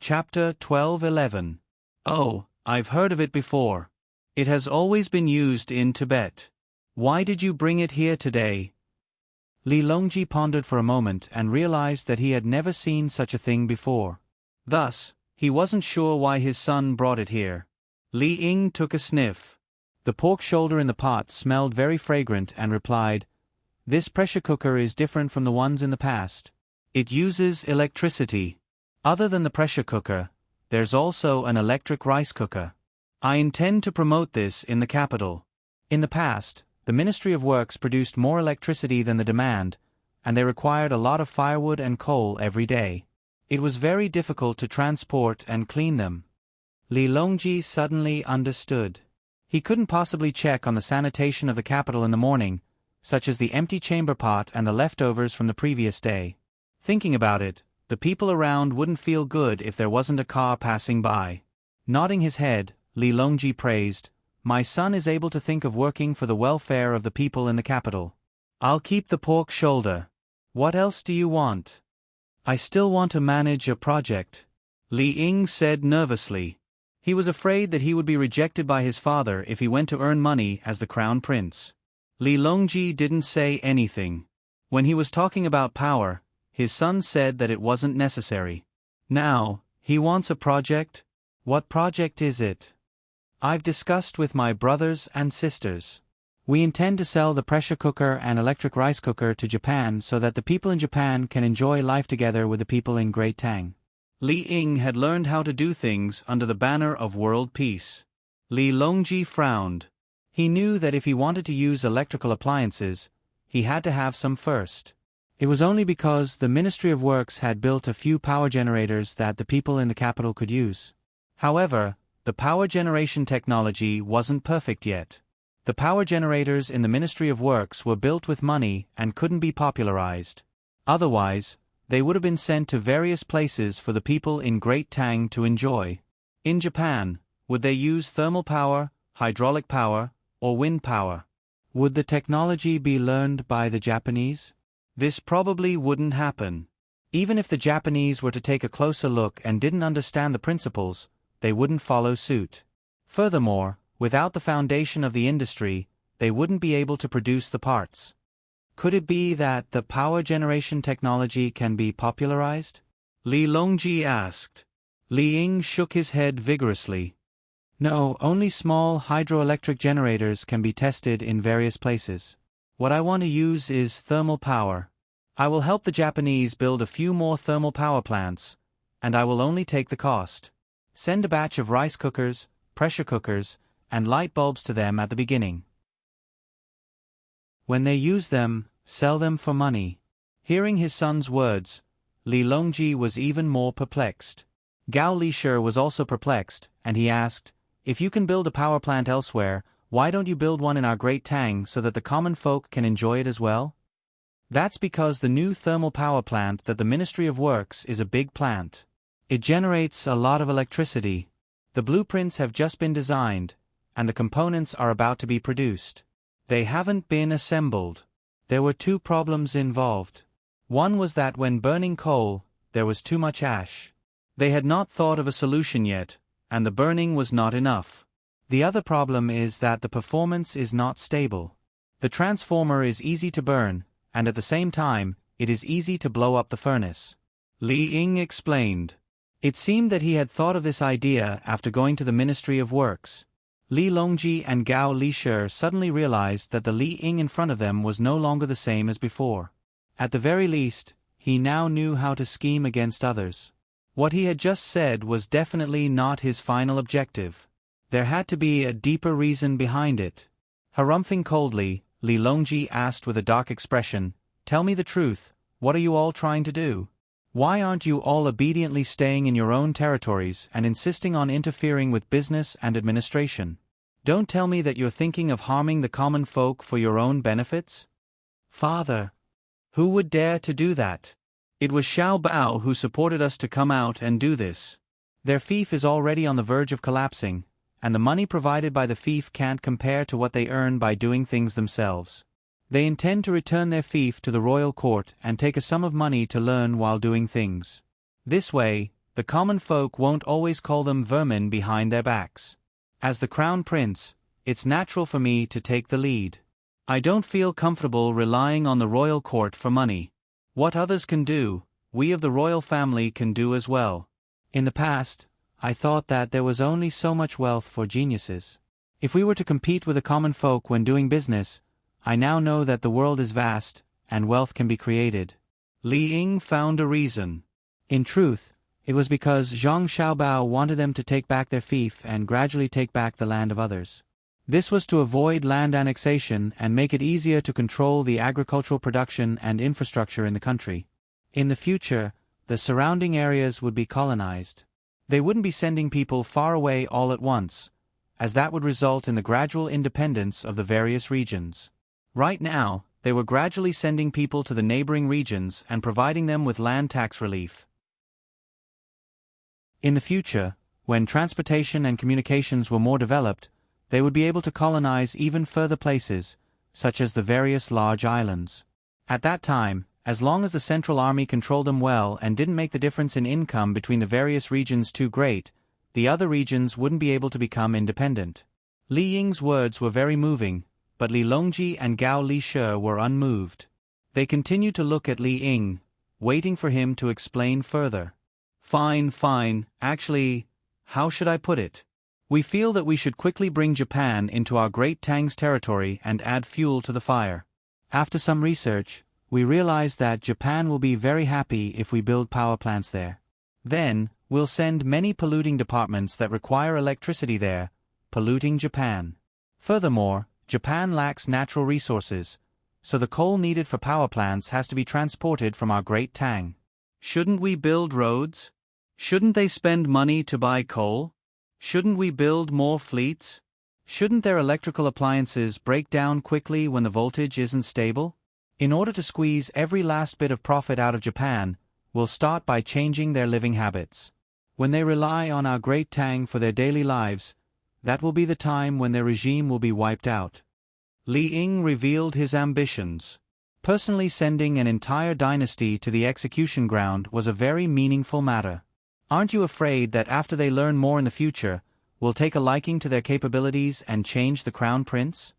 Chapter 12:11. Oh, I've heard of it before. It has always been used in Tibet. Why did you bring it here today? Li Longji pondered for a moment and realized that he had never seen such a thing before. Thus, he wasn't sure why his son brought it here. Li Ying took a sniff. The pork shoulder in the pot smelled very fragrant and replied, "This pressure cooker is different from the ones in the past. It uses electricity. Other than the pressure cooker, there's also an electric rice cooker. I intend to promote this in the capital." In the past, the Ministry of Works produced more electricity than the demand, and they required a lot of firewood and coal every day. It was very difficult to transport and clean them. Li Longji suddenly understood. He couldn't possibly check on the sanitation of the capital in the morning, such as the empty chamber pot and the leftovers from the previous day. Thinking about it, the people around wouldn't feel good if there wasn't a car passing by. Nodding his head, Li Longji praised, "My son is able to think of working for the welfare of the people in the capital. I'll keep the pork shoulder. What else do you want?" "I still want to manage a project," Li Ying said nervously. He was afraid that he would be rejected by his father if he went to earn money as the crown prince. Li Longji didn't say anything. When he was talking about power, his son said that it wasn't necessary. Now, he wants a project? What project is it? "I've discussed with my brothers and sisters. We intend to sell the pressure cooker and electric rice cooker to Japan so that the people in Japan can enjoy life together with the people in Great Tang." Li Ying had learned how to do things under the banner of world peace. Li Longji frowned. He knew that if he wanted to use electrical appliances, he had to have some first. It was only because the Ministry of Works had built a few power generators that the people in the capital could use. However, the power generation technology wasn't perfect yet. The power generators in the Ministry of Works were built with money and couldn't be popularized. Otherwise, they would have been sent to various places for the people in Great Tang to enjoy. In Japan, would they use thermal power, hydraulic power, or wind power? Would the technology be learned by the Japanese? This probably wouldn't happen. Even if the Japanese were to take a closer look and didn't understand the principles, they wouldn't follow suit. Furthermore, without the foundation of the industry, they wouldn't be able to produce the parts. Could it be that the power generation technology can be popularized? Li Longji asked. Li Ying shook his head vigorously. No, only small hydroelectric generators can be tested in various places. What I want to use is thermal power. I will help the Japanese build a few more thermal power plants, and I will only take the cost. Send a batch of rice cookers, pressure cookers, and light bulbs to them at the beginning. When they use them, sell them for money. Hearing his son's words, Li Longji was even more perplexed. Gao Lisher was also perplexed, and he asked, "If you can build a power plant elsewhere, why don't you build one in our Great Tang so that the common folk can enjoy it as well?" That's because the new thermal power plant that the Ministry of Works is a big plant. It generates a lot of electricity. The blueprints have just been designed, and the components are about to be produced. They haven't been assembled. There were two problems involved. One was that when burning coal, there was too much ash. They had not thought of a solution yet, and the burning was not enough. The other problem is that the performance is not stable. The transformer is easy to burn, and at the same time, it is easy to blow up the furnace. Li Ying explained. It seemed that he had thought of this idea after going to the Ministry of Works. Li Longji and Gao Lisher suddenly realized that the Li Ying in front of them was no longer the same as before. At the very least, he now knew how to scheme against others. What he had just said was definitely not his final objective. There had to be a deeper reason behind it. Harumphing coldly, Li Longji asked with a dark expression, "Tell me the truth, what are you all trying to do? Why aren't you all obediently staying in your own territories and insisting on interfering with business and administration? Don't tell me that you're thinking of harming the common folk for your own benefits?" "Father, who would dare to do that? It was Xiao Bao who supported us to come out and do this. Their fief is already on the verge of collapsing, and the money provided by the fief can't compare to what they earn by doing things themselves. They intend to return their fief to the royal court and take a sum of money to learn while doing things. This way, the common folk won't always call them vermin behind their backs. As the crown prince, it's natural for me to take the lead. I don't feel comfortable relying on the royal court for money. What others can do, we of the royal family can do as well. In the past, I thought that there was only so much wealth for geniuses. If we were to compete with the common folk when doing business, I now know that the world is vast, and wealth can be created. Li Ying found a reason. In truth, it was because Zhang Xiaobao wanted them to take back their fief and gradually take back the land of others. This was to avoid land annexation and make it easier to control the agricultural production and infrastructure in the country. In the future, the surrounding areas would be colonized. They wouldn't be sending people far away all at once, as that would result in the gradual independence of the various regions. Right now, they were gradually sending people to the neighboring regions and providing them with land tax relief. In the future, when transportation and communications were more developed, they would be able to colonize even further places, such as the various large islands. At that time, as long as the central army controlled them well and didn't make the difference in income between the various regions too great, the other regions wouldn't be able to become independent. Li Ying's words were very moving, but Li Longji and Gao Lishe were unmoved. They continued to look at Li Ying, waiting for him to explain further. Fine, actually, how should I put it? We feel that we should quickly bring Japan into our great Tang's territory and add fuel to the fire. After some research, we realized that Japan will be very happy if we build power plants there. Then, we'll send many polluting departments that require electricity there, polluting Japan. Furthermore, Japan lacks natural resources, so the coal needed for power plants has to be transported from our great Tang. Shouldn't we build roads? Shouldn't they spend money to buy coal? Shouldn't we build more fleets? Shouldn't their electrical appliances break down quickly when the voltage isn't stable? In order to squeeze every last bit of profit out of Japan, we'll start by changing their living habits. When they rely on our great Tang for their daily lives, that will be the time when their regime will be wiped out. Li Ying revealed his ambitions. Personally sending an entire dynasty to the execution ground was a very meaningful matter. Aren't you afraid that after they learn more in the future, we'll take a liking to their capabilities and change the crown prince?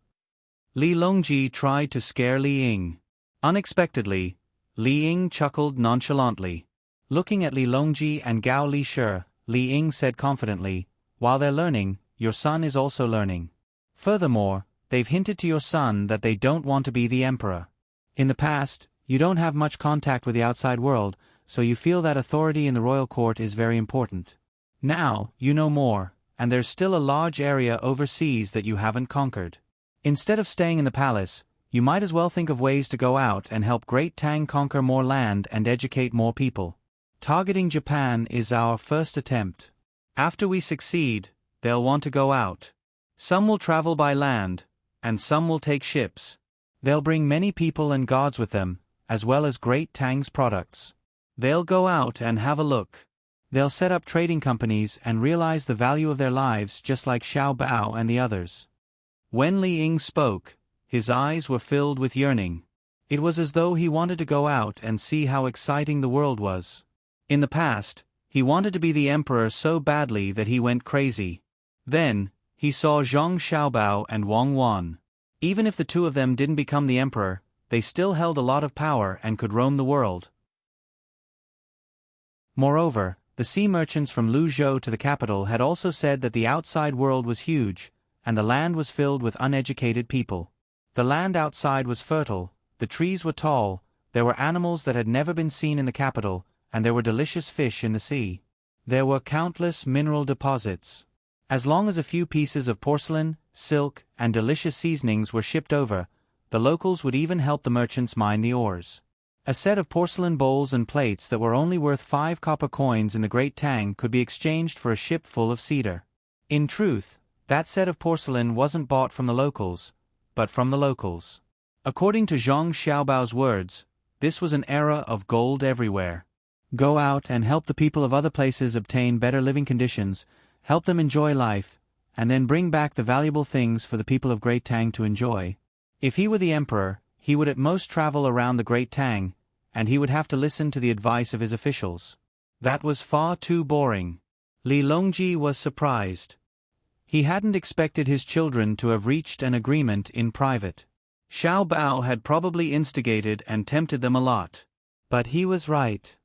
Li Longji tried to scare Li Ying. Unexpectedly, Li Ying chuckled nonchalantly. Looking at Li Longji and Gao Lishe, Li Ying said confidently, "While they're learning, your son is also learning. Furthermore, they've hinted to your son that they don't want to be the emperor. In the past, you don't have much contact with the outside world, so you feel that authority in the royal court is very important. Now, you know more, and there's still a large area overseas that you haven't conquered. Instead of staying in the palace, you might as well think of ways to go out and help Great Tang conquer more land and educate more people. Targeting Japan is our first attempt. After we succeed, they'll want to go out. Some will travel by land, and some will take ships. They'll bring many people and gods with them, as well as Great Tang's products. They'll go out and have a look. They'll set up trading companies and realize the value of their lives just like Xiao Bao and the others." When Li Ying spoke, his eyes were filled with yearning. It was as though he wanted to go out and see how exciting the world was. In the past, he wanted to be the emperor so badly that he went crazy. Then, he saw Zhang Xiaobao and Wang Wan. Even if the two of them didn't become the emperor, they still held a lot of power and could roam the world. Moreover, the sea merchants from Luzhou to the capital had also said that the outside world was huge, and the land was filled with uneducated people. The land outside was fertile, the trees were tall, there were animals that had never been seen in the capital, and there were delicious fish in the sea. There were countless mineral deposits. As long as a few pieces of porcelain, silk, and delicious seasonings were shipped over, the locals would even help the merchants mine the ores. A set of porcelain bowls and plates that were only worth 5 copper coins in the Great Tang could be exchanged for a ship full of cedar. In truth, that set of porcelain wasn't bought from the locals, but from the locals. According to Zhang Xiaobao's words, this was an era of gold everywhere. Go out and help the people of other places obtain better living conditions, help them enjoy life, and then bring back the valuable things for the people of Great Tang to enjoy. If he were the emperor, he would at most travel around the Great Tang, and he would have to listen to the advice of his officials. That was far too boring. Li Longji was surprised. He hadn't expected his children to have reached an agreement in private. Xiao Bao had probably instigated and tempted them a lot. But he was right.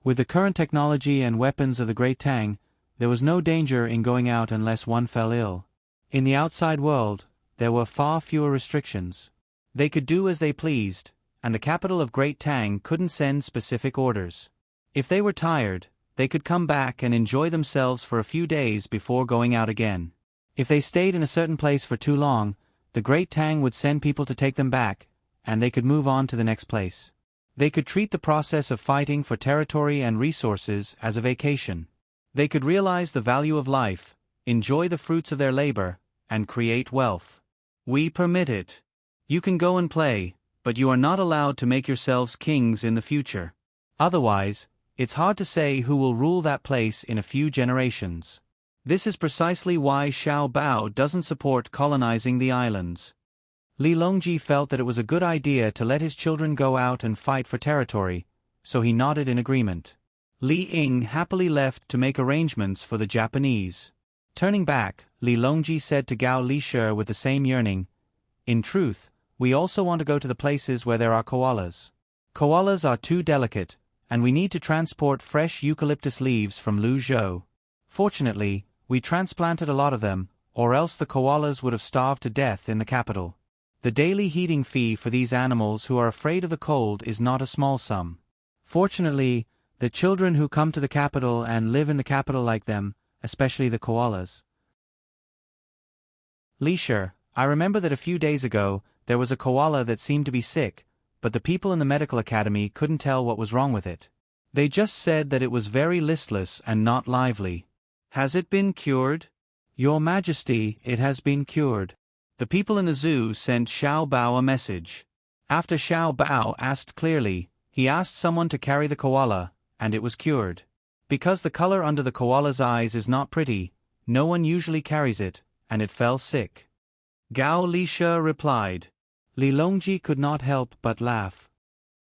With the current technology and weapons of the Great Tang, there was no danger in going out unless one fell ill. In the outside world, there were far fewer restrictions. They could do as they pleased, and the capital of Great Tang couldn't send specific orders. If they were tired, they could come back and enjoy themselves for a few days before going out again. If they stayed in a certain place for too long, the Great Tang would send people to take them back, and they could move on to the next place. They could treat the process of fighting for territory and resources as a vacation. They could realize the value of life, enjoy the fruits of their labor, and create wealth. We permit it. You can go and play, but you are not allowed to make yourselves kings in the future. Otherwise, it's hard to say who will rule that place in a few generations. This is precisely why Xiao Bao doesn't support colonizing the islands. Li Longji felt that it was a good idea to let his children go out and fight for territory, so he nodded in agreement. Li Ying happily left to make arrangements for the Japanese. Turning back, Li Longji said to Gao Lisher with the same yearning, "In truth, we also want to go to the places where there are koalas. Koalas are too delicate, and we need to transport fresh eucalyptus leaves from Luzhou. Fortunately, we transplanted a lot of them, or else the koalas would have starved to death in the capital. The daily heating fee for these animals who are afraid of the cold is not a small sum. Fortunately, the children who come to the capital and live in the capital like them, especially the koalas." Lisher, I remember that a few days ago, there was a koala that seemed to be sick, but the people in the medical academy couldn't tell what was wrong with it. They just said that it was very listless and not lively. Has it been cured? Your Majesty, it has been cured. The people in the zoo sent Xiao Bao a message. After Xiao Bao asked clearly, he asked someone to carry the koala, and it was cured. Because the color under the koala's eyes is not pretty, no one usually carries it, and it fell sick. Gao Lisha replied. Li Longji could not help but laugh.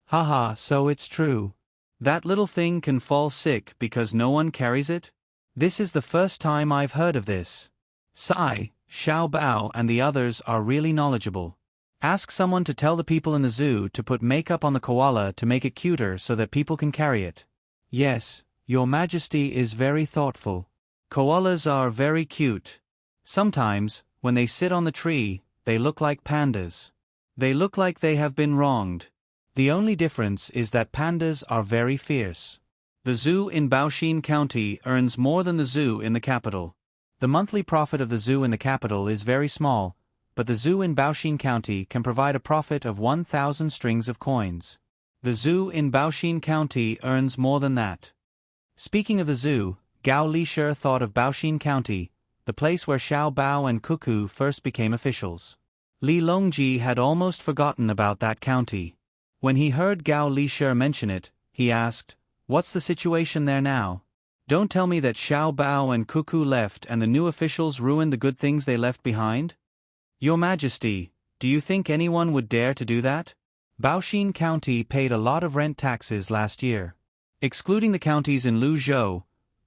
Haha, so it's true. That little thing can fall sick because no one carries it? This is the first time I've heard of this. Sai, Xiao Bao and the others are really knowledgeable. Ask someone to tell the people in the zoo to put makeup on the koala to make it cuter so that people can carry it. Yes, Your Majesty is very thoughtful. Koalas are very cute. Sometimes, when they sit on the tree, they look like pandas. They look like they have been wronged. The only difference is that pandas are very fierce. The zoo in Baoxin County earns more than the zoo in the capital. The monthly profit of the zoo in the capital is very small, but the zoo in Baoxin County can provide a profit of 1,000 strings of coins. The zoo in Baoxin County earns more than that. Speaking of the zoo, Gao Lisher thought of Baoxin County, the place where Xiao Bao and Cuckoo first became officials. Li Longji had almost forgotten about that county. When he heard Gao Lisher mention it, he asked, "What's the situation there now? Don't tell me that Xiao Bao and Cuckoo left and the new officials ruined the good things they left behind? Your Majesty, do you think anyone would dare to do that?" Baoxin County paid a lot of rent taxes last year. Excluding the counties in Luzhou,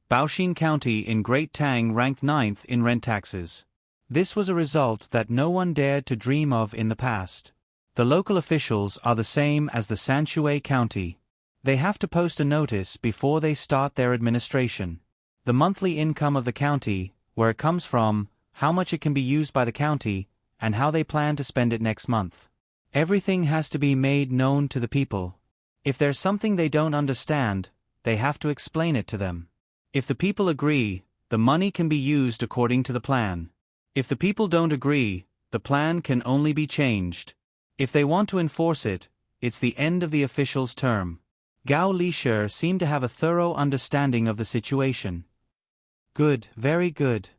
Baoxin County in Great Tang ranked 9th in rent taxes. This was a result that no one dared to dream of in the past. The local officials are the same as the Sanshui County. They have to post a notice before they start their administration. The monthly income of the county, where it comes from, how much it can be used by the county, and how they plan to spend it next month. Everything has to be made known to the people. If there's something they don't understand, they have to explain it to them. If the people agree, the money can be used according to the plan. If the people don't agree, the plan can only be changed. If they want to enforce it, it's the end of the official's term. Gao Lisher seemed to have a thorough understanding of the situation. Good, very good.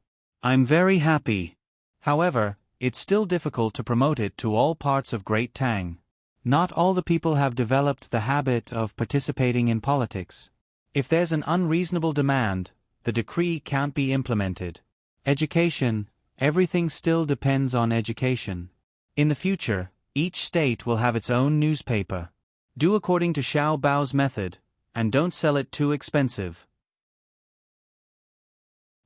I'm very happy. However, it's still difficult to promote it to all parts of Great Tang. Not all the people have developed the habit of participating in politics. If there's an unreasonable demand, the decree can't be implemented. Education, everything still depends on education. In the future, each state will have its own newspaper. Do according to Xiao Bao's method, and don't sell it too expensive.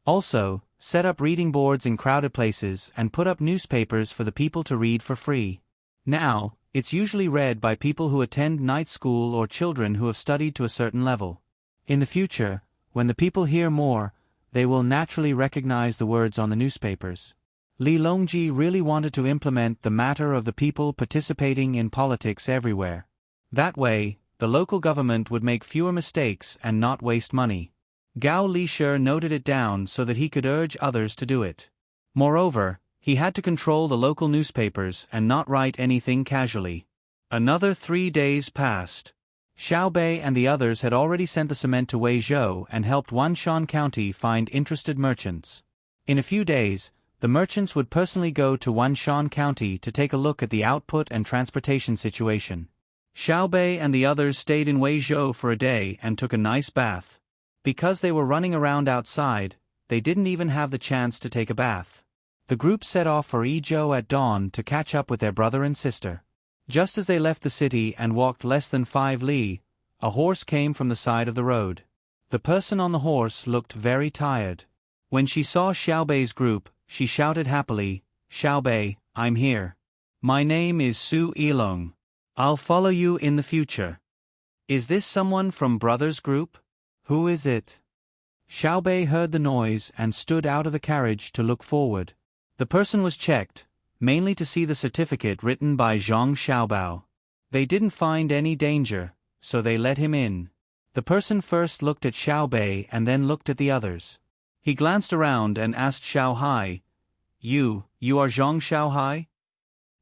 Also, set up reading boards in crowded places and put up newspapers for the people to read for free. Now, it's usually read by people who attend night school or children who have studied to a certain level. In the future, when the people hear more, they will naturally recognize the words on the newspapers. Li Longji really wanted to implement the matter of the people participating in politics everywhere. That way, the local government would make fewer mistakes and not waste money. Gao Lisher noted it down so that he could urge others to do it. Moreover, he had to control the local newspapers and not write anything casually. Another 3 days passed. Xiao Bei and the others had already sent the cement to Weizhou and helped Wanshan County find interested merchants. In a few days, the merchants would personally go to Wanshan County to take a look at the output and transportation situation. Xiao Bei and the others stayed in Weizhou for a day and took a nice bath. Because they were running around outside, they didn't even have the chance to take a bath. The group set off for Yizhou at dawn to catch up with their brother and sister. Just as they left the city and walked less than 5 li, a horse came from the side of the road. The person on the horse looked very tired. When she saw Xiao Bei's group, she shouted happily, "Xiao Bei, I'm here. My name is Su Yilong. I'll follow you in the future." "Is this someone from Brothers Group? Who is it?" Xiao Bei heard the noise and stood out of the carriage to look forward. The person was checked, mainly to see the certificate written by Zhang Xiaobao. They didn't find any danger, so they let him in. The person first looked at Xiao Bei and then looked at the others. He glanced around and asked Xiao Hai, You are Zhang Xiao Hai?"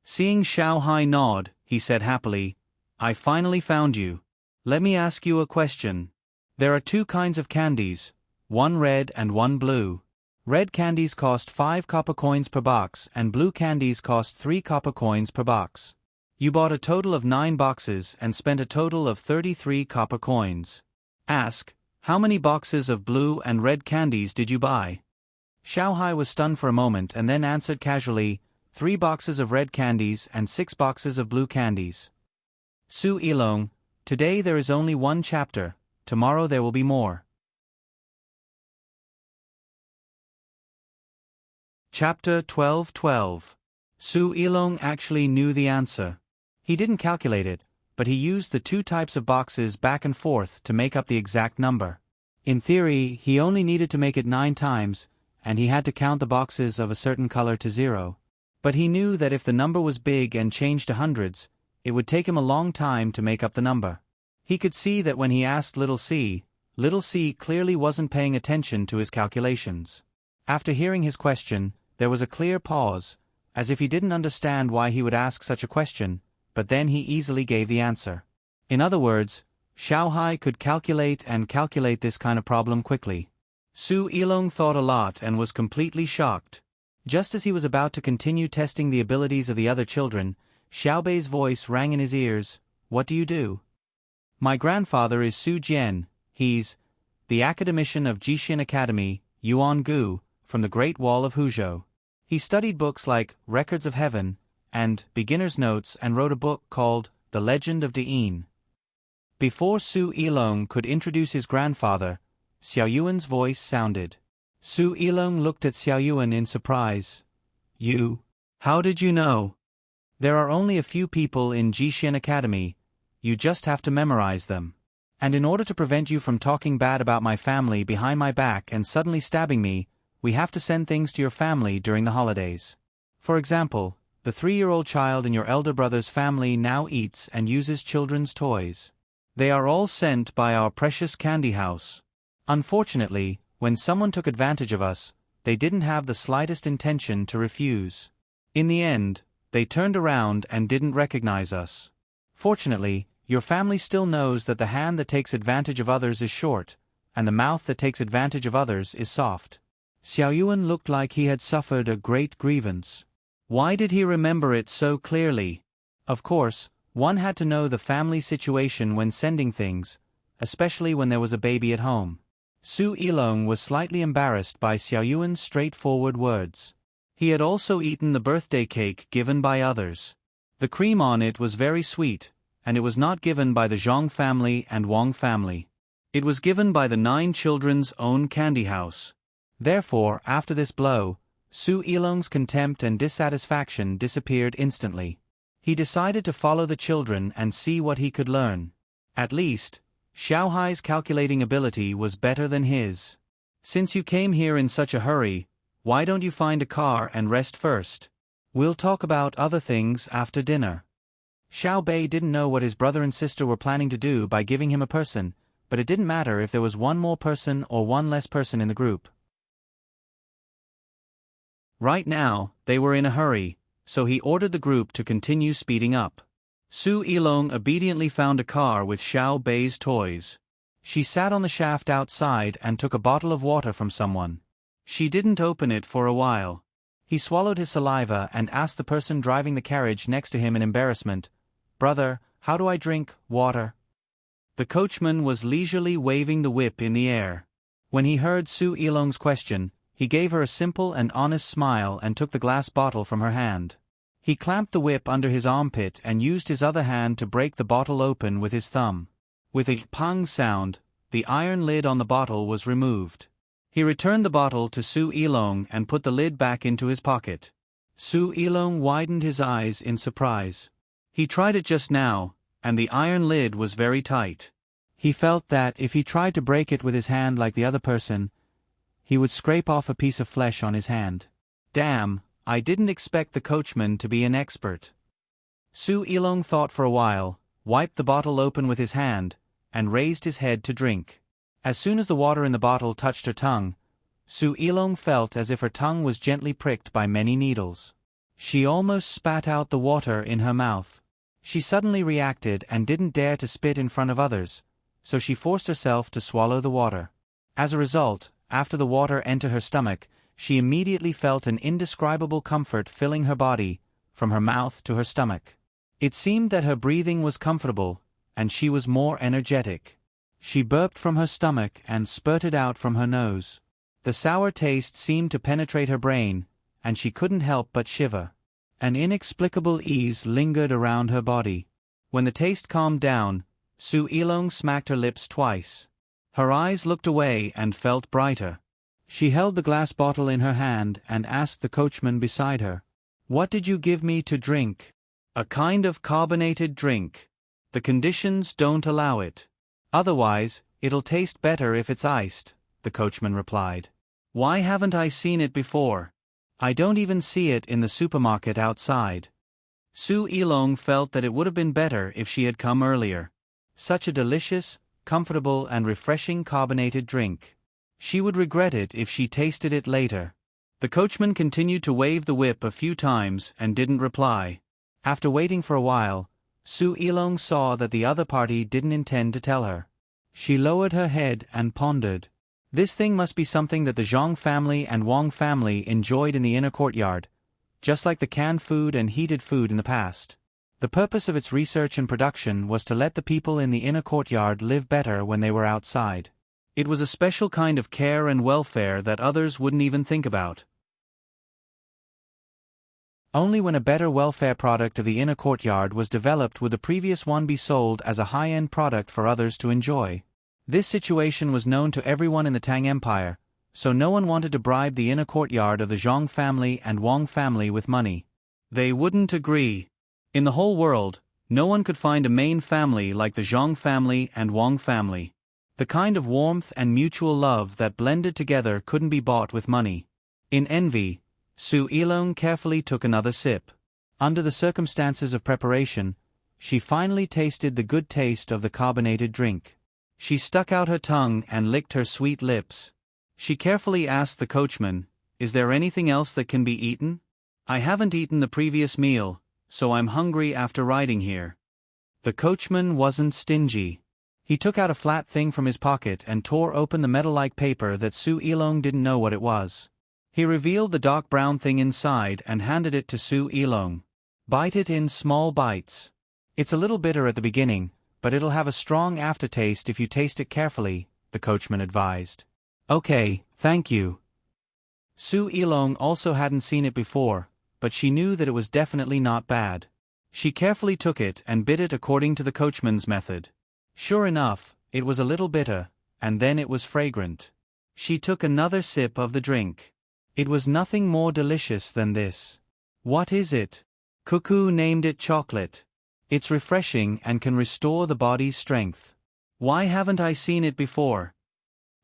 Seeing Xiao Hai nod, he said happily, "I finally found you. Let me ask you a question. There are 2 kinds of candies, one red and one blue. Red candies cost 5 copper coins per box and blue candies cost 3 copper coins per box. You bought a total of 9 boxes and spent a total of 33 copper coins. Ask, how many boxes of blue and red candies did you buy?" Xiao Hai was stunned for a moment and then answered casually, 3 boxes of red candies and 6 boxes of blue candies. "Su Yilong, today there is only 1 chapter, tomorrow there will be more." Chapter 12:12. Su Yilong actually knew the answer. He didn't calculate it, but he used the 2 types of boxes back and forth to make up the exact number. In theory, he only needed to make it 9 times, and he had to count the boxes of a certain color to 0. But he knew that if the number was big and changed to hundreds, it would take him a long time to make up the number. He could see that when he asked Little C clearly wasn't paying attention to his calculations. After hearing his question, there was a clear pause, as if he didn't understand why he would ask such a question, but then he easily gave the answer. In other words, Xiao Hai could calculate this kind of problem quickly. Su Yilong thought a lot and was completely shocked. Just as he was about to continue testing the abilities of the other children, Xiao Bei's voice rang in his ears, "What do you do?" "My grandfather is Su Jian. He's the academician of Jixin Academy, Yuan Gu, from the Great Wall of Huzhou. He studied books like Records of Heaven and Beginner's Notes and wrote a book called The Legend of Di'in." Before Su Yilong could introduce his grandfather, Xiao Yuan's voice sounded. Su Yilong looked at Xiao Yuan in surprise. "You? How did you know?" "There are only a few people in Jixin Academy. You just have to memorize them. And in order to prevent you from talking bad about my family behind my back and suddenly stabbing me, we have to send things to your family during the holidays. For example, the 3-year-old child in your elder brother's family now eats and uses children's toys. They are all sent by our precious candy house. Unfortunately, when someone took advantage of us, they didn't have the slightest intention to refuse. In the end, they turned around and didn't recognize us. Fortunately, your family still knows that the hand that takes advantage of others is short, and the mouth that takes advantage of others is soft." Xiao Yuan looked like he had suffered a great grievance. Why did he remember it so clearly? Of course, one had to know the family situation when sending things, especially when there was a baby at home. Su Yilong was slightly embarrassed by Xiao Yuan's straightforward words. He had also eaten the birthday cake given by others. The cream on it was very sweet, and it was not given by the Zhang family and Wang family. It was given by the 9 children's own candy house. Therefore, after this blow, Su Ilong's contempt and dissatisfaction disappeared instantly. He decided to follow the children and see what he could learn. At least, Xiaohai's calculating ability was better than his. Since you came here in such a hurry, why don't you find a car and rest first? We'll talk about other things after dinner. Xiao Bei didn't know what his brother and sister were planning to do by giving him a person, but it didn't matter if there was one more person or one less person in the group. Right now, they were in a hurry, so he ordered the group to continue speeding up. Su Ilong obediently found a car with Xiao Bei's toys. She sat on the shaft outside and took a bottle of water from someone. She didn't open it for a while. He swallowed his saliva and asked the person driving the carriage next to him in embarrassment, "Brother, how do I drink water?" The coachman was leisurely waving the whip in the air. When he heard Su Ilong's question, he gave her a simple and honest smile and took the glass bottle from her hand. He clamped the whip under his armpit and used his other hand to break the bottle open with his thumb. With a pang sound, the iron lid on the bottle was removed. He returned the bottle to Su Ilong and put the lid back into his pocket. Su Ilong widened his eyes in surprise. He tried it just now, and the iron lid was very tight. He felt that if he tried to break it with his hand like the other person, he would scrape off a piece of flesh on his hand. Damn, I didn't expect the coachman to be an expert. Su Ilong thought for a while, wiped the bottle open with his hand, and raised his head to drink. As soon as the water in the bottle touched her tongue, Su Ilong felt as if her tongue was gently pricked by many needles. She almost spat out the water in her mouth. She suddenly reacted and didn't dare to spit in front of others, so she forced herself to swallow the water. As a result, after the water entered her stomach, she immediately felt an indescribable comfort filling her body, from her mouth to her stomach. It seemed that her breathing was comfortable, and she was more energetic. She burped from her stomach and spurted out from her nose. The sour taste seemed to penetrate her brain, and she couldn't help but shiver. An inexplicable ease lingered around her body. When the taste calmed down, Su Ilong smacked her lips twice. Her eyes looked away and felt brighter. She held the glass bottle in her hand and asked the coachman beside her, "What did you give me to drink?" "A kind of carbonated drink. The conditions don't allow it. Otherwise, it'll taste better if it's iced," the coachman replied. "Why haven't I seen it before? I don't even see it in the supermarket outside." Su Ilong felt that it would have been better if she had come earlier. Such a delicious, comfortable and refreshing carbonated drink. She would regret it if she tasted it later. The coachman continued to wave the whip a few times and didn't reply. After waiting for a while, Su Ilong saw that the other party didn't intend to tell her. She lowered her head and pondered. This thing must be something that the Zhang family and Wang family enjoyed in the inner courtyard, just like the canned food and heated food in the past. The purpose of its research and production was to let the people in the inner courtyard live better when they were outside. It was a special kind of care and welfare that others wouldn't even think about. Only when a better welfare product of the inner courtyard was developed would the previous one be sold as a high-end product for others to enjoy. This situation was known to everyone in the Tang Empire, so no one wanted to bribe the inner courtyard of the Zhang family and Wang family with money. They wouldn't agree. In the whole world, no one could find a main family like the Zhang family and Wang family. The kind of warmth and mutual love that blended together couldn't be bought with money. In envy, Su Ilong carefully took another sip. Under the circumstances of preparation, she finally tasted the good taste of the carbonated drink. She stuck out her tongue and licked her sweet lips. She carefully asked the coachman, "Is there anything else that can be eaten? I haven't eaten the previous meal, so I'm hungry after riding here." The coachman wasn't stingy. He took out a flat thing from his pocket and tore open the metal-like paper that Su Ilong didn't know what it was. He revealed the dark brown thing inside and handed it to Su Ilong. "Bite it in small bites. It's a little bitter at the beginning, but it'll have a strong aftertaste if you taste it carefully," the coachman advised. "Okay, thank you." Su Ilong also hadn't seen it before, but she knew that it was definitely not bad. She carefully took it and bit it according to the coachman's method. Sure enough, it was a little bitter, and then it was fragrant. She took another sip of the drink. It was nothing more delicious than this. What is it? Cuckoo named it chocolate. It's refreshing and can restore the body's strength. Why haven't I seen it before?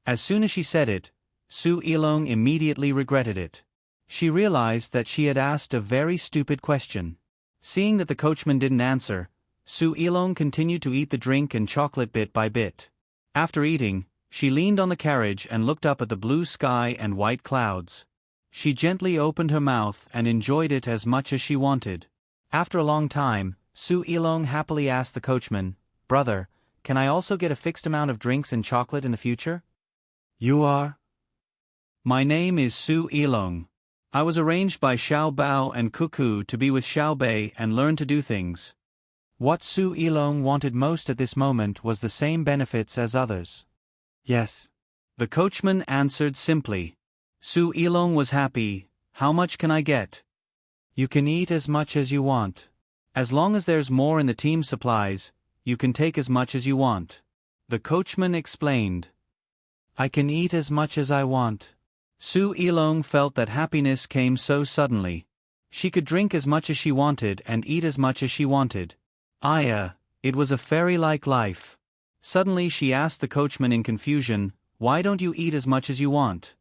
As soon as she said it, Su Ilong immediately regretted it. She realized that she had asked a very stupid question. Seeing that the coachman didn't answer, Su Ilong continued to eat the drink and chocolate bit by bit. After eating, she leaned on the carriage and looked up at the blue sky and white clouds. She gently opened her mouth and enjoyed it as much as she wanted. After a long time, Su Ilong happily asked the coachman, "Brother, can I also get a fixed amount of drinks and chocolate in the future?" "You are?" "My name is Su Ilong. I was arranged by Xiao Bao and Cuckoo to be with Xiao Bei and learn to do things." What Su Ilong wanted most at this moment was the same benefits as others. "Yes." The coachman answered simply. Su Ilong was happy. "How much can I get?" "You can eat as much as you want. As long as there's more in the team supplies, you can take as much as you want." The coachman explained. "I can eat as much as I want." Su Ilong felt that happiness came so suddenly. She could drink as much as she wanted and eat as much as she wanted. It was a fairy-like life. Suddenly she asked the coachman in confusion, "Why don't you eat as much as you want?"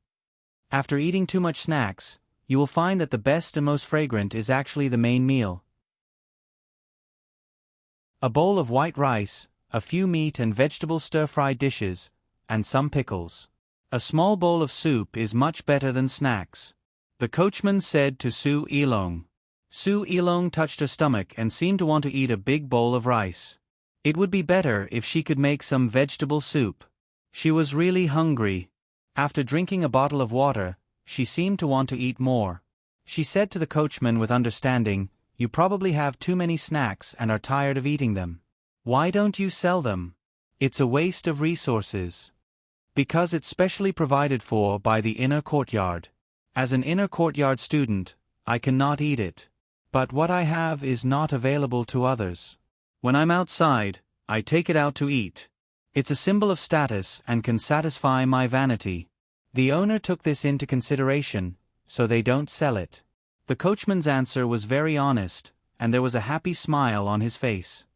After eating too much snacks, you will find that the best and most fragrant is actually the main meal. A bowl of white rice, a few meat and vegetable stir-fried dishes, and some pickles. A small bowl of soup is much better than snacks, the coachman said to Su Ilong. Su Ilong touched her stomach and seemed to want to eat a big bowl of rice. It would be better if she could make some vegetable soup. She was really hungry. After drinking a bottle of water, she seemed to want to eat more. She said to the coachman with understanding, "You probably have too many snacks and are tired of eating them. Why don't you sell them? It's a waste of resources." "Because it's specially provided for by the inner courtyard. As an inner courtyard student, I cannot eat it. But what I have is not available to others. When I'm outside, I take it out to eat. It's a symbol of status and can satisfy my vanity." The owner took this into consideration, so they don't sell it. The coachman's answer was very honest, and there was a happy smile on his face.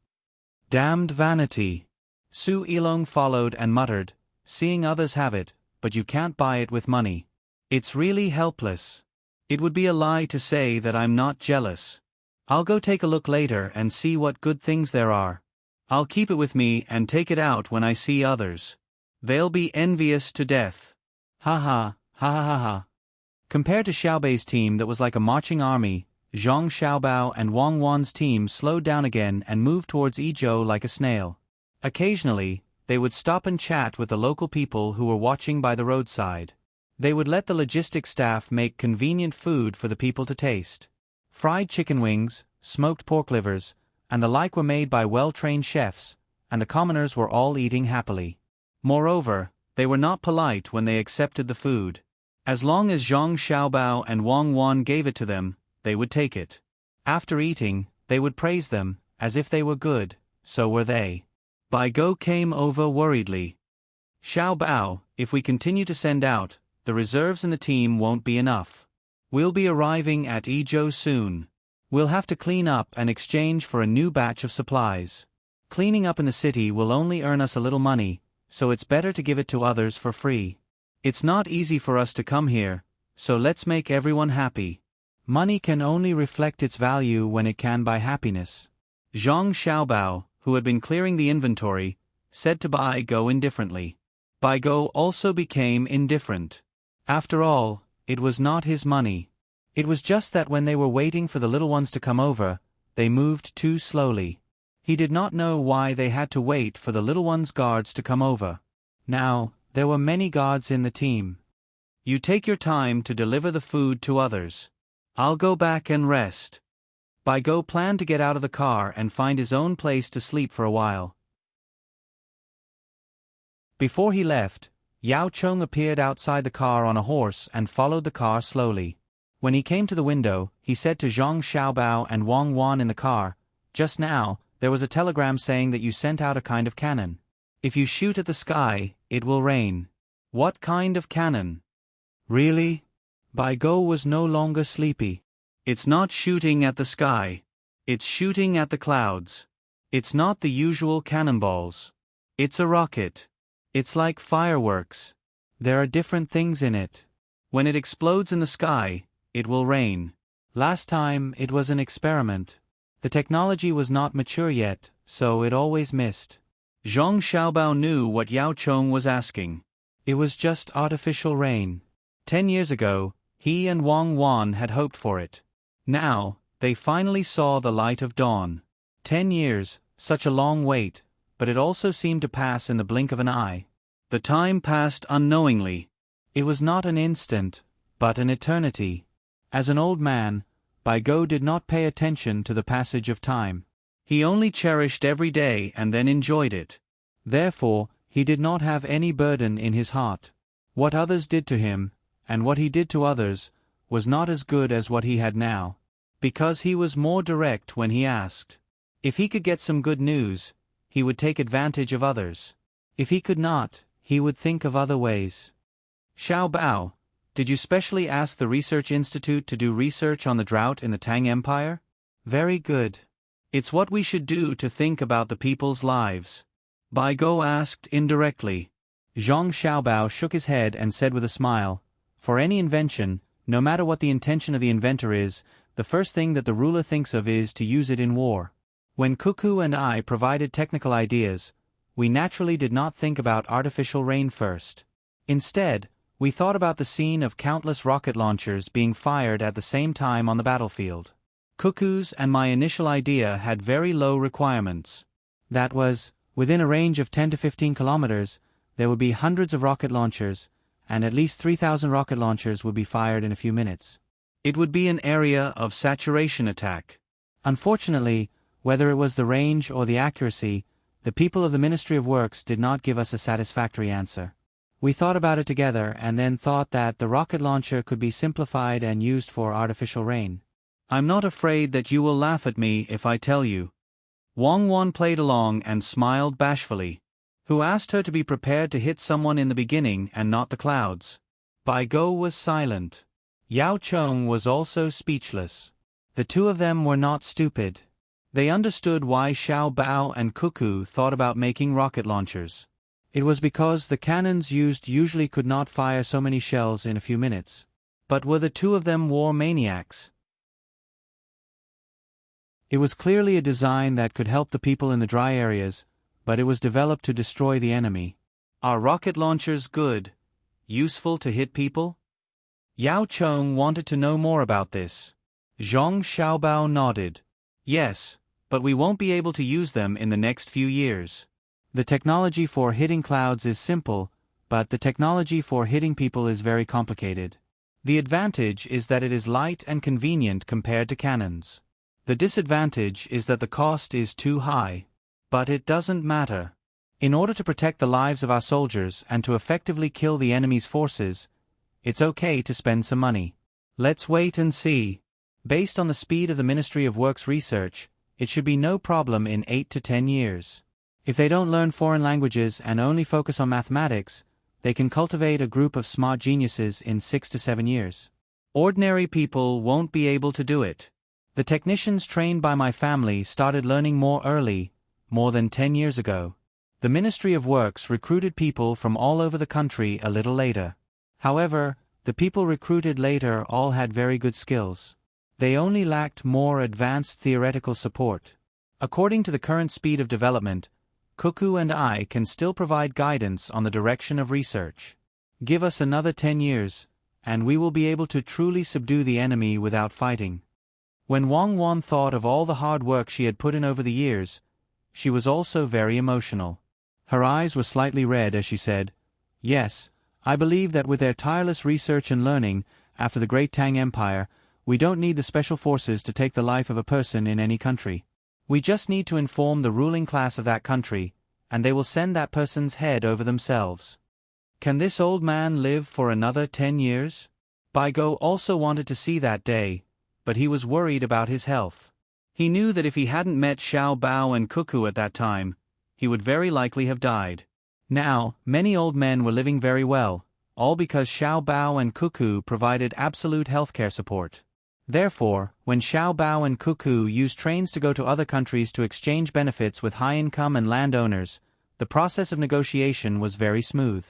"Damned vanity." Su Ilong followed and muttered, "Seeing others have it, but you can't buy it with money. It's really helpless. It would be a lie to say that I'm not jealous. I'll go take a look later and see what good things there are. I'll keep it with me and take it out when I see others. They'll be envious to death. Ha ha, ha ha ha ha." Compared to Xiaobei's team that was like a marching army, Zhang Xiaobao and Wang Wan's team slowed down again and moved towards Yizhou like a snail. Occasionally, they would stop and chat with the local people who were watching by the roadside. They would let the logistics staff make convenient food for the people to taste. Fried chicken wings, smoked pork livers, and the like were made by well-trained chefs, and the commoners were all eating happily. Moreover, they were not polite when they accepted the food. As long as Zhang Xiaobao and Wang Wan gave it to them, they would take it. After eating, they would praise them, as if they were good, so were they. Bai Go came over worriedly. "Xiao Bao, if we continue to send out, the reserves in the team won't be enough. We'll be arriving at Yizhou soon. We'll have to clean up and exchange for a new batch of supplies. Cleaning up in the city will only earn us a little money, so it's better to give it to others for free. It's not easy for us to come here, so let's make everyone happy. Money can only reflect its value when it can buy happiness." Zhang Xiaobao, who had been clearing the inventory, said to Bai Go indifferently. Bai Go also became indifferent. After all, it was not his money. It was just that when they were waiting for the little ones to come over, they moved too slowly. He did not know why they had to wait for the little ones' guards to come over. Now, there were many guards in the team. "You take your time to deliver the food to others. I'll go back and rest." Bai Go planned to get out of the car and find his own place to sleep for a while. Before he left, Yao Cheng appeared outside the car on a horse and followed the car slowly. When he came to the window, he said to Zhang Xiaobao and Wang Wan in the car, "Just now, there was a telegram saying that you sent out a kind of cannon. If you shoot at the sky, it will rain. What kind of cannon? Really? Bai Go was no longer sleepy. It's not shooting at the sky. It's shooting at the clouds. It's not the usual cannonballs. It's a rocket. It's like fireworks. There are different things in it. When it explodes in the sky, it will rain. Last time, it was an experiment. The technology was not mature yet, so it always missed. Zhang Xiaobao knew what Yao Chong was asking. It was just artificial rain. 10 years ago, he and Wang Wan had hoped for it. Now, they finally saw the light of dawn. 10 years, such a long wait, but it also seemed to pass in the blink of an eye. The time passed unknowingly. It was not an instant, but an eternity. As an old man, Bai Go did not pay attention to the passage of time. He only cherished every day and then enjoyed it. Therefore, he did not have any burden in his heart. What others did to him, and what he did to others, was not as good as what he had now. Because he was more direct when he asked. If he could get some good news, he would take advantage of others. If he could not, he would think of other ways. Xiao Bao, did you specially ask the Research Institute to do research on the drought in the Tang Empire? Very good. It's what we should do to think about the people's lives. Bai Go asked indirectly. Zhang Xiaobao shook his head and said with a smile, for any invention, no matter what the intention of the inventor is, the first thing that the ruler thinks of is to use it in war. When Cuckoo and I provided technical ideas, we naturally did not think about artificial rain first. Instead, we thought about the scene of countless rocket launchers being fired at the same time on the battlefield. Cuckoo's and my initial idea had very low requirements. That was, within a range of 10 to 15 kilometers, there would be hundreds of rocket launchers, and at least 3,000 rocket launchers would be fired in a few minutes. It would be an area of saturation attack. Unfortunately, whether it was the range or the accuracy, the people of the Ministry of Works did not give us a satisfactory answer. We thought about it together and then thought that the rocket launcher could be simplified and used for artificial rain. I'm not afraid that you will laugh at me if I tell you. Wang Wan played along and smiled bashfully. Who asked her to be prepared to hit someone in the beginning and not the clouds? Bai Go was silent. Yao Chong was also speechless. The two of them were not stupid. They understood why Xiao Bao and Cuckoo thought about making rocket launchers. It was because the cannons used usually could not fire so many shells in a few minutes. But were the two of them war maniacs? It was clearly a design that could help the people in the dry areas, but it was developed to destroy the enemy. Are rocket launchers good, useful to hit people? Yao Chong wanted to know more about this. Zhang Xiaobao nodded. Yes, but we won't be able to use them in the next few years. The technology for hitting clouds is simple, but the technology for hitting people is very complicated. The advantage is that it is light and convenient compared to cannons. The disadvantage is that the cost is too high. But it doesn't matter. In order to protect the lives of our soldiers and to effectively kill the enemy's forces, it's okay to spend some money. Let's wait and see. Based on the speed of the Ministry of Works research, it should be no problem in 8 to 10 years. If they don't learn foreign languages and only focus on mathematics, they can cultivate a group of smart geniuses in 6 to 7 years. Ordinary people won't be able to do it. The technicians trained by my family started learning more early, more than 10 years ago. The Ministry of Works recruited people from all over the country a little later. However, the people recruited later all had very good skills. They only lacked more advanced theoretical support. According to the current speed of development, Cuckoo and I can still provide guidance on the direction of research. Give us another 10 years, and we will be able to truly subdue the enemy without fighting. When Wang Wan thought of all the hard work she had put in over the years, she was also very emotional. Her eyes were slightly red as she said, "Yes, I believe that with their tireless research and learning, after the great Tang Empire, we don't need the special forces to take the life of a person in any country. We just need to inform the ruling class of that country, and they will send that person's head over themselves." Can this old man live for another 10 years? Bai Go also wanted to see that day, but he was worried about his health. He knew that if he hadn't met Xiao Bao and Cuckoo at that time, he would very likely have died. Now, many old men were living very well, all because Xiao Bao and Cuckoo provided absolute healthcare support. Therefore, when Xiao Bao and Cuckoo used trains to go to other countries to exchange benefits with high-income and landowners, the process of negotiation was very smooth.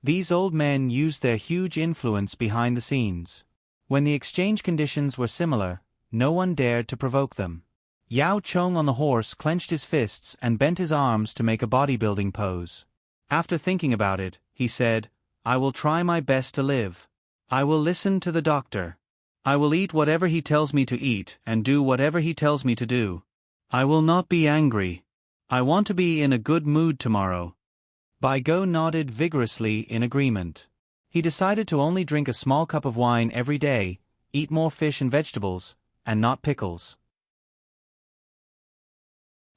These old men used their huge influence behind the scenes. When the exchange conditions were similar, no one dared to provoke them. Yao Chong on the horse clenched his fists and bent his arms to make a bodybuilding pose. After thinking about it, he said, "I will try my best to live. I will listen to the doctor. I will eat whatever he tells me to eat and do whatever he tells me to do. I will not be angry. I want to be in a good mood tomorrow." Bai Go nodded vigorously in agreement. He decided to only drink a small cup of wine every day, eat more fish and vegetables, and not pickles.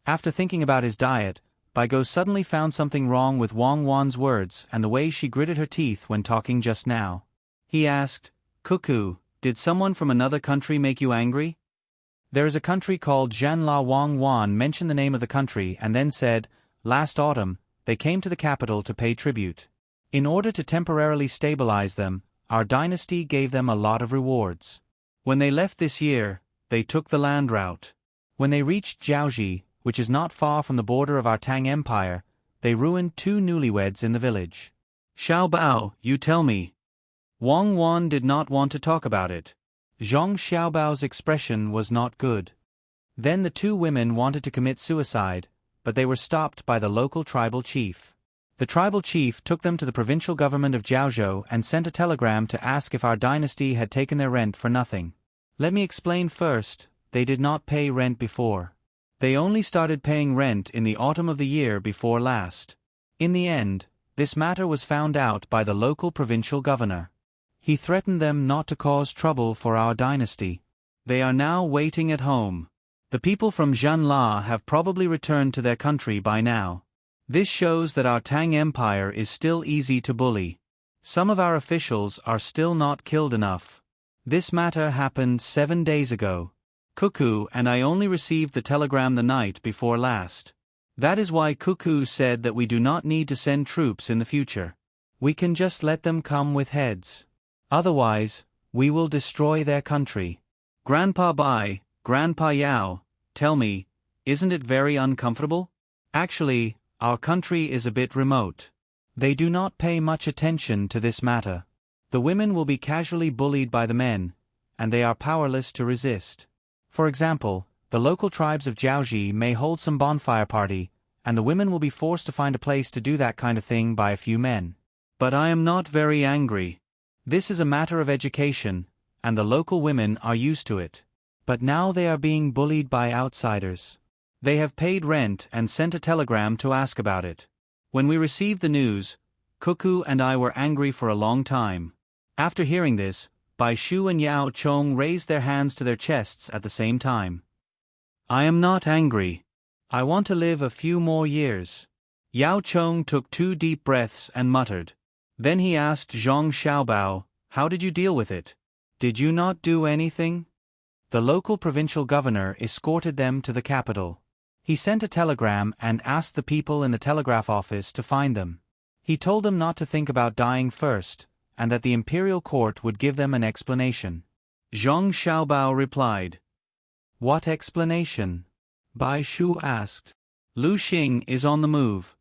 After thinking about his diet, Bai Go suddenly found something wrong with Wang Wan's words and the way she gritted her teeth when talking just now. He asked, "Cuckoo, did someone from another country make you angry?" There is a country called Zhanla. Wang Wan mentioned the name of the country and then said, "Last autumn, they came to the capital to pay tribute. In order to temporarily stabilize them, our dynasty gave them a lot of rewards. When they left this year, they took the land route. When they reached Jiaoji, which is not far from the border of our Tang Empire, they ruined 2 newlyweds in the village." "Xiao Bao, you tell me." Wang Wan did not want to talk about it. Zhong Xiaobao's expression was not good. Then the 2 women wanted to commit suicide, but they were stopped by the local tribal chief. The tribal chief took them to the provincial government of Jiaozhou and sent a telegram to ask if our dynasty had taken their rent for nothing. Let me explain first, they did not pay rent before. They only started paying rent in the autumn of the year before last. In the end, this matter was found out by the local provincial governor. He threatened them not to cause trouble for our dynasty. They are now waiting at home. The people from Zhanla have probably returned to their country by now. This shows that our Tang Empire is still easy to bully. Some of our officials are still not killed enough. This matter happened 7 days ago. Cuckoo and I only received the telegram the night before last. That is why Cuckoo said that we do not need to send troops in the future. We can just let them come with heads. Otherwise, we will destroy their country. Grandpa Bai, Grandpa Yao, tell me, isn't it very uncomfortable? Actually, our country is a bit remote. They do not pay much attention to this matter. The women will be casually bullied by the men, and they are powerless to resist. For example, the local tribes of Jiaoji may hold some bonfire party, and the women will be forced to find a place to do that kind of thing by a few men. But I am not very angry. This is a matter of education, and the local women are used to it. But now they are being bullied by outsiders. They have paid rent and sent a telegram to ask about it. When we received the news, Cuckoo and I were angry for a long time. After hearing this, Bai Shu and Yao Chong raised their hands to their chests at the same time. "I am not angry. I want to live a few more years." Yao Chong took 2 deep breaths and muttered. Then he asked Zhong Xiaobao, "How did you deal with it? Did you not do anything?" The local provincial governor escorted them to the capital. He sent a telegram and asked the people in the telegraph office to find them. He told them not to think about dying first, and that the imperial court would give them an explanation. Zhong Xiaobao replied. "What explanation?" Bai Shu asked. "Lu Xing is on the move.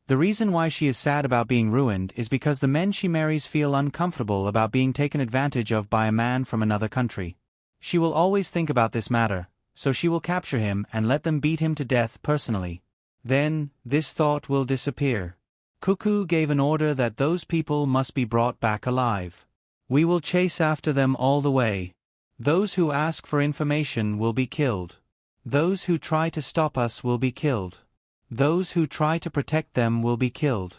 The reason why she is sad about being ruined is because the men she marries feel uncomfortable about being taken advantage of by a man from another country. She will always think about this matter, so she will capture him and let them beat him to death personally. Then, this thought will disappear. Cuckoo gave an order that those people must be brought back alive. We will chase after them all the way. Those who ask for information will be killed. Those who try to stop us will be killed. Those who try to protect them will be killed.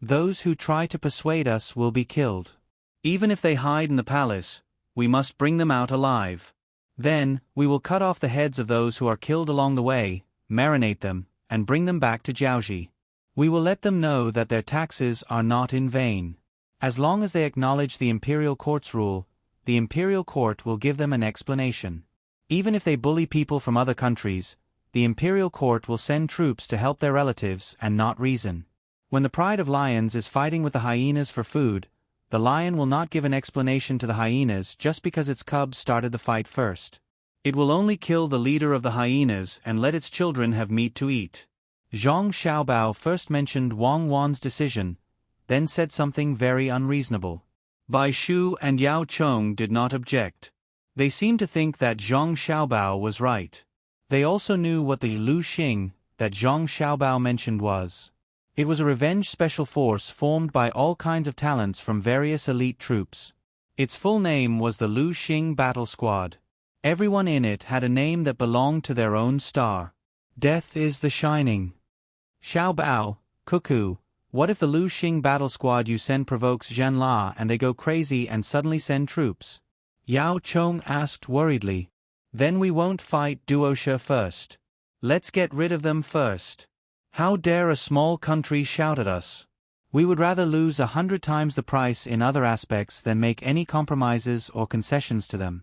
Those who try to persuade us will be killed. Even if they hide in the palace, we must bring them out alive. Then, we will cut off the heads of those who are killed along the way, marinate them, and bring them back to Jiaoji. We will let them know that their taxes are not in vain. As long as they acknowledge the imperial court's rule, the imperial court will give them an explanation. Even if they bully people from other countries, the imperial court will send troops to help their relatives and not reason. When the pride of lions is fighting with the hyenas for food, the lion will not give an explanation to the hyenas just because its cubs started the fight first. It will only kill the leader of the hyenas and let its children have meat to eat. Zhang Xiaobao first mentioned Wang Wan's decision, then said something very unreasonable. Bai Shu and Yao Chong did not object. They seemed to think that Zhang Xiaobao was right. They also knew what the Lu Xing that Zhang Xiaobao mentioned was. It was a revenge special force formed by all kinds of talents from various elite troops. Its full name was the Lu Xing Battle Squad. Everyone in it had a name that belonged to their own star. Death is the Shining. Xiaobao, Cuckoo, what if the Lu Xing Battle Squad you send provokes Zhenla and they go crazy and suddenly send troops? Yao Chong asked worriedly. Then we won't fight Duosha first. Let's get rid of them first. How dare a small country shout at us? We would rather lose 100 times the price in other aspects than make any compromises or concessions to them.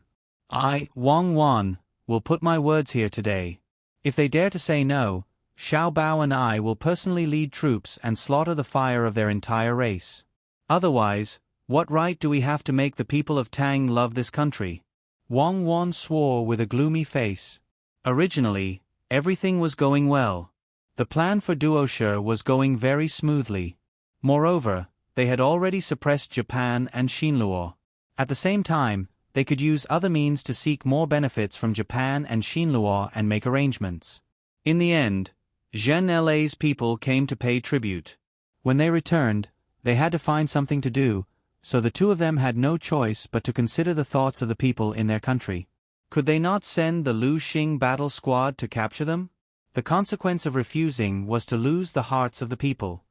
I, Wang Wan, will put my words here today. If they dare to say no, Xiao Bao and I will personally lead troops and slaughter the fire of their entire race. Otherwise, what right do we have to make the people of Tang love this country? Wang Wan swore with a gloomy face. Originally, everything was going well. The plan for Duosha was going very smoothly. Moreover, they had already suppressed Japan and Xinluo. At the same time, they could use other means to seek more benefits from Japan and Xinluo and make arrangements. In the end, Zhen La's people came to pay tribute. When they returned, they had to find something to do, so the two of them had no choice but to consider the thoughts of the people in their country. Could they not send the Lu Xing Battle Squad to capture them? The consequence of refusing was to lose the hearts of the people.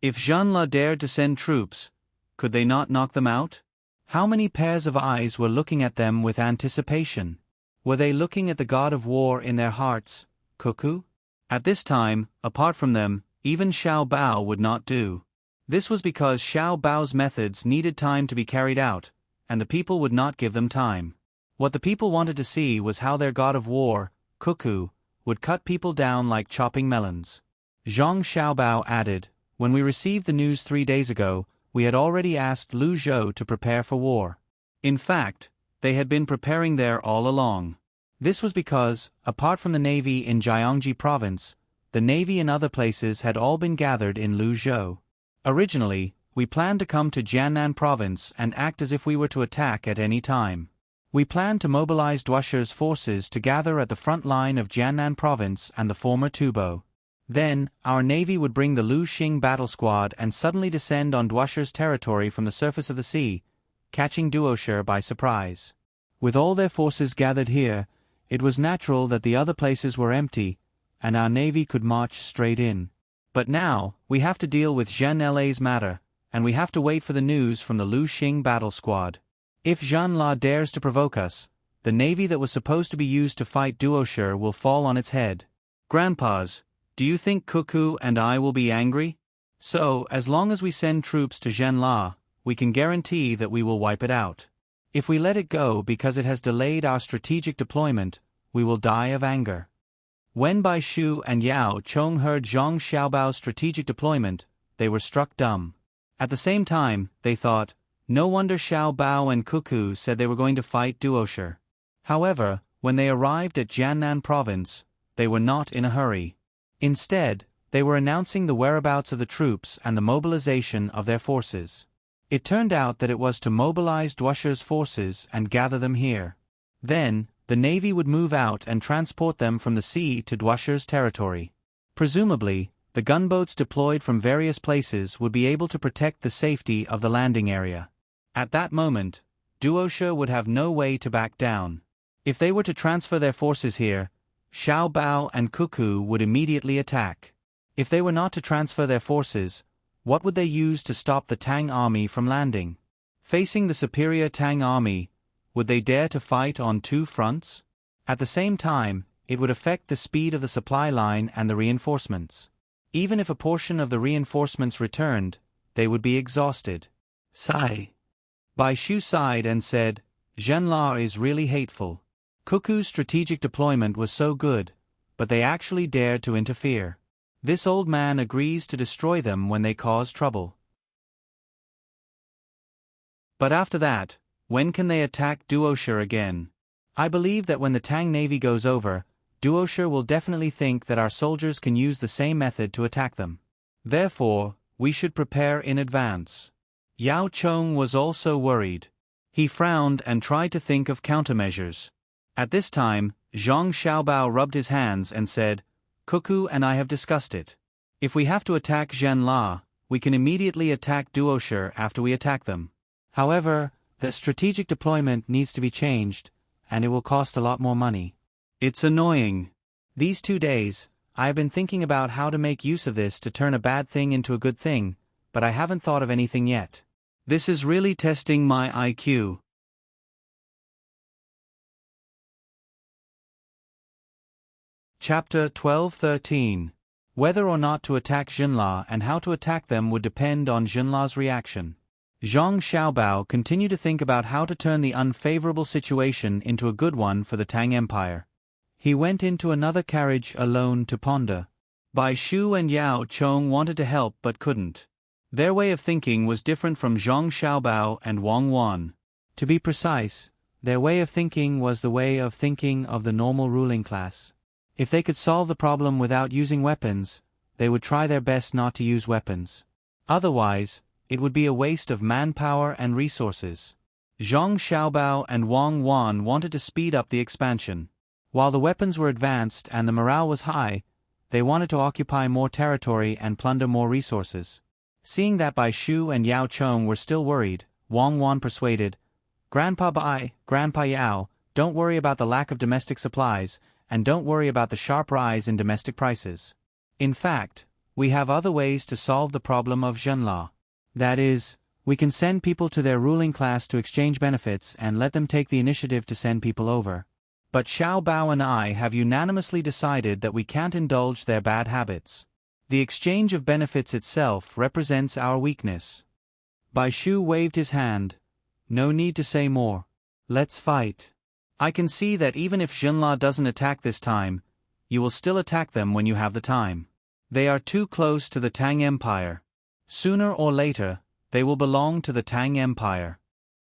If Zhenla dared to send troops, could they not knock them out? How many pairs of eyes were looking at them with anticipation? Were they looking at the god of war in their hearts, Cuckoo? At this time, apart from them, even Xiao Bao would not do. This was because Xiao Bao's methods needed time to be carried out, and the people would not give them time. What the people wanted to see was how their god of war, Cuckoo, would cut people down like chopping melons. Zhang Xiaobao added, when we received the news 3 days ago, we had already asked Lu Zhou to prepare for war. In fact, they had been preparing there all along. This was because, apart from the navy in Jiangji province, the navy in other places had all been gathered in Lu Zhou. Originally, we planned to come to Jiannan province and act as if we were to attack at any time. We planned to mobilize Duosha's forces to gather at the front line of Jiannan province and the former Tubo. Then, our navy would bring the Lu Xing battle squad and suddenly descend on Duosha's territory from the surface of the sea, catching Duosha by surprise. With all their forces gathered here, it was natural that the other places were empty, and our navy could march straight in. But now, we have to deal with Zhen La's matter, and we have to wait for the news from the Lu Xing battle squad. If Zhenla dares to provoke us, the navy that was supposed to be used to fight Duosha will fall on its head. Grandpas, do you think Cuckoo and I will be angry? So, as long as we send troops to Zhenla, we can guarantee that we will wipe it out. If we let it go because it has delayed our strategic deployment, we will die of anger. When Bai Shu and Yao Chong heard Zhang Xiaobao's strategic deployment, they were struck dumb. At the same time, they thought, no wonder Xiao Bao and Cuckoo said they were going to fight Duosha. However, when they arrived at Jiannan province, they were not in a hurry. Instead, they were announcing the whereabouts of the troops and the mobilization of their forces. It turned out that it was to mobilize Duosha's forces and gather them here. Then, the navy would move out and transport them from the sea to Duosha's territory. Presumably, the gunboats deployed from various places would be able to protect the safety of the landing area. At that moment, Duosha would have no way to back down. If they were to transfer their forces here, Xiao Bao and Cuckoo would immediately attack. If they were not to transfer their forces, what would they use to stop the Tang army from landing? Facing the superior Tang army, would they dare to fight on 2 fronts? At the same time, it would affect the speed of the supply line and the reinforcements. Even if a portion of the reinforcements returned, they would be exhausted. Sigh. Bai Shu sighed and said, Zhenla is really hateful. Cuckoo's strategic deployment was so good, but they actually dared to interfere. This old man agrees to destroy them when they cause trouble. But after that, when can they attack Duoshire again? I believe that when the Tang navy goes over, Duoshire will definitely think that our soldiers can use the same method to attack them. Therefore, we should prepare in advance. Yao Chong was also worried. He frowned and tried to think of countermeasures. At this time, Zhang Xiaobao rubbed his hands and said, "Cuckoo and I have discussed it. If we have to attack Zhenla, we can immediately attack Duoshire after we attack them. However, the strategic deployment needs to be changed, and it will cost a lot more money. It's annoying. These 2 days, I have been thinking about how to make use of this to turn a bad thing into a good thing, but I haven't thought of anything yet. This is really testing my IQ." Chapter 12-13. Whether or not to attack Zhenla and how to attack them would depend on Zhenla's reaction. Zhang Xiaobao continued to think about how to turn the unfavorable situation into a good one for the Tang Empire. He went into another carriage alone to ponder. Bai Shu and Yao Chong wanted to help but couldn't. Their way of thinking was different from Zhang Xiaobao and Wang Wan. To be precise, their way of thinking was the way of thinking of the normal ruling class. If they could solve the problem without using weapons, they would try their best not to use weapons. Otherwise, it would be a waste of manpower and resources. Zhang Xiaobao and Wang Wan wanted to speed up the expansion. While the weapons were advanced and the morale was high, they wanted to occupy more territory and plunder more resources. Seeing that Bai Shu and Yao Chong were still worried, Wang Wan persuaded, "Grandpa Bai, Grandpa Yao, don't worry about the lack of domestic supplies, and don't worry about the sharp rise in domestic prices. In fact, we have other ways to solve the problem of Zhenla. That is, we can send people to their ruling class to exchange benefits and let them take the initiative to send people over. But Xiao Bao and I have unanimously decided that we can't indulge their bad habits. The exchange of benefits itself represents our weakness." Bai Shu waved his hand. "No need to say more. Let's fight. I can see that even if Zhenla doesn't attack this time, you will still attack them when you have the time. They are too close to the Tang Empire. Sooner or later, they will belong to the Tang Empire."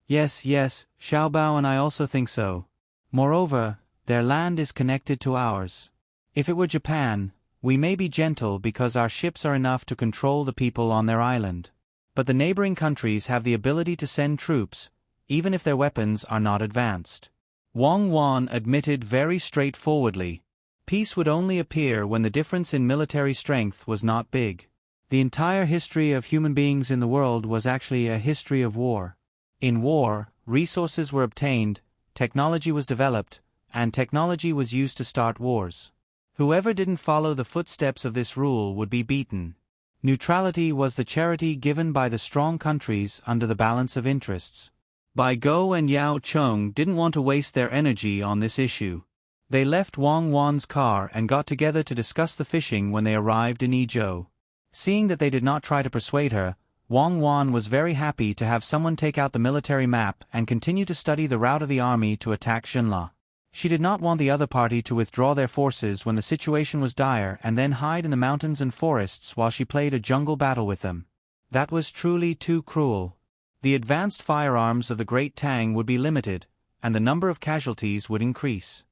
Yes, Xiao Bao and I also think so. Moreover, their land is connected to ours. If it were Japan, we may be gentle because our ships are enough to control the people on their island. But the neighboring countries have the ability to send troops, even if their weapons are not advanced. Wang Wan admitted very straightforwardly. Peace would only appear when the difference in military strength was not big. The entire history of human beings in the world was actually a history of war. In war, resources were obtained, technology was developed, and technology was used to start wars. Whoever didn't follow the footsteps of this rule would be beaten. Neutrality was the charity given by the strong countries under the balance of interests. Bai Go and Yao Chong didn't want to waste their energy on this issue. They left Wang Wan's car and got together to discuss the fishing when they arrived in Yizhou. Seeing that they did not try to persuade her, Wang Wan was very happy to have someone take out the military map and continue to study the route of the army to attack Zhenla. She did not want the other party to withdraw their forces when the situation was dire and then hide in the mountains and forests while she played a jungle battle with them. That was truly too cruel. The advanced firearms of the Great Tang would be limited, and the number of casualties would increase.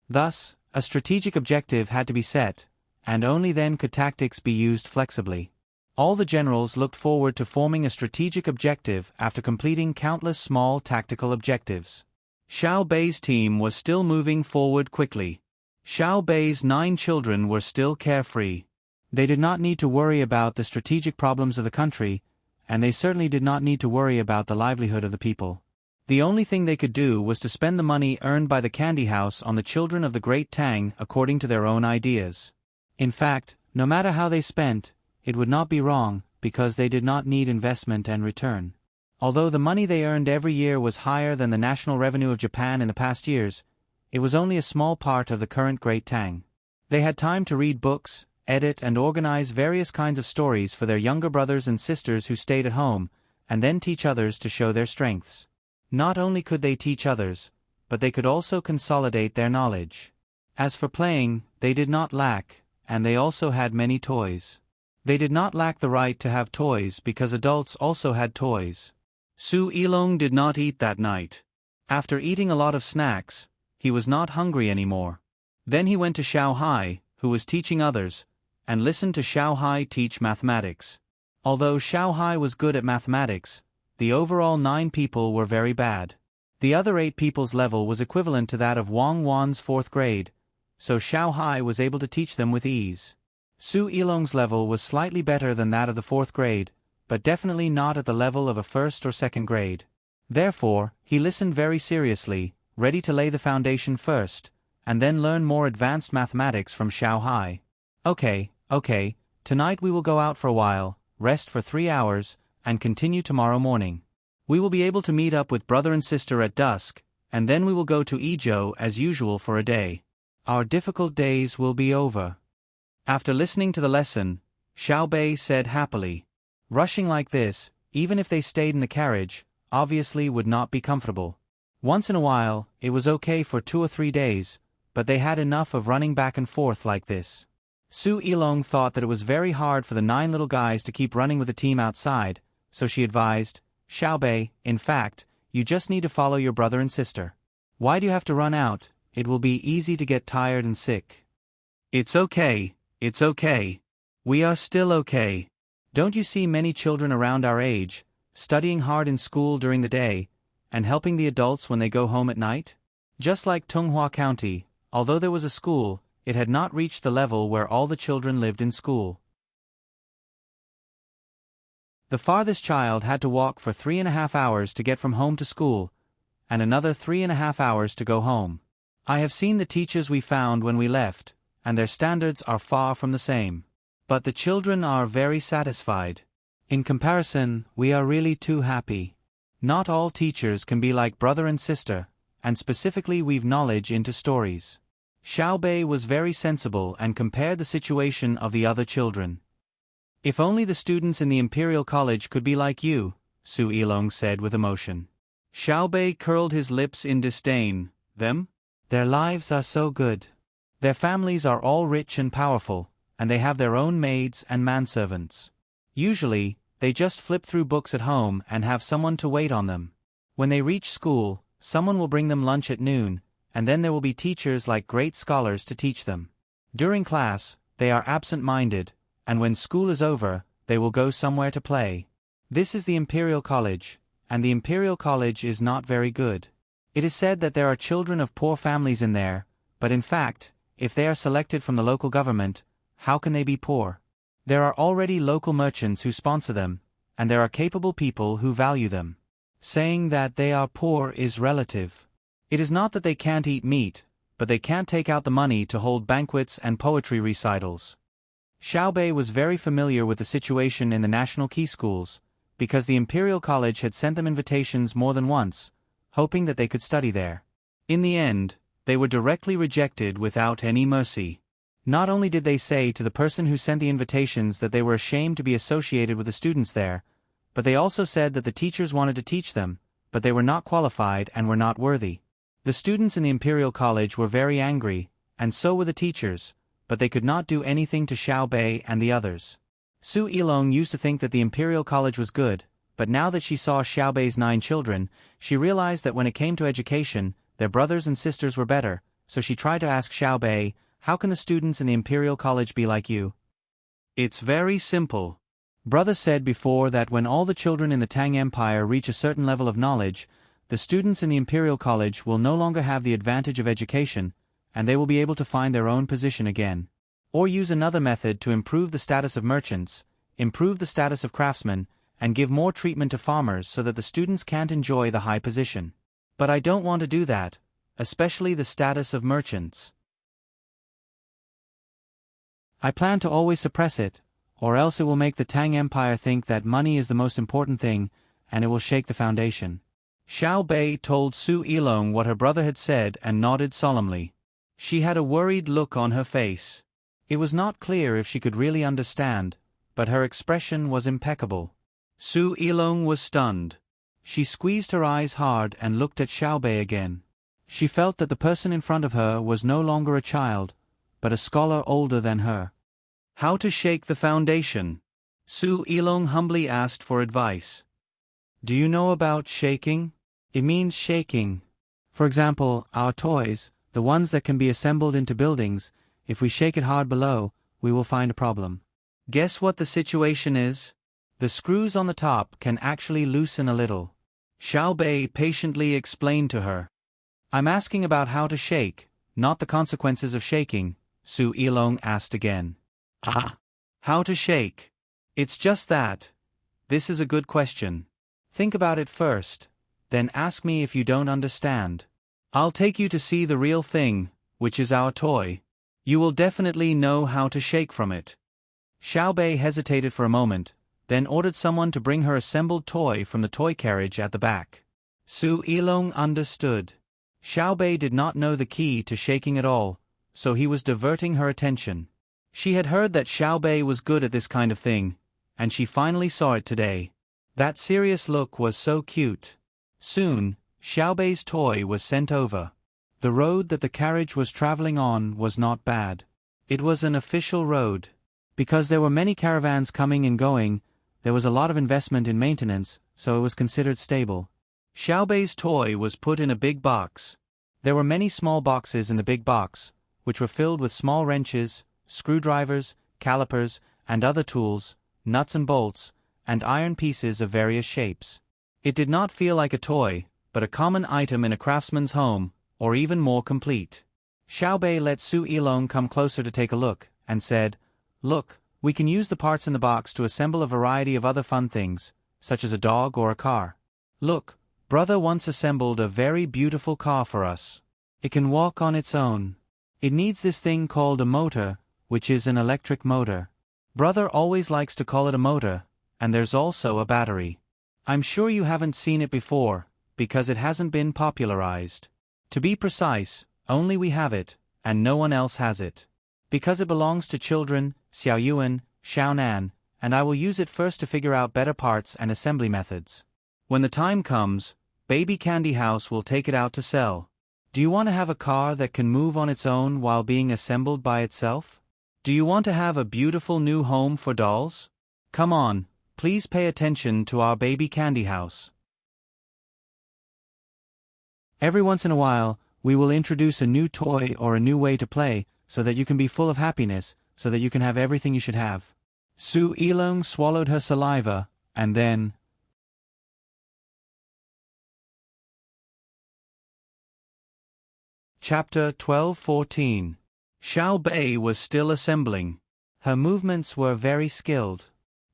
Thus, a strategic objective had to be set, and only then could tactics be used flexibly. All the generals looked forward to forming a strategic objective after completing countless small tactical objectives. Xiao Bei's team was still moving forward quickly. Xiao Bei's 9 children were still carefree. They did not need to worry about the strategic problems of the country, and they certainly did not need to worry about the livelihood of the people. The only thing they could do was to spend the money earned by the candy house on the children of the Great Tang according to their own ideas. In fact, no matter how they spent, it would not be wrong, because they did not need investment and return. Although the money they earned every year was higher than the national revenue of Japan in the past years, it was only a small part of the current Great Tang. They had time to read books, edit and organize various kinds of stories for their younger brothers and sisters who stayed at home, and then teach others to show their strengths. Not only could they teach others, but they could also consolidate their knowledge. As for playing, they did not lack, and they also had many toys. They did not lack the right to have toys because adults also had toys. Su Ilong did not eat that night. After eating a lot of snacks, he was not hungry anymore. Then he went to Xiao Hai, who was teaching others, and listened to Xiao Hai teach mathematics. Although Xiao Hai was good at mathematics, the overall 9 people were very bad. The other 8 people's level was equivalent to that of Wang Wan's 4th grade, so Xiao Hai was able to teach them with ease. Su Ilong's level was slightly better than that of the 4th grade, but definitely not at the level of a 1st or 2nd grade. Therefore, he listened very seriously, ready to lay the foundation first, and then learn more advanced mathematics from Xiao Hai. Okay, tonight we will go out for a while, rest for 3 hours, and continue tomorrow morning. We will be able to meet up with brother and sister at dusk, and then we will go to Izhou as usual for a day. Our difficult days will be over. After listening to the lesson, Xiao Bei said happily. Rushing like this, even if they stayed in the carriage, obviously would not be comfortable. Once in a while, it was okay for 2 or 3 days, but they had enough of running back and forth like this. Su Ilong thought that it was very hard for the 9 little guys to keep running with the team outside, so she advised, Xiao Bei, in fact, you just need to follow your brother and sister. Why do you have to run out? It will be easy to get tired and sick. It's okay. We are still okay. Don't you see many children around our age, studying hard in school during the day, and helping the adults when they go home at night? Just like Tunghua County, although there was a school, it had not reached the level where all the children lived in school. The farthest child had to walk for 3.5 hours to get from home to school, and another 3.5 hours to go home. I have seen the teachers we found when we left, and their standards are far from the same. But the children are very satisfied. In comparison, we are really too happy. Not all teachers can be like brother and sister, and specifically weave knowledge into stories. Xiao Bei was very sensible and compared the situation of the other children. If only the students in the Imperial College could be like you, Su Ilong said with emotion. Xiao Bei curled his lips in disdain. Them? Their lives are so good. Their families are all rich and powerful, and they have their own maids and manservants. Usually, they just flip through books at home and have someone to wait on them. When they reach school, someone will bring them lunch at noon, and then there will be teachers like great scholars to teach them. During class, they are absent-minded, and when school is over, they will go somewhere to play. This is the Imperial College, and the Imperial College is not very good. It is said that there are children of poor families in there, but in fact, if they are selected from the local government, how can they be poor? There are already local merchants who sponsor them, and there are capable people who value them. Saying that they are poor is relative. It is not that they can't eat meat, but they can't take out the money to hold banquets and poetry recitals. Xiao Bei was very familiar with the situation in the national key schools, because the Imperial College had sent them invitations more than once, hoping that they could study there. In the end, they were directly rejected without any mercy. Not only did they say to the person who sent the invitations that they were ashamed to be associated with the students there, but they also said that the teachers wanted to teach them, but they were not qualified and were not worthy. The students in the Imperial College were very angry, and so were the teachers, but they could not do anything to Xiao Bei and the others. Su Ilong used to think that the Imperial College was good, but now that she saw Xiao Bei's 9 children, she realized that when it came to education, their brothers and sisters were better, so she tried to ask Xiao Bei, how can the students in the Imperial College be like you? It's very simple. Brother said before that when all the children in the Tang Empire reach a certain level of knowledge, the students in the Imperial College will no longer have the advantage of education, and they will be able to find their own position again. Or use another method to improve the status of merchants, improve the status of craftsmen, and give more treatment to farmers so that the students can't enjoy the high position. But I don't want to do that, especially the status of merchants. I plan to always suppress it, or else it will make the Tang Empire think that money is the most important thing, and it will shake the foundation. Xiao Bei told Su Ilong what her brother had said and nodded solemnly. She had a worried look on her face. It was not clear if she could really understand, but her expression was impeccable. Su Ilong was stunned. She squeezed her eyes hard and looked at Xiao Bei again. She felt that the person in front of her was no longer a child, but a scholar older than her. How to shake the foundation? Su Ilong humbly asked for advice. Do you know about shaking? It means shaking. For example, our toys, the ones that can be assembled into buildings, if we shake it hard below, we will find a problem. Guess what the situation is? The screws on the top can actually loosen a little. Xiao Bei patiently explained to her. I'm asking about how to shake, not the consequences of shaking, Su Ilong asked again. Ah, how to shake? It's just that. This is a good question. Think about it first, then ask me if you don't understand. I'll take you to see the real thing, which is our toy. You will definitely know how to shake from it. Xiao Bei hesitated for a moment, then ordered someone to bring her assembled toy from the toy carriage at the back. Su Ilong understood. Xiao Bei did not know the key to shaking at all, so he was diverting her attention. She had heard that Xiao Bei was good at this kind of thing, and she finally saw it today. That serious look was so cute. Soon, Xiao Bei's toy was sent over. The road that the carriage was traveling on was not bad. It was an official road. Because there were many caravans coming and going, there was a lot of investment in maintenance, so it was considered stable. Xiao Bei's toy was put in a big box. There were many small boxes in the big box, which were filled with small wrenches, screwdrivers, calipers, and other tools, nuts and bolts, and iron pieces of various shapes. It did not feel like a toy, but a common item in a craftsman's home, or even more complete. Xiao Bei let Su Ilong come closer to take a look, and said, Look, we can use the parts in the box to assemble a variety of other fun things, such as a dog or a car. Look, brother once assembled a very beautiful car for us. It can walk on its own. It needs this thing called a motor, which is an electric motor. Brother always likes to call it a motor, and there's also a battery. I'm sure you haven't seen it before, because it hasn't been popularized. To be precise, only we have it, and no one else has it. Because it belongs to children, Xiao Yuan, Xiao Nan, and I will use it first to figure out better parts and assembly methods. When the time comes, Baby Candy House will take it out to sell. Do you want to have a car that can move on its own while being assembled by itself? Do you want to have a beautiful new home for dolls? Come on, please pay attention to our Baby Candy House. Every once in a while, we will introduce a new toy or a new way to play, so that you can be full of happiness, so that you can have everything you should have. Su Ilong swallowed her saliva, and then... Chapter 12-14. Xiao Bei was still assembling. Her movements were very skilled.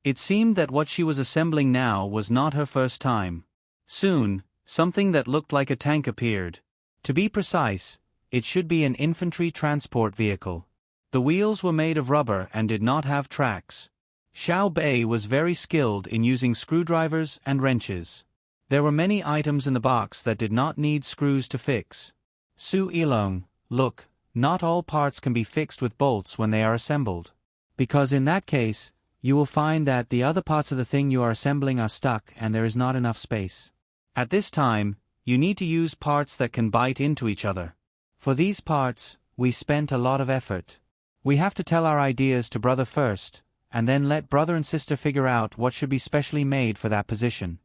It seemed that what she was assembling now was not her first time. Soon, something that looked like a tank appeared. To be precise, it should be an infantry transport vehicle. The wheels were made of rubber and did not have tracks. Xiao Bei was very skilled in using screwdrivers and wrenches. There were many items in the box that did not need screws to fix. Su Ilong, look, not all parts can be fixed with bolts when they are assembled. Because in that case, you will find that the other parts of the thing you are assembling are stuck and there is not enough space. At this time, you need to use parts that can bite into each other. For these parts, we spent a lot of effort. We have to tell our ideas to brother first, and then let brother and sister figure out what should be specially made for that position.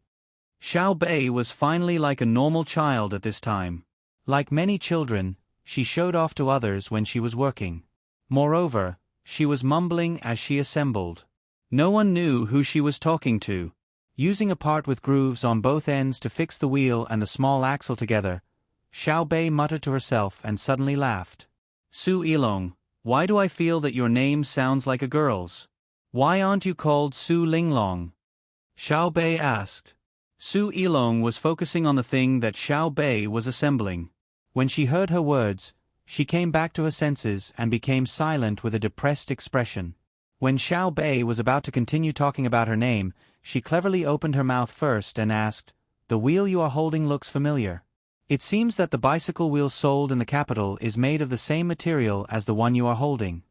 Xiao Bei was finally like a normal child at this time. Like many children, she showed off to others when she was working. Moreover, she was mumbling as she assembled. No one knew who she was talking to. Using a part with grooves on both ends to fix the wheel and the small axle together, Xiao Bei muttered to herself and suddenly laughed. Su Ilong, why do I feel that your name sounds like a girl's? Why aren't you called Su Linglong? Xiao Bei asked. Su Ilong was focusing on the thing that Xiao Bei was assembling. When she heard her words, she came back to her senses and became silent with a depressed expression. When Xiao Bei was about to continue talking about her name, she cleverly opened her mouth first and asked, "The wheel you are holding looks familiar. It seems that the bicycle wheel sold in the capital is made of the same material as the one you are holding."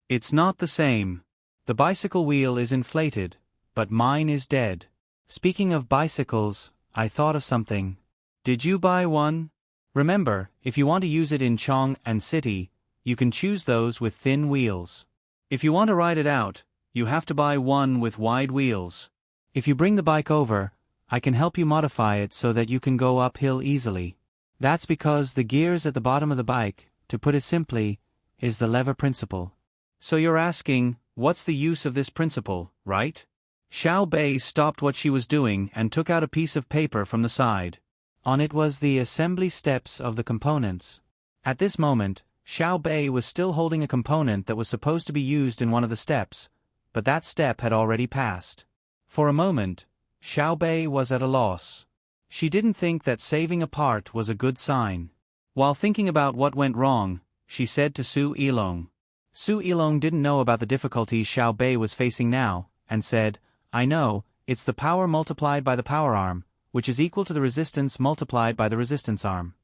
"It's not the same. The bicycle wheel is inflated, but mine is dead." Speaking of bicycles, I thought of something. Did you buy one? Remember, if you want to use it in Chong and City, you can choose those with thin wheels. If you want to ride it out, you have to buy one with wide wheels. If you bring the bike over, I can help you modify it so that you can go uphill easily. That's because the gears at the bottom of the bike, to put it simply, is the lever principle. So you're asking, what's the use of this principle, right? Xiao Bei stopped what she was doing and took out a piece of paper from the side. On it was the assembly steps of the components. At this moment, Xiao Bei was still holding a component that was supposed to be used in one of the steps, but that step had already passed. For a moment, Xiao Bei was at a loss. She didn't think that saving a part was a good sign. While thinking about what went wrong, she said to Su Yilong. Su Yilong didn't know about the difficulties Xiao Bei was facing now, and said, I know, it's the power multiplied by the power arm, which is equal to the resistance multiplied by the resistance arm.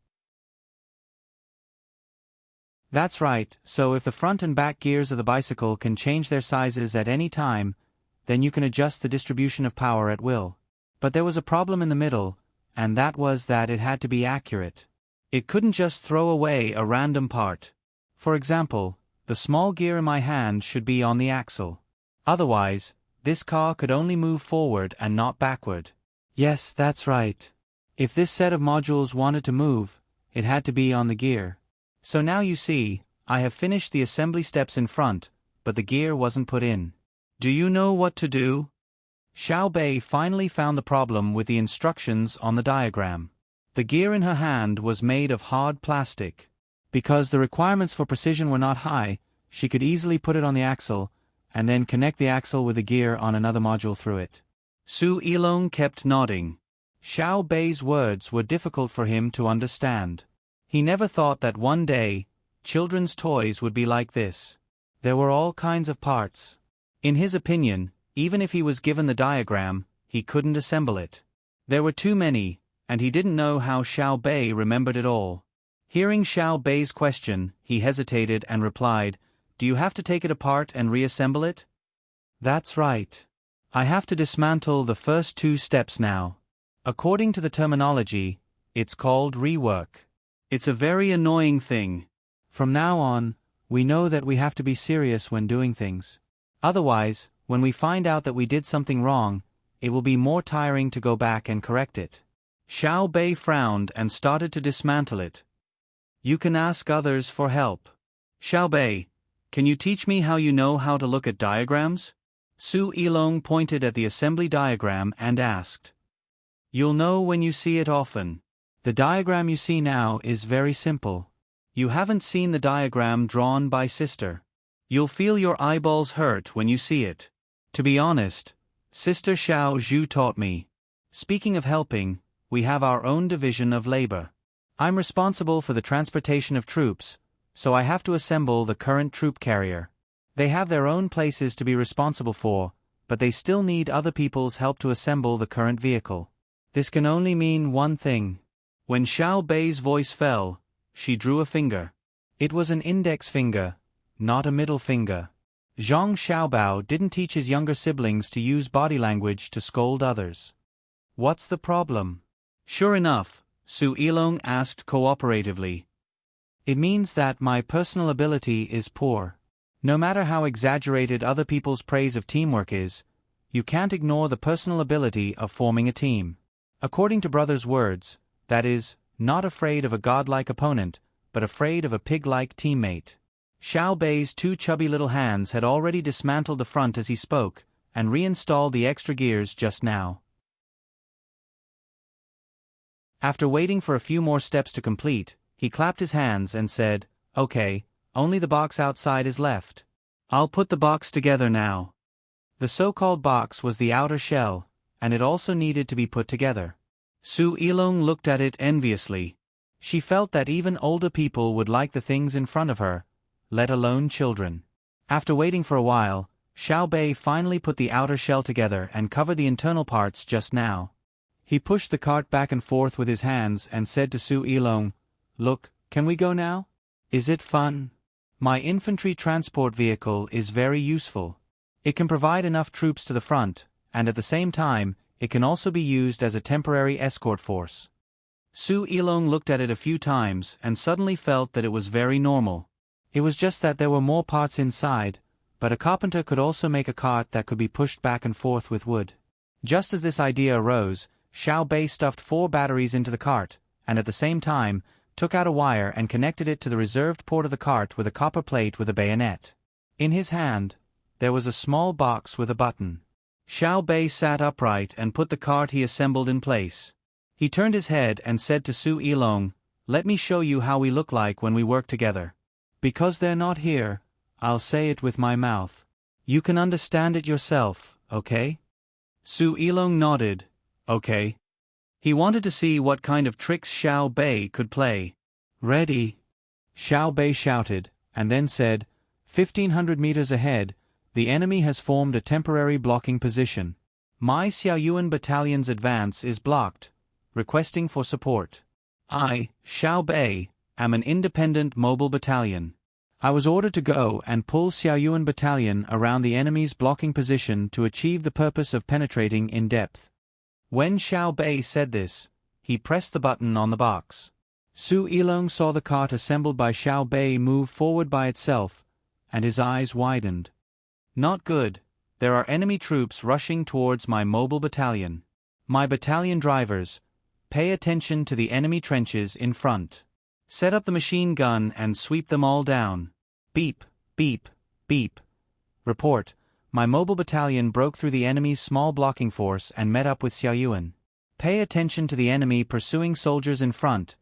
That's right, so if the front and back gears of the bicycle can change their sizes at any time, then you can adjust the distribution of power at will. But there was a problem in the middle, and that was that it had to be accurate. It couldn't just throw away a random part. For example, the small gear in my hand should be on the axle. Otherwise, this car could only move forward and not backward. Yes, that's right. If this set of modules wanted to move, it had to be on the gear. So now you see, I have finished the assembly steps in front, but the gear wasn't put in. Do you know what to do? Xiao Bei finally found the problem with the instructions on the diagram. The gear in her hand was made of hard plastic. Because the requirements for precision were not high, she could easily put it on the axle, and then connect the axle with the gear on another module through it. Su Yilong kept nodding. Xiao Bei's words were difficult for him to understand. He never thought that one day, children's toys would be like this. There were all kinds of parts. In his opinion, even if he was given the diagram, he couldn't assemble it. There were too many, and he didn't know how Xiao Bei remembered it all. Hearing Xiao Bei's question, he hesitated and replied, Do you have to take it apart and reassemble it? That's right. I have to dismantle the first 2 steps now. According to the terminology, it's called rework. It's a very annoying thing. From now on, we know that we have to be serious when doing things. Otherwise, when we find out that we did something wrong, it will be more tiring to go back and correct it. Xiao Bei frowned and started to dismantle it. You can ask others for help. Xiao Bei, can you teach me how you know how to look at diagrams? Su Yilong pointed at the assembly diagram and asked. You'll know when you see it often. The diagram you see now is very simple. You haven't seen the diagram drawn by Sister. You'll feel your eyeballs hurt when you see it. To be honest, Sister Xiao Zhu taught me. Speaking of helping, we have our own division of labor. I'm responsible for the transportation of troops, so I have to assemble the current troop carrier. They have their own places to be responsible for, but they still need other people's help to assemble the current vehicle. This can only mean one thing. When Xiao Bei's voice fell, she drew a finger. It was an index finger, not a middle finger. Zhang Xiaobao didn't teach his younger siblings to use body language to scold others. What's the problem? Sure enough, Su Yilong asked cooperatively. It means that my personal ability is poor. No matter how exaggerated other people's praise of teamwork is, you can't ignore the personal ability of forming a team. According to brother's words, that is, not afraid of a godlike opponent, but afraid of a pig-like teammate. Xiao Bei's 2 chubby little hands had already dismantled the front as he spoke, and reinstalled the extra gears just now. After waiting for a few more steps to complete, he clapped his hands and said, Okay, only the box outside is left. I'll put the box together now. The so-called box was the outer shell, and it also needed to be put together. Su Yilong looked at it enviously. She felt that even older people would like the things in front of her, let alone children. After waiting for a while, Xiao Bei finally put the outer shell together and covered the internal parts just now. He pushed the cart back and forth with his hands and said to Su Yilong, Look, can we go now? Is it fun? My infantry transport vehicle is very useful. It can provide enough troops to the front, and at the same time, it can also be used as a temporary escort force. Su Yilong looked at it a few times and suddenly felt that it was very normal. It was just that there were more parts inside, but a carpenter could also make a cart that could be pushed back and forth with wood. Just as this idea arose, Xiao Bei stuffed 4 batteries into the cart, and at the same time, took out a wire and connected it to the reserved port of the cart with a copper plate with a bayonet. In his hand, there was a small box with a button. Xiao Bei sat upright and put the cart he assembled in place. He turned his head and said to Su Yilong, "Let me show you how we look like when we work together. Because they're not here, I'll say it with my mouth. You can understand it yourself, okay?" Su Yilong nodded, "Okay." He wanted to see what kind of tricks Xiao Bei could play. "Ready?" Xiao Bei shouted, and then said, 1,500 meters ahead, the enemy has formed a temporary blocking position. My Xiaoyuan battalion's advance is blocked, requesting for support. I, Xiao Bei, am an independent mobile battalion. I was ordered to go and pull Xiaoyuan battalion around the enemy's blocking position to achieve the purpose of penetrating in depth. When Xiao Bei said this, he pressed the button on the box. Su Yilong saw the cart assembled by Xiao Bei move forward by itself, and his eyes widened. Not good. There are enemy troops rushing towards my mobile battalion. My battalion drivers, pay attention to the enemy trenches in front. Set up the machine gun and sweep them all down. Beep, beep, beep. Report. My mobile battalion broke through the enemy's small blocking force and met up with Xiaoyuan. Pay attention to the enemy pursuing soldiers in front.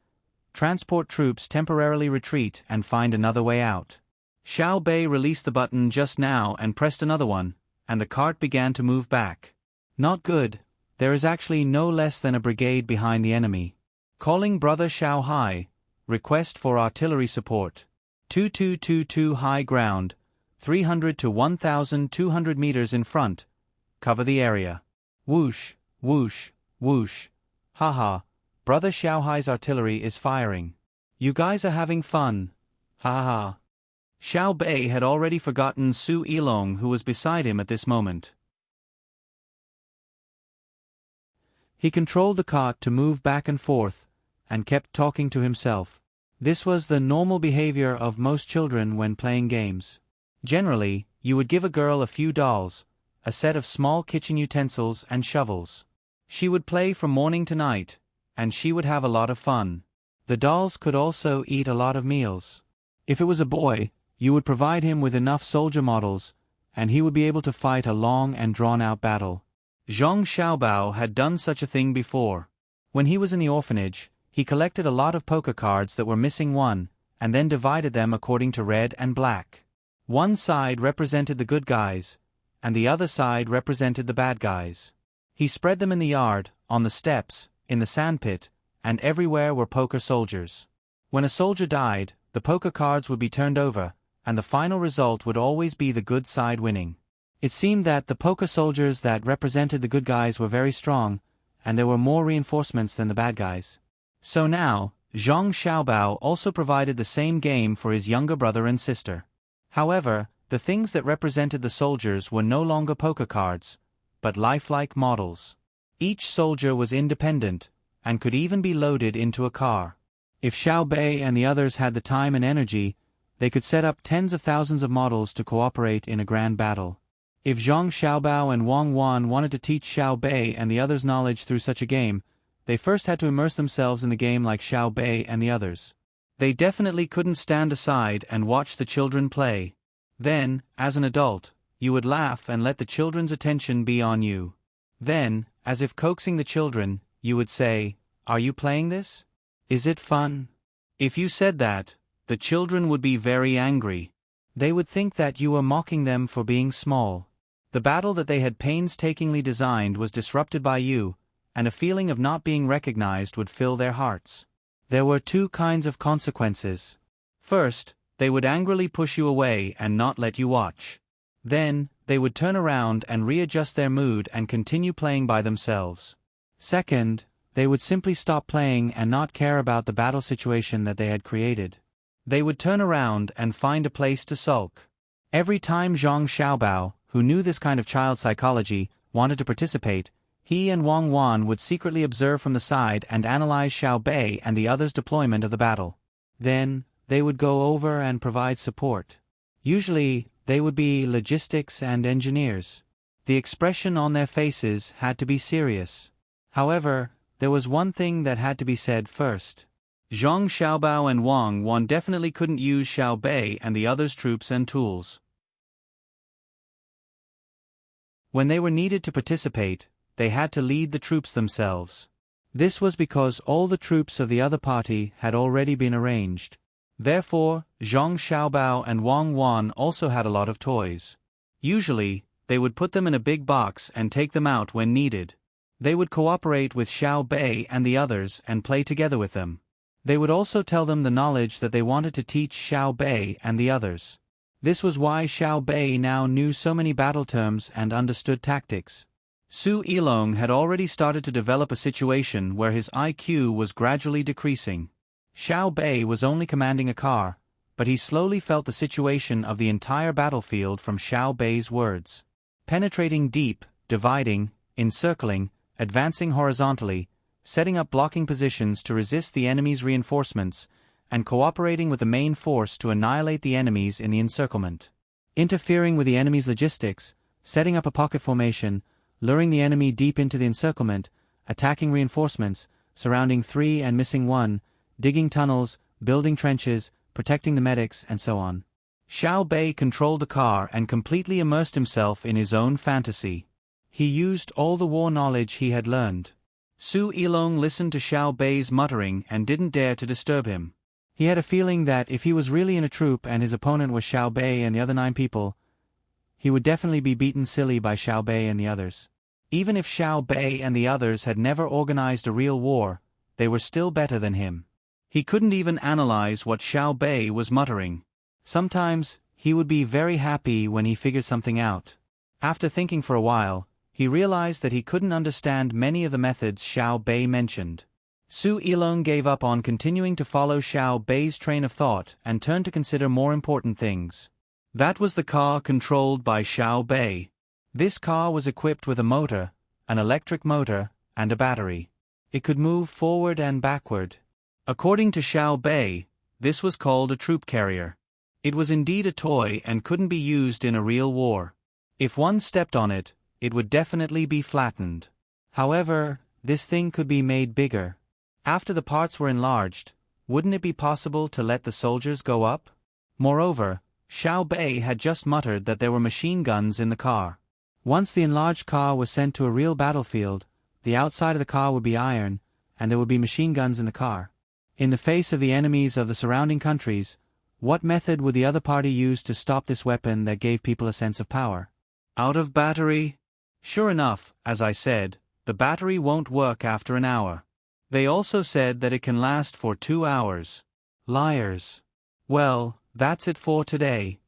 Transport troops temporarily retreat and find another way out. Xiao Bei released the button just now and pressed another one, and the cart began to move back. Not good. There is actually no less than a brigade behind the enemy. Calling Brother Xiao Hai. Request for artillery support. 2222 high ground, 300 to 1,200 meters in front. Cover the area. Whoosh, whoosh, whoosh. Haha, Brother Xiao Hai's artillery is firing. You guys are having fun. Ha ha. Xiao Bei had already forgotten Su Yilong, who was beside him at this moment. He controlled the cart to move back and forth, and kept talking to himself. This was the normal behavior of most children when playing games. Generally, you would give a girl a few dolls, a set of small kitchen utensils and shovels. She would play from morning to night, and she would have a lot of fun. The dolls could also eat a lot of meals. If it was a boy, you would provide him with enough soldier models, and he would be able to fight a long and drawn-out battle. Zhang Xiaobao had done such a thing before. When he was in the orphanage, he collected a lot of poker cards that were missing one, and then divided them according to red and black. One side represented the good guys, and the other side represented the bad guys. He spread them in the yard, on the steps, in the sandpit, and everywhere were poker soldiers. When a soldier died, the poker cards would be turned over, and the final result would always be the good side winning. It seemed that the poker soldiers that represented the good guys were very strong, and there were more reinforcements than the bad guys. So now, Zhang Xiaobao also provided the same game for his younger brother and sister. However, the things that represented the soldiers were no longer poker cards, but lifelike models. Each soldier was independent, and could even be loaded into a car. If Xiao Bei and the others had the time and energy, they could set up tens of thousands of models to cooperate in a grand battle. If Zhang Xiaobao and Wang Wan wanted to teach Xiao Bei and the others knowledge through such a game, they first had to immerse themselves in the game like Xiao Bei and the others. They definitely couldn't stand aside and watch the children play. Then, as an adult, you would laugh and let the children's attention be on you. Then, as if coaxing the children, you would say, "Are you playing this? Is it fun?" If you said that, the children would be very angry. They would think that you were mocking them for being small. The battle that they had painstakingly designed was disrupted by you, and a feeling of not being recognized would fill their hearts. There were 2 kinds of consequences. First, they would angrily push you away and not let you watch. Then, they would turn around and readjust their mood and continue playing by themselves. Second, they would simply stop playing and not care about the battle situation that they had created. They would turn around and find a place to sulk. Every time Zhang Xiaobao, who knew this kind of child psychology, wanted to participate, he and Wang Wan would secretly observe from the side and analyze Xiao Bei and the others' deployment of the battle. Then, they would go over and provide support. Usually, they would be logistics and engineers. The expression on their faces had to be serious. However, there was one thing that had to be said first. Zhang Xiaobao and Wang Wan definitely couldn't use Xiao Bei and the others' troops and tools. When they were needed to participate, they had to lead the troops themselves. This was because all the troops of the other party had already been arranged. Therefore, Zhang Xiaobao and Wang Wan also had a lot of toys. Usually, they would put them in a big box and take them out when needed. They would cooperate with Xiao Bei and the others and play together with them. They would also tell them the knowledge that they wanted to teach Xiao Bei and the others. This was why Xiao Bei now knew so many battle terms and understood tactics. Su Yilong had already started to develop a situation where his IQ was gradually decreasing. Xiao Bei was only commanding a car, but he slowly felt the situation of the entire battlefield from Xiao Bei's words. Penetrating deep, dividing, encircling, advancing horizontally, setting up blocking positions to resist the enemy's reinforcements, and cooperating with the main force to annihilate the enemies in the encirclement. Interfering with the enemy's logistics, setting up a pocket formation, luring the enemy deep into the encirclement, attacking reinforcements, surrounding 3 and missing 1, digging tunnels, building trenches, protecting the medics, and so on. Xiao Bei controlled the car and completely immersed himself in his own fantasy. He used all the war knowledge he had learned. Su Yilong listened to Xiao Bei's muttering and didn't dare to disturb him. He had a feeling that if he was really in a troop and his opponent was Xiao Bei and the other 9 people, he would definitely be beaten silly by Xiao Bei and the others. Even if Xiao Bei and the others had never organized a real war, they were still better than him. He couldn't even analyze what Xiao Bei was muttering. Sometimes, he would be very happy when he figured something out. After thinking for a while, he realized that he couldn't understand many of the methods Xiao Bei mentioned. Su Yilong gave up on continuing to follow Xiao Bei's train of thought and turned to consider more important things. That was the car controlled by Xiao Bei. This car was equipped with a motor, an electric motor, and a battery. It could move forward and backward. According to Xiao Bei, this was called a troop carrier. It was indeed a toy and couldn't be used in a real war. If one stepped on it, it would definitely be flattened. However, this thing could be made bigger. After the parts were enlarged, wouldn't it be possible to let the soldiers go up? Moreover, Xiao Bei had just muttered that there were machine guns in the car. Once the enlarged car was sent to a real battlefield, the outside of the car would be iron, and there would be machine guns in the car. In the face of the enemies of the surrounding countries, what method would the other party use to stop this weapon that gave people a sense of power? Out of battery? Sure enough, as I said, the battery won't work after an hour. They also said that it can last for 2 hours. Liars. Well, that's it for today.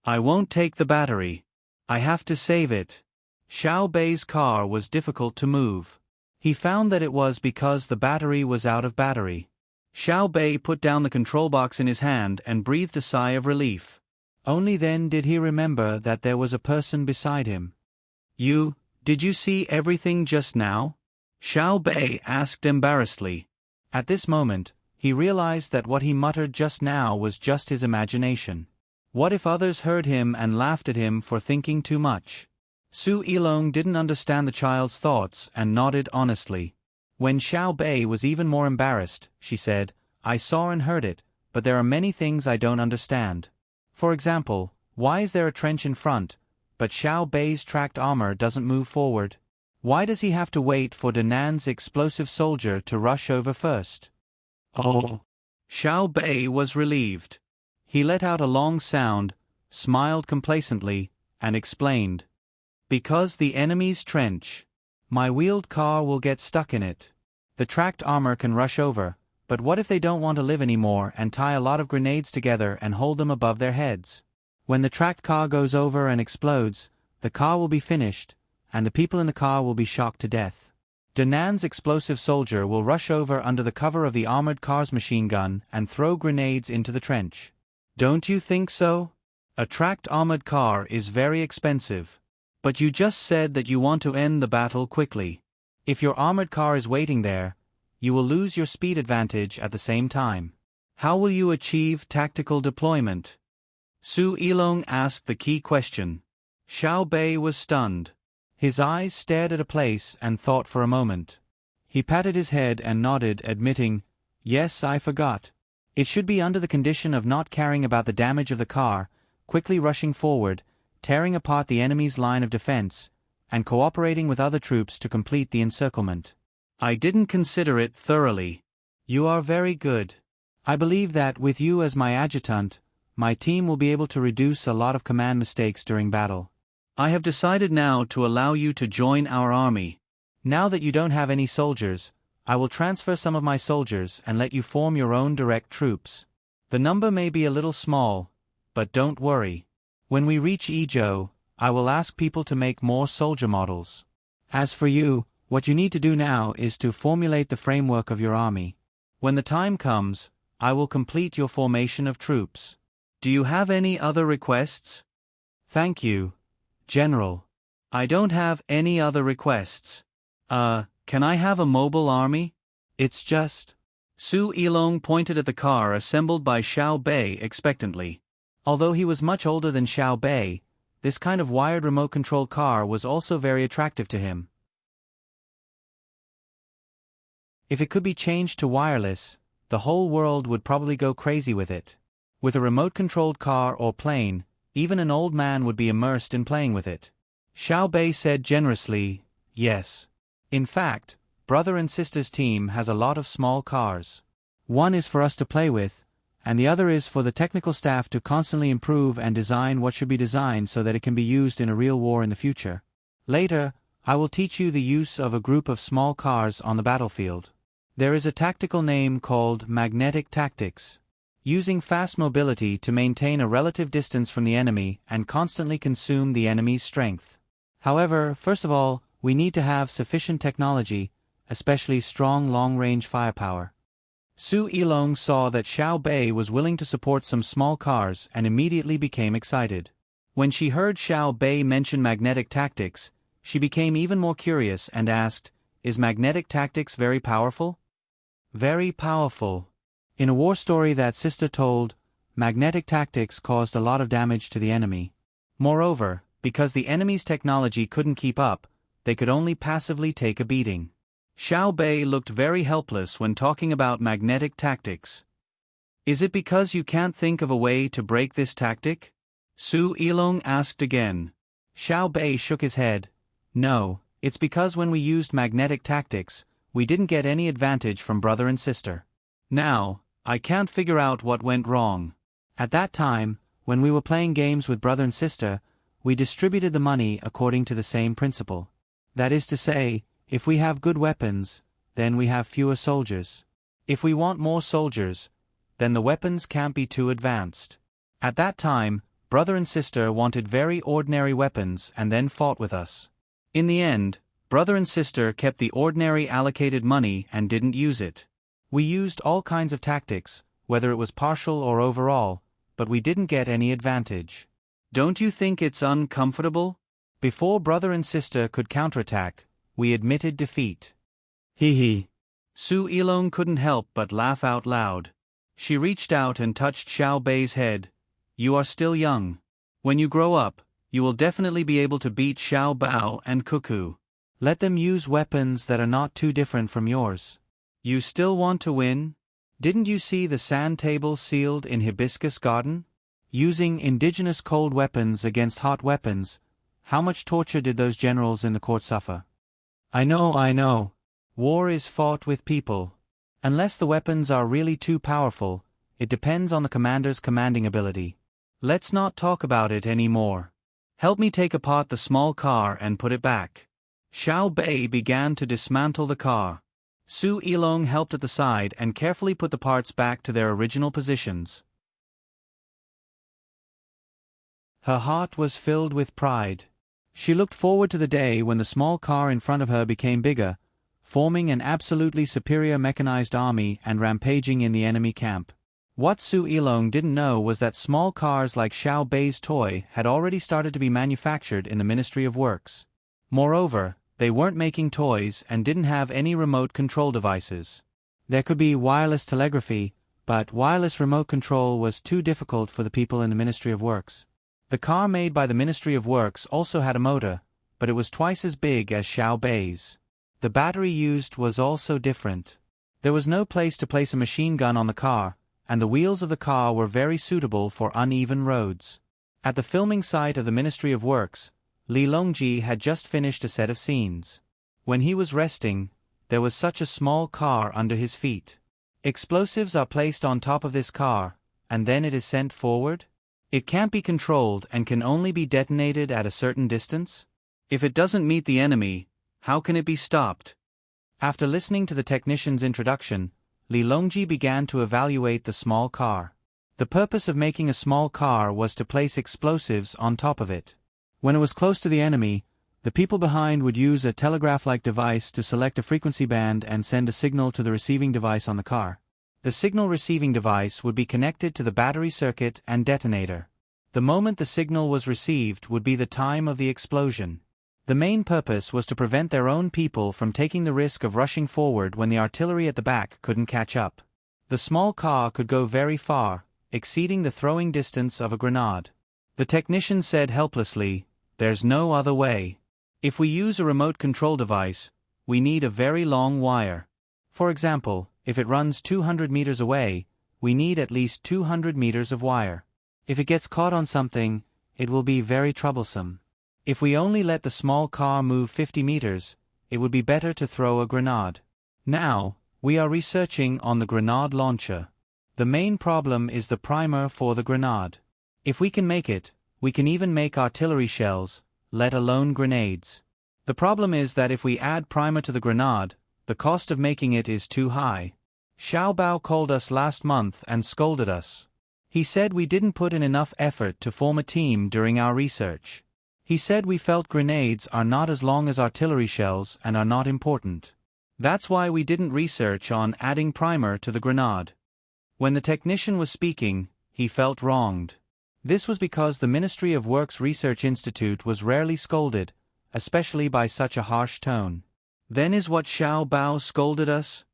I won't take the battery. I have to save it. Xiao Bei's car was difficult to move. He found that it was because the battery was out of battery. Xiao Bei put down the control box in his hand and breathed a sigh of relief. Only then did he remember that there was a person beside him. Did you see everything just now? Xiao Bei asked embarrassedly. At this moment, he realized that what he muttered just now was just his imagination. What if others heard him and laughed at him for thinking too much? Su Yilong didn't understand the child's thoughts and nodded honestly. When Xiao Bei was even more embarrassed, she said, I saw and heard it, but there are many things I don't understand. For example, why is there a trench in front, but Xiao Bei's tracked armor doesn't move forward? Why does he have to wait for Danan's explosive soldier to rush over first? Oh! Xiao Bei was relieved. He let out a long sound, smiled complacently, and explained. Because the enemy's trench. My wheeled car will get stuck in it. The tracked armor can rush over, but what if they don't want to live anymore and tie a lot of grenades together and hold them above their heads? When the tracked car goes over and explodes, the car will be finished, and the people in the car will be shocked to death. Danan's explosive soldier will rush over under the cover of the armored car's machine gun and throw grenades into the trench. Don't you think so? A tracked armored car is very expensive. But you just said that you want to end the battle quickly. If your armored car is waiting there, you will lose your speed advantage at the same time. How will you achieve tactical deployment? Su Ilong asked the key question. Xiao Bei was stunned. His eyes stared at a place and thought for a moment. He patted his head and nodded, admitting, "Yes, I forgot. It should be under the condition of not caring about the damage of the car, quickly rushing forward, tearing apart the enemy's line of defense, and cooperating with other troops to complete the encirclement. I didn't consider it thoroughly. You are very good. I believe that with you as my adjutant, my team will be able to reduce a lot of command mistakes during battle. I have decided now to allow you to join our army. Now that you don't have any soldiers, I will transfer some of my soldiers and let you form your own direct troops. The number may be a little small, but don't worry. When we reach Izhou, I will ask people to make more soldier models. As for you, what you need to do now is to formulate the framework of your army. When the time comes, I will complete your formation of troops. Do you have any other requests? Thank you, General. I don't have any other requests. Can I have a mobile army? It's just... Su Ilong pointed at the car assembled by Xiao Bei expectantly. Although he was much older than Xiao Bei, this kind of wired remote-controlled car was also very attractive to him. If it could be changed to wireless, the whole world would probably go crazy with it. With a remote-controlled car or plane, even an old man would be immersed in playing with it. Xiao Bei said generously, "Yes. In fact, brother and sister's team has a lot of small cars. One is for us to play with, and the other is for the technical staff to constantly improve and design what should be designed so that it can be used in a real war in the future. Later, I will teach you the use of a group of small cars on the battlefield. There is a tactical name called magnetic tactics. Using fast mobility to maintain a relative distance from the enemy and constantly consume the enemy's strength. However, first of all, we need to have sufficient technology, especially strong long-range firepower." Su Ilong saw that Xiao Bei was willing to support some small cars and immediately became excited. When she heard Xiao Bei mention magnetic tactics, she became even more curious and asked, "Is magnetic tactics very powerful?" "Very powerful. In a war story that sister told, magnetic tactics caused a lot of damage to the enemy. Moreover, because the enemy's technology couldn't keep up, they could only passively take a beating." Xiao Bei looked very helpless when talking about magnetic tactics. "Is it because you can't think of a way to break this tactic?" Su Ilong asked again. Xiao Bei shook his head. "No, it's because when we used magnetic tactics, we didn't get any advantage from brother and sister. Now, I can't figure out what went wrong. At that time, when we were playing games with brother and sister, we distributed the money according to the same principle. That is to say, if we have good weapons, then we have fewer soldiers. If we want more soldiers, then the weapons can't be too advanced. At that time, brother and sister wanted very ordinary weapons and then fought with us. In the end, brother and sister kept the ordinary allocated money and didn't use it. We used all kinds of tactics, whether it was partial or overall, but we didn't get any advantage. Don't you think it's uncomfortable? Before brother and sister could counterattack, we admitted defeat." Hee hee. Su Ilong couldn't help but laugh out loud. She reached out and touched Xiao Bei's head. "You are still young. When you grow up, you will definitely be able to beat Xiao Bao and Cuckoo. Let them use weapons that are not too different from yours. You still want to win? Didn't you see the sand table sealed in Hibiscus Garden? Using indigenous cold weapons against hot weapons, how much torture did those generals in the court suffer? I know. War is fought with people. Unless the weapons are really too powerful, it depends on the commander's commanding ability. Let's not talk about it anymore. Help me take apart the small car and put it back." Xiao Bei began to dismantle the car. Su Ilong helped at the side and carefully put the parts back to their original positions. Her heart was filled with pride. She looked forward to the day when the small car in front of her became bigger, forming an absolutely superior mechanized army and rampaging in the enemy camp. What Su Ilong didn't know was that small cars like Xiao Bei's toy had already started to be manufactured in the Ministry of Works. Moreover, they weren't making toys and didn't have any remote control devices. There could be wireless telegraphy, but wireless remote control was too difficult for the people in the Ministry of Works. The car made by the Ministry of Works also had a motor, but it was twice as big as Xiao Bei's. The battery used was also different. There was no place to place a machine gun on the car, and the wheels of the car were very suitable for uneven roads. At the filming site of the Ministry of Works, Li Longji had just finished a set of scenes. When he was resting, there was such a small car under his feet. Explosives are placed on top of this car, and then it is sent forward? It can't be controlled and can only be detonated at a certain distance? If it doesn't meet the enemy, how can it be stopped? After listening to the technician's introduction, Li Longji began to evaluate the small car. The purpose of making a small car was to place explosives on top of it. When it was close to the enemy, the people behind would use a telegraph-like device to select a frequency band and send a signal to the receiving device on the car. The signal receiving device would be connected to the battery circuit and detonator. The moment the signal was received would be the time of the explosion. The main purpose was to prevent their own people from taking the risk of rushing forward when the artillery at the back couldn't catch up. The small car could go very far, exceeding the throwing distance of a grenade. The technician said helplessly, "There's no other way. If we use a remote control device, we need a very long wire. For example, if it runs 200 meters away, we need at least 200 meters of wire. If it gets caught on something, it will be very troublesome. If we only let the small car move 50 meters, it would be better to throw a grenade. Now, we are researching on the grenade launcher. The main problem is the primer for the grenade. If we can make it, we can even make artillery shells, let alone grenades. The problem is that if we add primer to the grenade, the cost of making it is too high. Xiao Bao called us last month and scolded us. He said we didn't put in enough effort to form a team during our research. He said we felt grenades are not as long as artillery shells and are not important. That's why we didn't research on adding primer to the grenade. When the technician was speaking, he felt wronged. This was because the Ministry of Works Research Institute was rarely scolded, especially by such a harsh tone. Then is what Xiao Bao scolded us?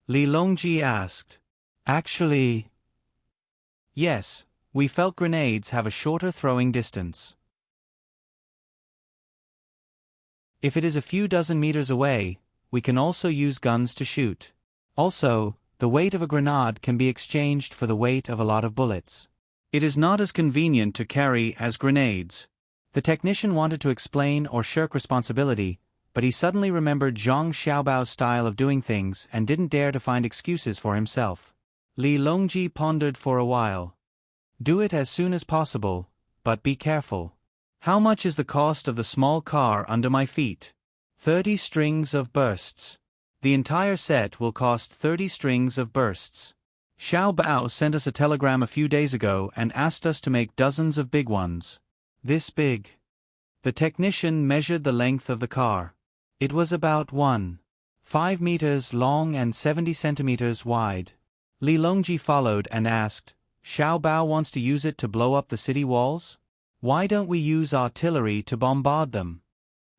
Li Longji asked. Actually, yes, we felt grenades have a shorter throwing distance. If it is a few dozen meters away, we can also use guns to shoot. Also, the weight of a grenade can be exchanged for the weight of a lot of bullets. It is not as convenient to carry as grenades. The technician wanted to explain or shirk responsibility, but he suddenly remembered Zhang Xiaobao's style of doing things and didn't dare to find excuses for himself. Li Longji pondered for a while. Do it as soon as possible, but be careful. How much is the cost of the small car under my feet? 30 strings of bursts. The entire set will cost 30 strings of bursts. Xiao Bao sent us a telegram a few days ago and asked us to make dozens of big ones. This big. The technician measured the length of the car. It was about 1.5 meters long and 70 centimeters wide. Li Longji followed and asked, Xiao Bao wants to use it to blow up the city walls? Why don't we use artillery to bombard them?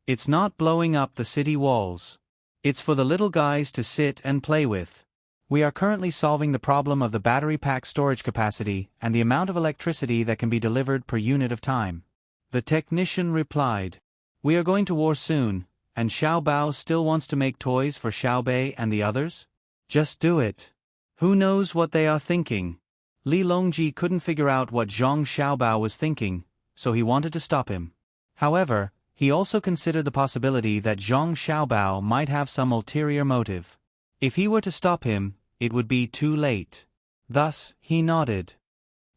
It's not blowing up the city walls. It's for the little guys to sit and play with. We are currently solving the problem of the battery pack storage capacity and the amount of electricity that can be delivered per unit of time. The technician replied, We are going to war soon, and Xiao Bao still wants to make toys for Xiao Bei and the others? Just do it. Who knows what they are thinking? Li Longji couldn't figure out what Zhang Xiaobao was thinking, so he wanted to stop him. However, he also considered the possibility that Zhang Xiaobao might have some ulterior motive. If he were to stop him, it would be too late. Thus, he nodded.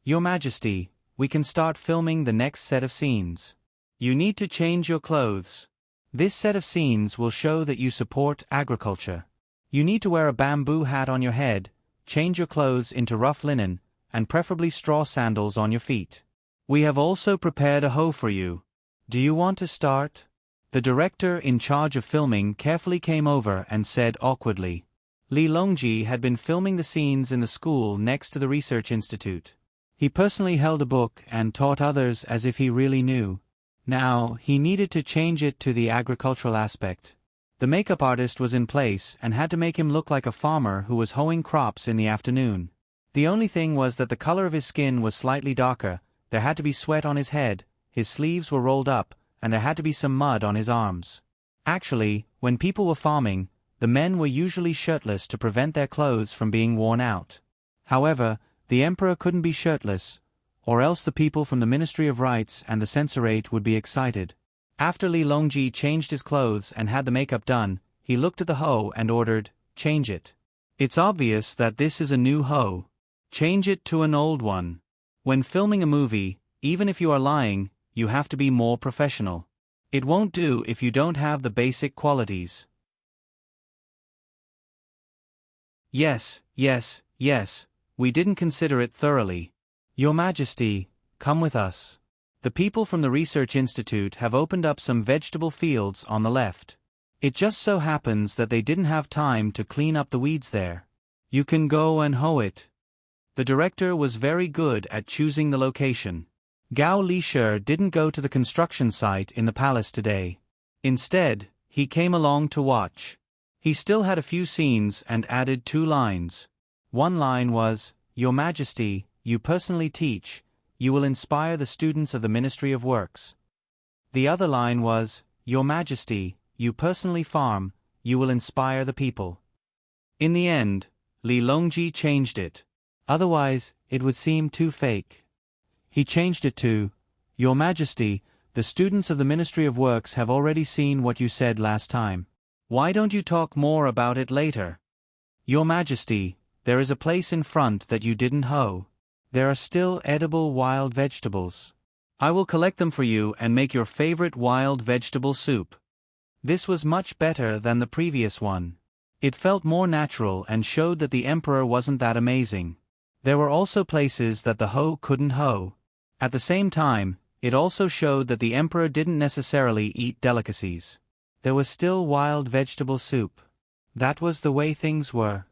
Your Majesty, we can start filming the next set of scenes. You need to change your clothes. This set of scenes will show that you support agriculture. You need to wear a bamboo hat on your head, change your clothes into rough linen, and preferably straw sandals on your feet. We have also prepared a hoe for you. Do you want to start? The director in charge of filming carefully came over and said awkwardly. Li Longji had been filming the scenes in the school next to the research institute. He personally held a book and taught others as if he really knew. Now, he needed to change it to the agricultural aspect. The makeup artist was in place and had to make him look like a farmer who was hoeing crops in the afternoon. The only thing was that the color of his skin was slightly darker, there had to be sweat on his head, his sleeves were rolled up, and there had to be some mud on his arms. Actually, when people were farming, the men were usually shirtless to prevent their clothes from being worn out. However, the emperor couldn't be shirtless, or else the people from the Ministry of Rites and the Censorate would be excited. After Li Longji changed his clothes and had the makeup done, he looked at the hoe and ordered, "Change it. It's obvious that this is a new hoe. Change it to an old one." When filming a movie, even if you are lying, you have to be more professional. It won't do if you don't have the basic qualities. Yes, yes, yes, we didn't consider it thoroughly. Your Majesty, come with us. The people from the Research Institute have opened up some vegetable fields on the left. It just so happens that they didn't have time to clean up the weeds there. You can go and hoe it. The director was very good at choosing the location. Gao Lisher didn't go to the construction site in the palace today. Instead, he came along to watch. He still had a few scenes and added 2 lines. One line was, "Your Majesty, you personally teach, you will inspire the students of the Ministry of Works." The other line was, "Your Majesty, you personally farm, you will inspire the people." In the end, Li Longji changed it. Otherwise, it would seem too fake. He changed it to, "Your Majesty, the students of the Ministry of Works have already seen what you said last time. Why don't you talk more about it later? Your Majesty, there is a place in front that you didn't hoe. There are still edible wild vegetables. I will collect them for you and make your favorite wild vegetable soup." This was much better than the previous one. It felt more natural and showed that the emperor wasn't that amazing. There were also places that the hoe couldn't hoe. At the same time, it also showed that the emperor didn't necessarily eat delicacies. There was still wild vegetable soup. That was the way things were.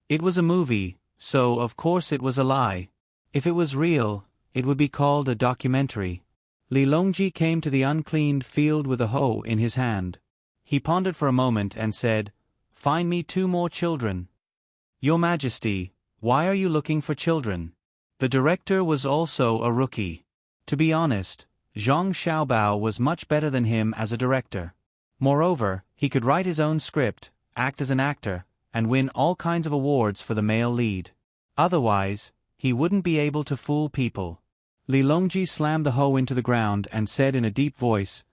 It was a movie, so of course it was a lie. If it was real, it would be called a documentary. Li Longji came to the uncleaned field with a hoe in his hand. He pondered for a moment and said, "Find me 2 more children." "Your Majesty, why are you looking for children?" The director was also a rookie. To be honest, Zhang Xiaobao was much better than him as a director. Moreover, he could write his own script, act as an actor, and win all kinds of awards for the male lead. Otherwise, he wouldn't be able to fool people. Li Longji slammed the hoe into the ground and said in a deep voice,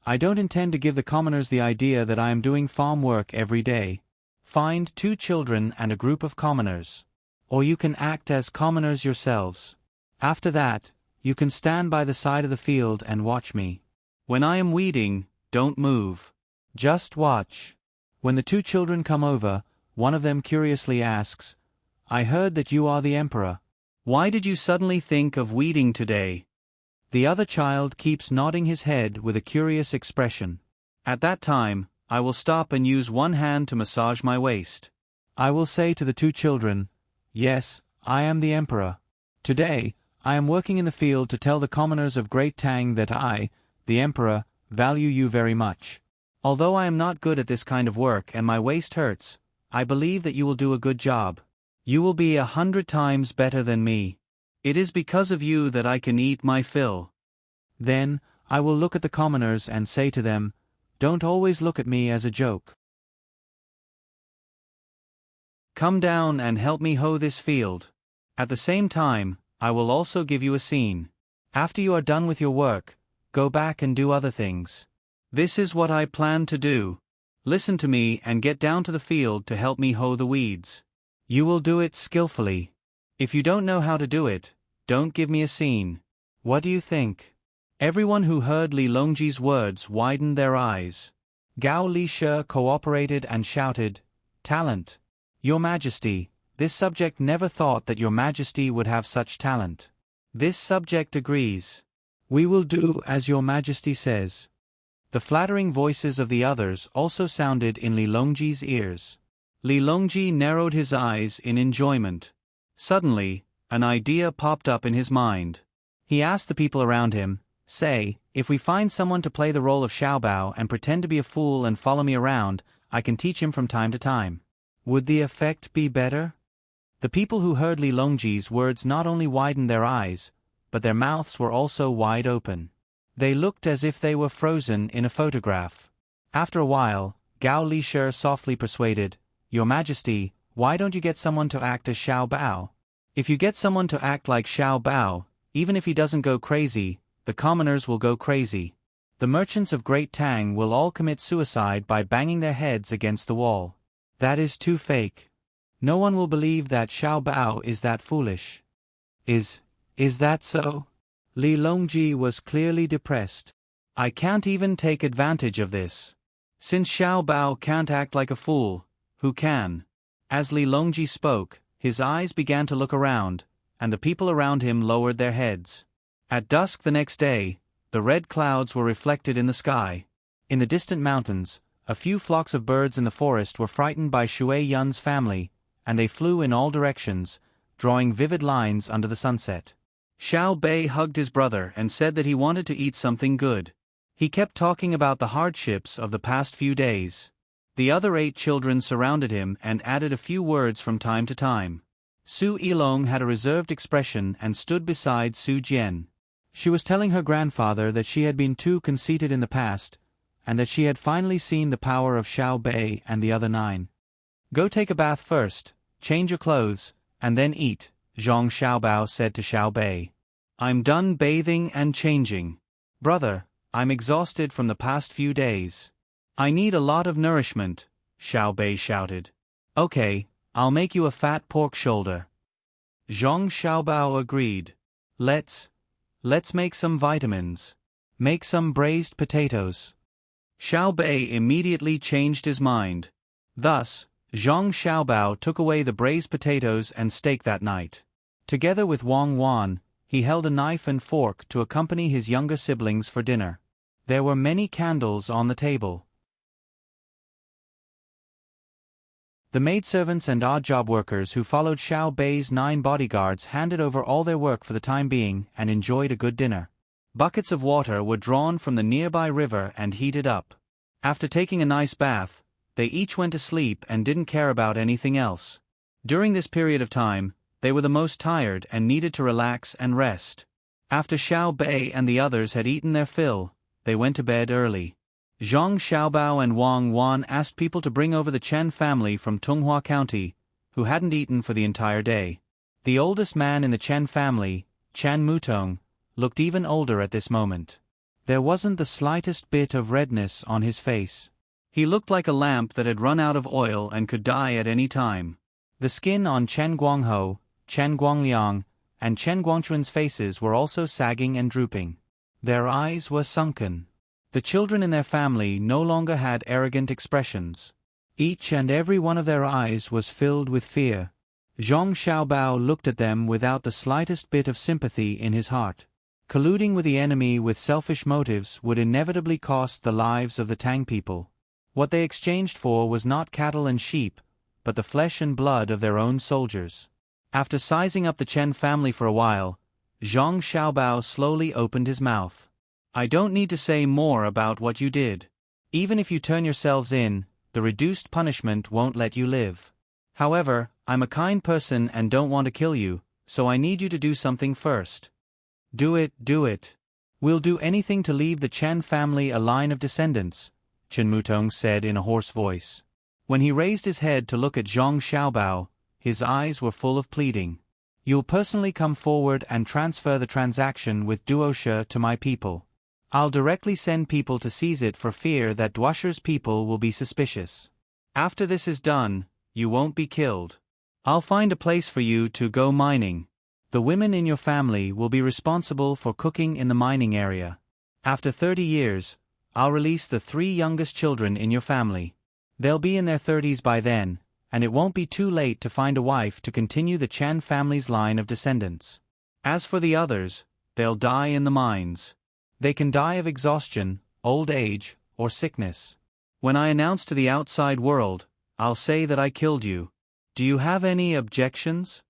"I don't intend to give the commoners the idea that I am doing farm work every day. Find 2 children and a group of commoners. Or you can act as commoners yourselves. After that, you can stand by the side of the field and watch me. When I am weeding, don't move. Just watch. When the 2 children come over, one of them curiously asks, 'I heard that you are the emperor. Why did you suddenly think of weeding today?' The other child keeps nodding his head with a curious expression. At that time, I will stop and use one hand to massage my waist. I will say to the 2 children, 'Yes, I am the emperor. Today, I am working in the field to tell the commoners of Great Tang that I, the emperor, value you very much. Although I am not good at this kind of work and my waist hurts, I believe that you will do a good job. You will be 100 times better than me. It is because of you that I can eat my fill.' Then, I will look at the commoners and say to them, 'Don't always look at me as a joke. Come down and help me hoe this field. At the same time, I will also give you a scene. After you are done with your work, go back and do other things. This is what I plan to do. Listen to me and get down to the field to help me hoe the weeds. You will do it skillfully. If you don't know how to do it, don't give me a scene. What do you think?" Everyone who heard Li Longji's words widened their eyes. Gao Lisher cooperated and shouted, "Talent! Your Majesty, this subject never thought that Your Majesty would have such talent. This subject agrees. We will do as Your Majesty says." The flattering voices of the others also sounded in Li Longji's ears. Li Longji narrowed his eyes in enjoyment. Suddenly, an idea popped up in his mind. He asked the people around him, "Say, if we find someone to play the role of Xiaobao and pretend to be a fool and follow me around, I can teach him from time to time. Would the effect be better? The people who heard Li Longji's words not only widened their eyes, but their mouths were also wide open. They looked as if they were frozen in a photograph. After a while, Gao Lisher softly persuaded, "Your Majesty, why don't you get someone to act as Xiao Bao? If you get someone to act like Xiao Bao, even if he doesn't go crazy, the commoners will go crazy. The merchants of Great Tang will all commit suicide by banging their heads against the wall. That is too fake. No one will believe that Xiao Bao is that foolish." Is that so? Li Longji was clearly depressed. "I can't even take advantage of this. Since Xiao Bao can't act like a fool, who can?" As Li Longji spoke, his eyes began to look around, and the people around him lowered their heads. At dusk the next day, the red clouds were reflected in the sky. In the distant mountains, a few flocks of birds in the forest were frightened by Shui Yun's family, and they flew in all directions, drawing vivid lines under the sunset. Xiao Bei hugged his brother and said that he wanted to eat something good. He kept talking about the hardships of the past few days. The other 8 children surrounded him and added a few words from time to time. Su Yilong had a reserved expression and stood beside Su Jian. She was telling her grandfather that she had been too conceited in the past, and that she had finally seen the power of Xiao Bei and the other 9. "Go take a bath first, change your clothes, and then eat," Zhang Xiaobao said to Xiao Bei. "I'm done bathing and changing. Brother, I'm exhausted from the past few days. I need a lot of nourishment," Xiao Bei shouted. "Okay, I'll make you a fat pork shoulder." Zhang Xiaobao agreed. Let's make some vitamins. Make some braised potatoes." Xiao Bei immediately changed his mind. Thus, Zhang Xiaobao took away the braised potatoes and steak that night. Together with Wang Wan, he held a knife and fork to accompany his younger siblings for dinner. There were many candles on the table. The maidservants and odd-job workers who followed Xiao Bei's 9 bodyguards handed over all their work for the time being and enjoyed a good dinner. Buckets of water were drawn from the nearby river and heated up. After taking a nice bath, they each went to sleep and didn't care about anything else. During this period of time, they were the most tired and needed to relax and rest. After Xiao Bei and the others had eaten their fill, they went to bed early. Zhang Xiaobao and Wang Wan asked people to bring over the Chen family from Tunghua County, who hadn't eaten for the entire day. The oldest man in the Chen family, Chan Mutong, looked even older at this moment. There wasn't the slightest bit of redness on his face. He looked like a lamp that had run out of oil and could die at any time. The skin on Chen Guangho, Chen Guangliang, and Chen Guangchuan's faces were also sagging and drooping. Their eyes were sunken. The children in their family no longer had arrogant expressions. Each and every one of their eyes was filled with fear. Zhang Xiaobao looked at them without the slightest bit of sympathy in his heart. Colluding with the enemy with selfish motives would inevitably cost the lives of the Tang people. What they exchanged for was not cattle and sheep, but the flesh and blood of their own soldiers. After sizing up the Chen family for a while, Zhang Xiaobao slowly opened his mouth. "I don't need to say more about what you did. Even if you turn yourselves in, the reduced punishment won't let you live. However, I'm a kind person and don't want to kill you, so I need you to do something first." Do it. "We'll do anything to leave the Chen family a line of descendants," Chen Mutong said in a hoarse voice. When he raised his head to look at Zhang Xiaobao, his eyes were full of pleading. "You'll personally come forward and transfer the transaction with Duoshe to my people. I'll directly send people to seize it for fear that Duoshe's people will be suspicious. After this is done, you won't be killed. I'll find a place for you to go mining. The women in your family will be responsible for cooking in the mining area. After 30 years, I'll release the 3 youngest children in your family. They'll be in their 30s by then, and it won't be too late to find a wife to continue the Chen family's line of descendants. As for the others, they'll die in the mines. They can die of exhaustion, old age, or sickness. When I announce to the outside world, I'll say that I killed you. Do you have any objections?"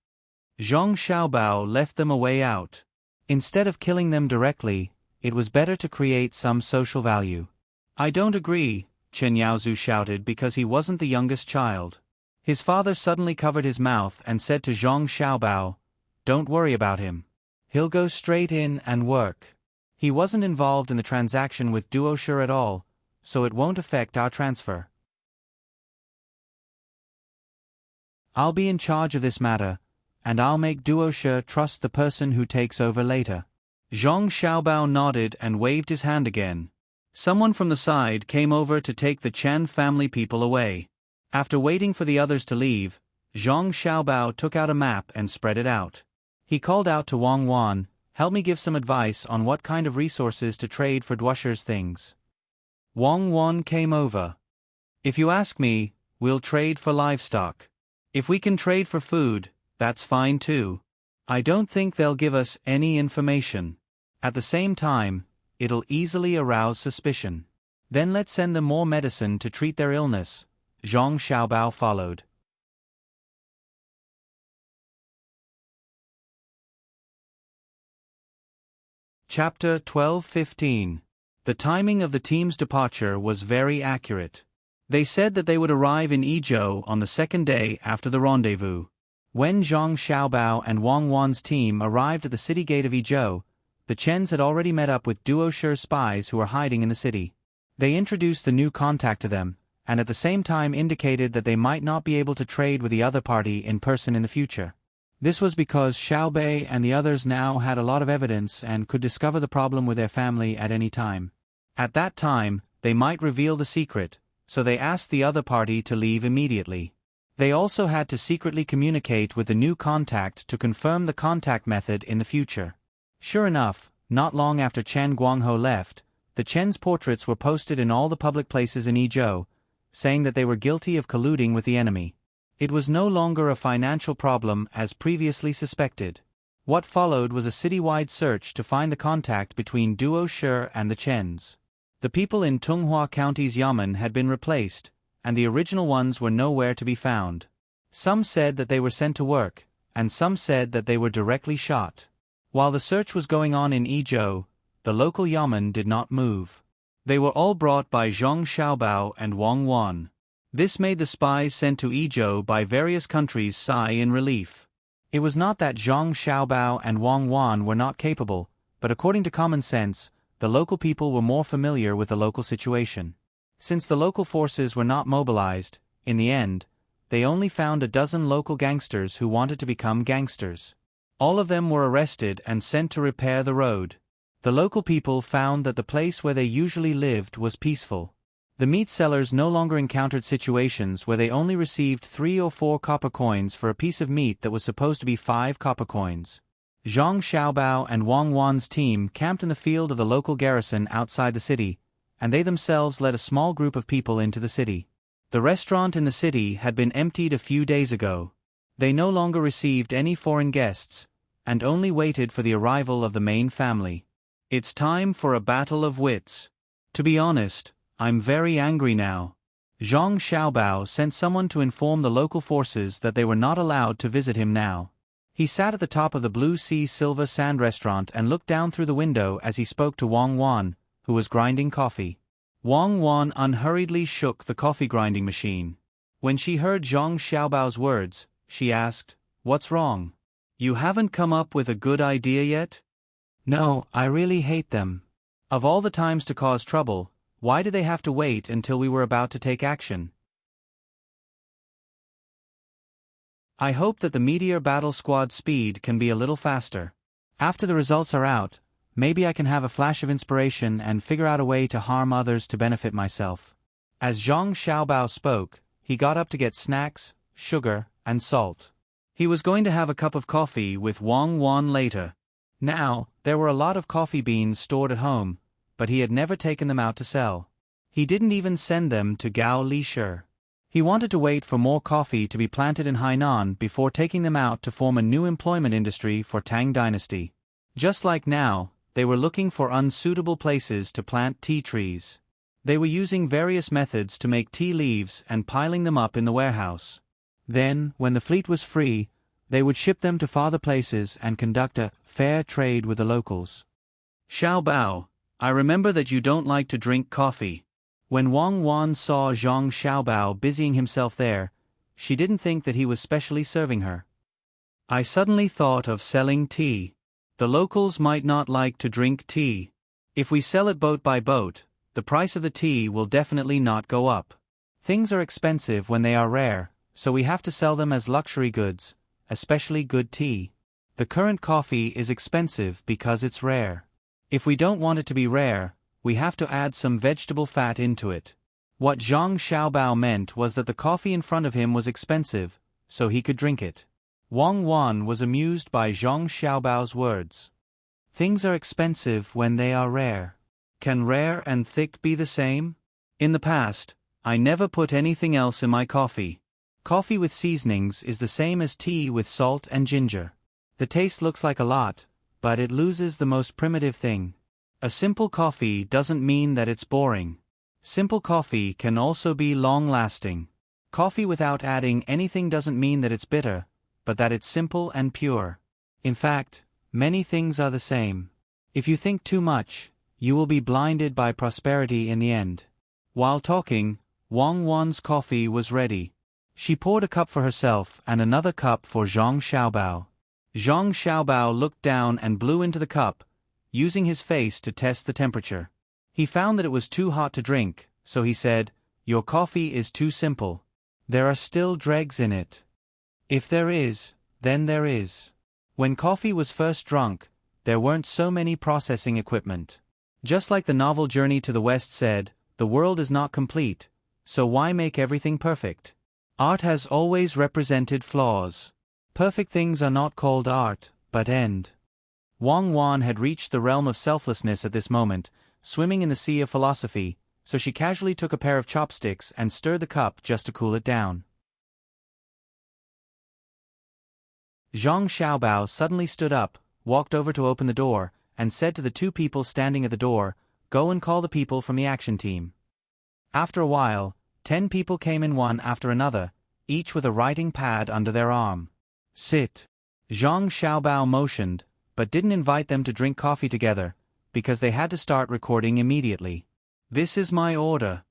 Zhang Xiaobao left them a way out. Instead of killing them directly, it was better to create some social value. "I don't agree," Chen Yaozu shouted because he wasn't the youngest child. His father suddenly covered his mouth and said to Zhang Xiaobao, "Don't worry about him. He'll go straight in and work. He wasn't involved in the transaction with Duoshe at all, so it won't affect our transfer. I'll be in charge of this matter, and I'll make Duoshe trust the person who takes over later." Zhang Xiaobao nodded and waved his hand again. Someone from the side came over to take the Chen family people away. After waiting for the others to leave, Zhang Xiaobao took out a map and spread it out. He called out to Wang Wan, "Help me give some advice on what kind of resources to trade for Duoshe's things." Wang Wan came over. "If you ask me, we'll trade for livestock. If we can trade for food, that's fine too. I don't think they'll give us any information. At the same time, it'll easily arouse suspicion. Then let's send them more medicine to treat their illness." Zhang Xiaobao followed. Chapter 12:15. The timing of the team's departure was very accurate. They said that they would arrive in Yizhou on the second day after the rendezvous. When Zhang Xiaobao and Wang Wan's team arrived at the city gate of Yizhou, the Chens had already met up with Duoshe's spies who were hiding in the city. They introduced the new contact to them, and at the same time indicated that they might not be able to trade with the other party in person in the future. This was because Xiaobei and the others now had a lot of evidence and could discover the problem with their family at any time. At that time, they might reveal the secret, so they asked the other party to leave immediately. They also had to secretly communicate with the new contact to confirm the contact method in the future. Sure enough, not long after Chen Guangho left, the Chen's portraits were posted in all the public places in Yizhou, saying that they were guilty of colluding with the enemy. It was no longer a financial problem as previously suspected. What followed was a citywide search to find the contact between Duoshe and the Chens. The people in Tunghua County's Yamen had been replaced, and the original ones were nowhere to be found. Some said that they were sent to work, and some said that they were directly shot. While the search was going on in Yizhou, the local Yamen did not move. They were all brought by Zhang Xiaobao and Wang Wan. This made the spies sent to Yizhou by various countries sigh in relief. It was not that Zhang Xiaobao and Wang Wan were not capable, but according to common sense, the local people were more familiar with the local situation. Since the local forces were not mobilized, in the end, they only found a dozen local gangsters who wanted to become gangsters. All of them were arrested and sent to repair the road. The local people found that the place where they usually lived was peaceful. The meat sellers no longer encountered situations where they only received 3 or 4 copper coins for a piece of meat that was supposed to be 5 copper coins. Zhang Xiaobao and Wang Wan's team camped in the field of the local garrison outside the city, and they themselves led a small group of people into the city. The restaurant in the city had been emptied a few days ago. They no longer received any foreign guests, and only waited for the arrival of the main family. It's time for a battle of wits. To be honest, I'm very angry now. Zhang Xiaobao sent someone to inform the local forces that they were not allowed to visit him now. He sat at the top of the Blue Sea Silver Sand restaurant and looked down through the window as he spoke to Wang Wan, who was grinding coffee. Wang Wan unhurriedly shook the coffee grinding machine. When she heard Zhang Xiaobao's words, she asked, "What's wrong? You haven't come up with a good idea yet?" "No, I really hate them. Of all the times to cause trouble, why did they have to wait until we were about to take action? I hope that the Meteor Battle Squad speed can be a little faster. After the results are out, maybe I can have a flash of inspiration and figure out a way to harm others to benefit myself." As Zhang Xiaobao spoke, he got up to get snacks, sugar, and salt. He was going to have a cup of coffee with Wang Wan later. Now, there were a lot of coffee beans stored at home, but he had never taken them out to sell. He didn't even send them to Gao Lisher. He wanted to wait for more coffee to be planted in Hainan before taking them out to form a new employment industry for Tang Dynasty. Just like now, they were looking for unsuitable places to plant tea trees. They were using various methods to make tea leaves and piling them up in the warehouse. Then, when the fleet was free, they would ship them to farther places and conduct a fair trade with the locals. "Xiaobao, I remember that you don't like to drink coffee. When Wang Wan saw Zhang Xiaobao busying himself there, she didn't think that he was specially serving her. I suddenly thought of selling tea. The locals might not like to drink tea. If we sell it boat by boat, the price of the tea will definitely not go up. Things are expensive when they are rare, so we have to sell them as luxury goods, especially good tea. The current coffee is expensive because it's rare. If we don't want it to be rare, we have to add some vegetable fat into it. What Zhang Xiaobao meant was that the coffee in front of him was expensive, so he could drink it. Wang Wan was amused by Zhang Xiaobao's words. Things are expensive when they are rare. Can rare and thick be the same? In the past, I never put anything else in my coffee. Coffee with seasonings is the same as tea with salt and ginger. The taste looks like a lot, but it loses the most primitive thing. A simple coffee doesn't mean that it's boring. Simple coffee can also be long-lasting. Coffee without adding anything doesn't mean that it's bitter, but that it's simple and pure. In fact, many things are the same. If you think too much, you will be blinded by prosperity in the end. While talking, Wang Wan's coffee was ready. She poured a cup for herself and another cup for Zhang Xiaobao. Zhang Xiaobao looked down and blew into the cup, using his face to test the temperature. He found that it was too hot to drink, so he said, "Your coffee is too simple. There are still dregs in it." If there is, then there is. When coffee was first drunk, there weren't so many processing equipment. Just like the novel Journey to the West said, the world is not complete, so why make everything perfect? Art has always represented flaws. Perfect things are not called art, but end. Wang Wan had reached the realm of selflessness at this moment, swimming in the sea of philosophy, so she casually took a pair of chopsticks and stirred the cup just to cool it down. Zhang Xiaobao suddenly stood up, walked over to open the door, and said to the two people standing at the door, "Go and call the people from the action team." After a while, 10 people came in one after another, each with a writing pad under their arm. "Sit." Zhang Xiaobao motioned, but didn't invite them to drink coffee together, because they had to start recording immediately. "This is my order."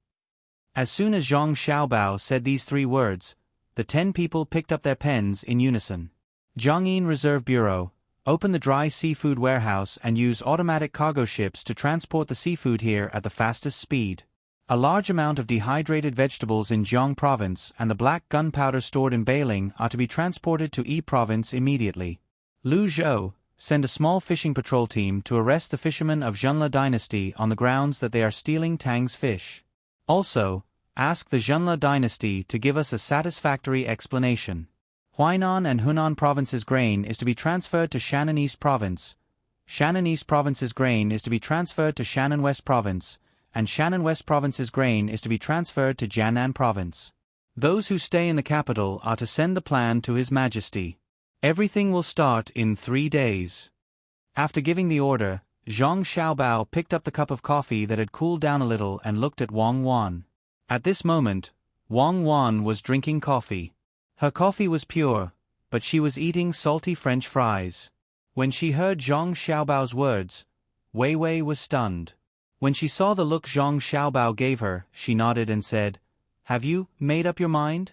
As soon as Zhang Xiaobao said these 3 words, the 10 people picked up their pens in unison. Jiangyin Reserve Bureau, open the dry seafood warehouse and use automatic cargo ships to transport the seafood here at the fastest speed. A large amount of dehydrated vegetables in Jiang Province and the black gunpowder stored in Beiling are to be transported to Yi Province immediately. Lu Zhou, send a small fishing patrol team to arrest the fishermen of Zhenle Dynasty on the grounds that they are stealing Tang's fish. Also, ask the Zhenle Dynasty to give us a satisfactory explanation. Huainan and Hunan Province's grain is to be transferred to Shannon East Province. Shannon East Province's grain is to be transferred to Shannon West Province, and Shannon West Province's grain is to be transferred to Jiannan Province. Those who stay in the capital are to send the plan to His Majesty. Everything will start in 3 days. After giving the order, Zhang Xiaobao picked up the cup of coffee that had cooled down a little and looked at Wang Wan. At this moment, Wang Wan was drinking coffee. Her coffee was pure, but she was eating salty French fries. When she heard Zhang Xiaobao's words, Wei Wei was stunned. When she saw the look Zhang Xiaobao gave her, she nodded and said, "Have you made up your mind?"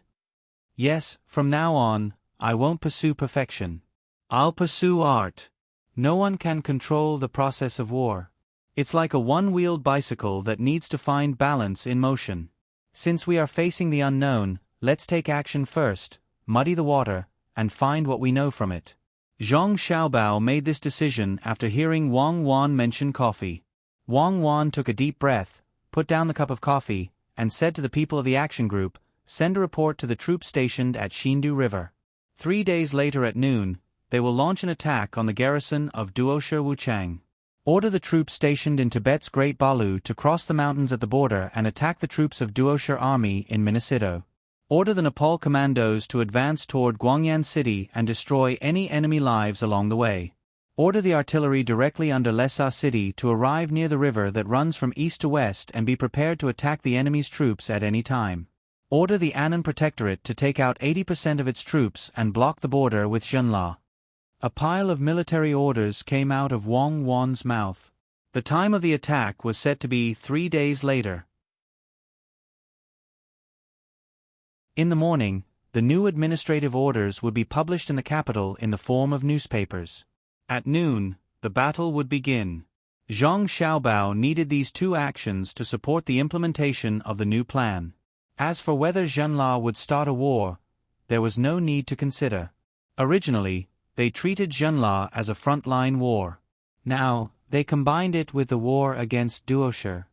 "Yes, from now on, I won't pursue perfection. I'll pursue art." No one can control the process of war. It's like a one-wheeled bicycle that needs to find balance in motion. Since we are facing the unknown, let's take action first, muddy the water, and find what we know from it. Zhang Xiaobao made this decision after hearing Wang Wan mention coffee. Wang Wan took a deep breath, put down the cup of coffee, and said to the people of the action group, "Send a report to the troops stationed at Xindu River. 3 days later at noon, they will launch an attack on the garrison of Duoshe Wuchang. Order the troops stationed in Tibet's Great Balu to cross the mountains at the border and attack the troops of Duoshe Army in Minasido. Order the Nepal commandos to advance toward Guangyan City and destroy any enemy lives along the way. Order the artillery directly under Lesa City to arrive near the river that runs from east to west and be prepared to attack the enemy's troops at any time. Order the Annan Protectorate to take out 80% of its troops and block the border with Zhenla." A pile of military orders came out of Wang Wan's mouth. The time of the attack was set to be 3 days later. In the morning, the new administrative orders would be published in the capital in the form of newspapers. At noon, the battle would begin. Zhang Xiaobao needed these two actions to support the implementation of the new plan. As for whether Zhenla would start a war, there was no need to consider. Originally, they treated Zhenla as a frontline war. Now, they combined it with the war against Duoshi.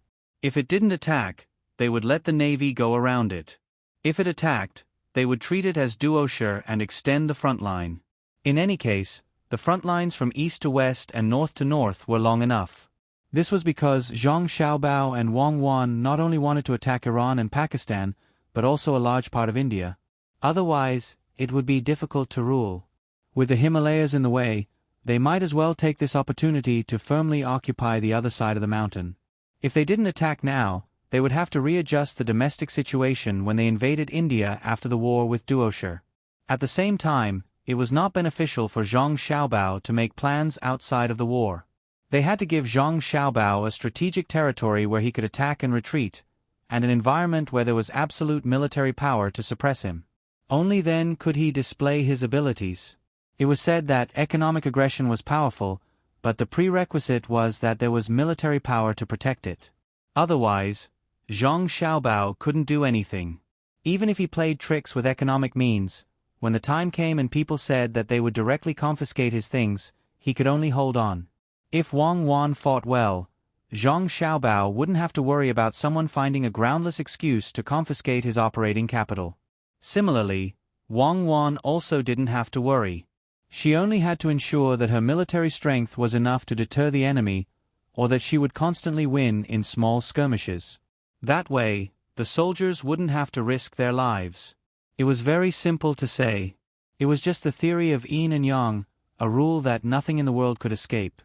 If it didn't attack, they would let the navy go around it. If it attacked, they would treat it as Duoshi and extend the front line. In any case, the front lines from east to west and north to north were long enough. This was because Zhang Xiaobao and Wang Wan not only wanted to attack Iran and Pakistan, but also a large part of India. Otherwise, it would be difficult to rule. With the Himalayas in the way, they might as well take this opportunity to firmly occupy the other side of the mountain. If they didn't attack now, they would have to readjust the domestic situation when they invaded India after the war with Duoshi. At the same time, it was not beneficial for Zhang Xiaobao to make plans outside of the war. They had to give Zhang Xiaobao a strategic territory where he could attack and retreat, and an environment where there was absolute military power to suppress him. Only then could he display his abilities. It was said that economic aggression was powerful, but the prerequisite was that there was military power to protect it. Otherwise, Zhang Xiaobao couldn't do anything. Even if he played tricks with economic means, when the time came and people said that they would directly confiscate his things, he could only hold on. If Wang Wan fought well, Zhang Xiaobao wouldn't have to worry about someone finding a groundless excuse to confiscate his operating capital. Similarly, Wang Wan also didn't have to worry. She only had to ensure that her military strength was enough to deter the enemy, or that she would constantly win in small skirmishes. That way, the soldiers wouldn't have to risk their lives. It was very simple to say. It was just the theory of yin and yang, a rule that nothing in the world could escape.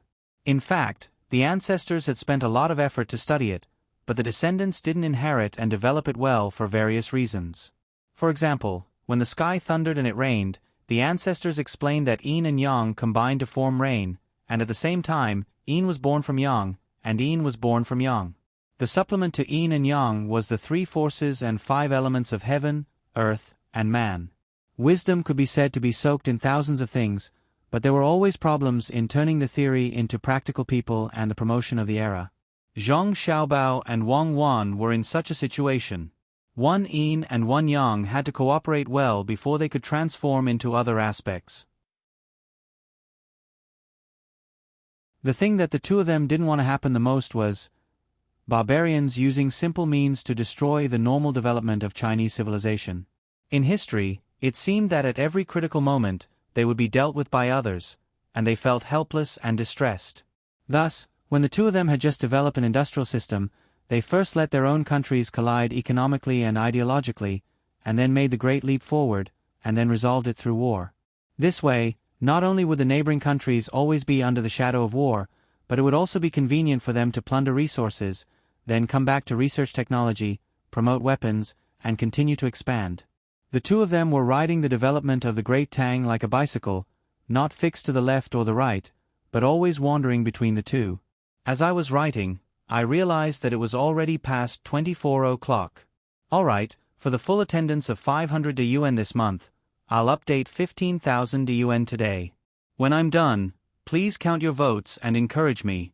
In fact, the ancestors had spent a lot of effort to study it, but the descendants didn't inherit and develop it well for various reasons. For example, when the sky thundered and it rained, the ancestors explained that yin and yang combined to form rain, and at the same time, yin was born from yang, and yin was born from yang. The supplement to yin and yang was the three forces and five elements of heaven, earth, and man. Wisdom could be said to be soaked in thousands of things, but there were always problems in turning the theory into practical people and the promotion of the era. Zhang Xiaobao and Wang Wan were in such a situation. One yin and one yang had to cooperate well before they could transform into other aspects. The thing that the two of them didn't want to happen the most was barbarians using simple means to destroy the normal development of Chinese civilization. In history, it seemed that at every critical moment, they would be dealt with by others, and they felt helpless and distressed. Thus, when the two of them had just developed an industrial system, they first let their own countries collide economically and ideologically, and then made the great leap forward, and then resolved it through war. This way, not only would the neighboring countries always be under the shadow of war, but it would also be convenient for them to plunder resources, then come back to research technology, promote weapons, and continue to expand. The two of them were riding the development of the great Tang like a bicycle, not fixed to the left or the right, but always wandering between the two. As I was writing, I realized that it was already past 24 o'clock. Alright, for the full attendance of 500 yuan this month, I'll update 15,000 yuan today. When I'm done, please count your votes and encourage me.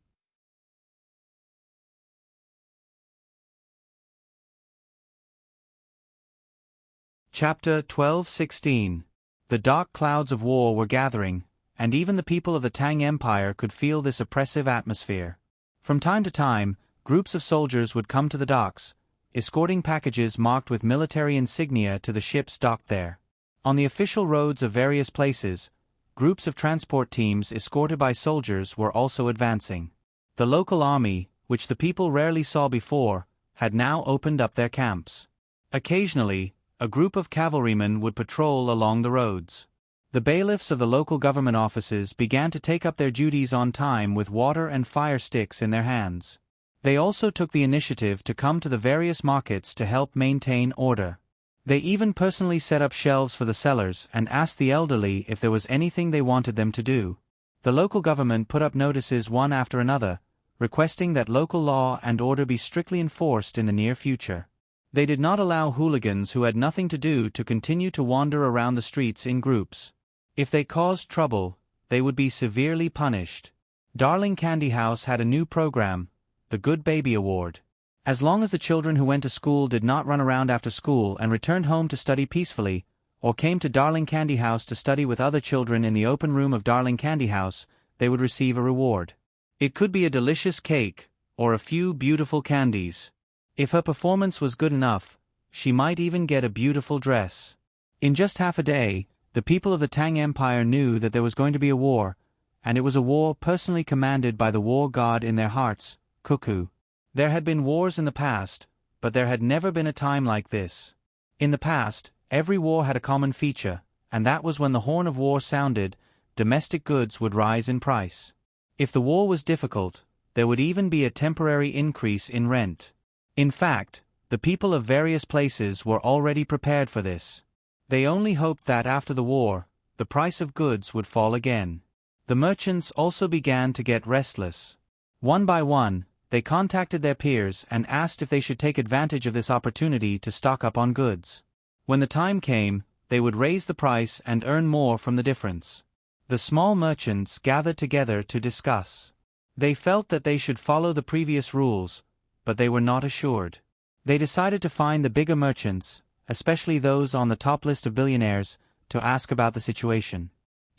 Chapter 12:16. The dark clouds of war were gathering, and even the people of the Tang Empire could feel this oppressive atmosphere. From time to time, groups of soldiers would come to the docks, escorting packages marked with military insignia to the ships docked there. On the official roads of various places, groups of transport teams escorted by soldiers were also advancing. The local army, which the people rarely saw before, had now opened up their camps. Occasionally, a group of cavalrymen would patrol along the roads. The bailiffs of the local government offices began to take up their duties on time with water and fire sticks in their hands. They also took the initiative to come to the various markets to help maintain order. They even personally set up shelves for the sellers and asked the elderly if there was anything they wanted them to do. The local government put up notices one after another, requesting that local law and order be strictly enforced in the near future. They did not allow hooligans who had nothing to do to continue to wander around the streets in groups. If they caused trouble, they would be severely punished. Darling Candy House had a new program, the Good Baby Award. As long as the children who went to school did not run around after school and returned home to study peacefully, or came to Darling Candy House to study with other children in the open room of Darling Candy House, they would receive a reward. It could be a delicious cake, or a few beautiful candies. If her performance was good enough, she might even get a beautiful dress. In just half a day, the people of the Tang Empire knew that there was going to be a war, and it was a war personally commanded by the war god in their hearts, Cuckoo. There had been wars in the past, but there had never been a time like this. In the past, every war had a common feature, and that was when the horn of war sounded, domestic goods would rise in price. If the war was difficult, there would even be a temporary increase in rent. In fact, the people of various places were already prepared for this. They only hoped that after the war, the price of goods would fall again. The merchants also began to get restless. One by one, they contacted their peers and asked if they should take advantage of this opportunity to stock up on goods. When the time came, they would raise the price and earn more from the difference. The small merchants gathered together to discuss. They felt that they should follow the previous rules, but they were not assured. They decided to find the bigger merchants, especially those on the top list of billionaires, to ask about the situation.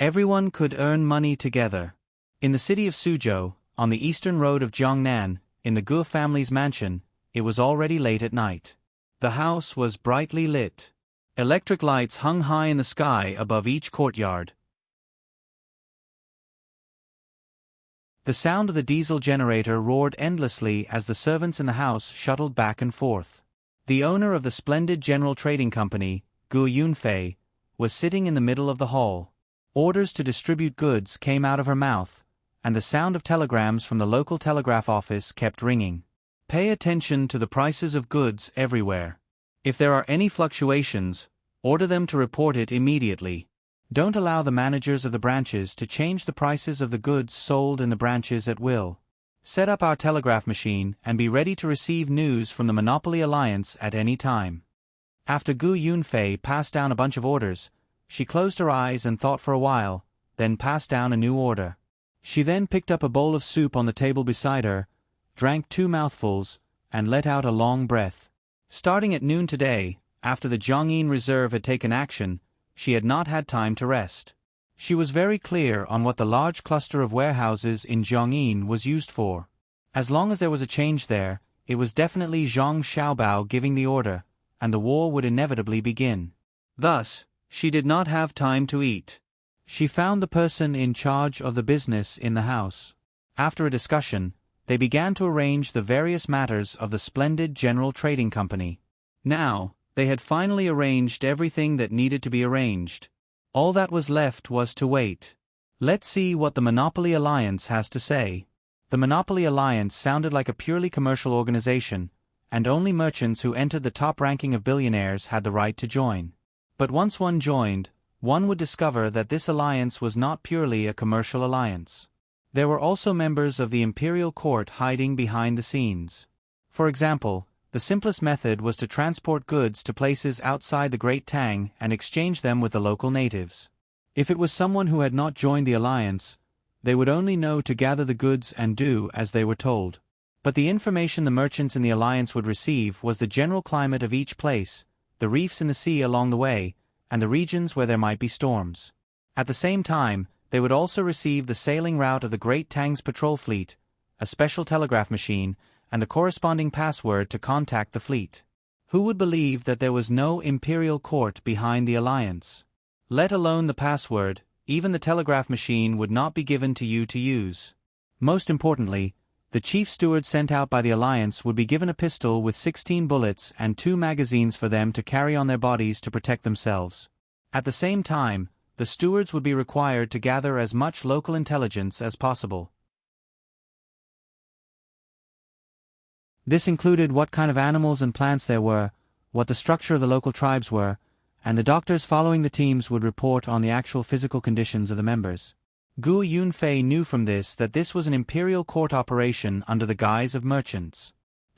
Everyone could earn money together. In the city of Suzhou, on the eastern road of Jiangnan, in the Gu family's mansion, it was already late at night. The house was brightly lit. Electric lights hung high in the sky above each courtyard. The sound of the diesel generator roared endlessly as the servants in the house shuttled back and forth. The owner of the splendid general trading company, Gu Yunfei, was sitting in the middle of the hall. Orders to distribute goods came out of her mouth, and the sound of telegrams from the local telegraph office kept ringing. Pay attention to the prices of goods everywhere. If there are any fluctuations, order them to report it immediately. Don't allow the managers of the branches to change the prices of the goods sold in the branches at will. Set up our telegraph machine and be ready to receive news from the Monopoly Alliance at any time. After Gu Yunfei passed down a bunch of orders, she closed her eyes and thought for a while, then passed down a new order. She then picked up a bowl of soup on the table beside her, drank 2 mouthfuls, and let out a long breath. Starting at noon today, after the Jiangyin Reserve had taken action, she had not had time to rest. She was very clear on what the large cluster of warehouses in Jiangyin was used for. As long as there was a change there, it was definitely Zhang Xiaobao giving the order, and the war would inevitably begin. Thus, she did not have time to eat. She found the person in charge of the business in the house. After a discussion, they began to arrange the various matters of the splendid general trading company. Now, they had finally arranged everything that needed to be arranged. All that was left was to wait. Let's see what the Monopoly Alliance has to say. The Monopoly Alliance sounded like a purely commercial organization, and only merchants who entered the top ranking of billionaires had the right to join. But once one joined, one would discover that this alliance was not purely a commercial alliance. There were also members of the imperial court hiding behind the scenes. For example, the simplest method was to transport goods to places outside the Great Tang and exchange them with the local natives. If it was someone who had not joined the alliance, they would only know to gather the goods and do as they were told. But the information the merchants in the alliance would receive was the general climate of each place, the reefs in the sea along the way, and the regions where there might be storms. At the same time, they would also receive the sailing route of the Great Tang's patrol fleet, a special telegraph machine, and the corresponding password to contact the fleet. Who would believe that there was no imperial court behind the alliance? Let alone the password, even the telegraph machine would not be given to you to use. Most importantly, the chief steward sent out by the alliance would be given a pistol with 16 bullets and 2 magazines for them to carry on their bodies to protect themselves. At the same time, the stewards would be required to gather as much local intelligence as possible. This included what kind of animals and plants there were, what the structure of the local tribes were, and the doctors following the teams would report on the actual physical conditions of the members. Gu Yunfei knew from this that this was an imperial court operation under the guise of merchants.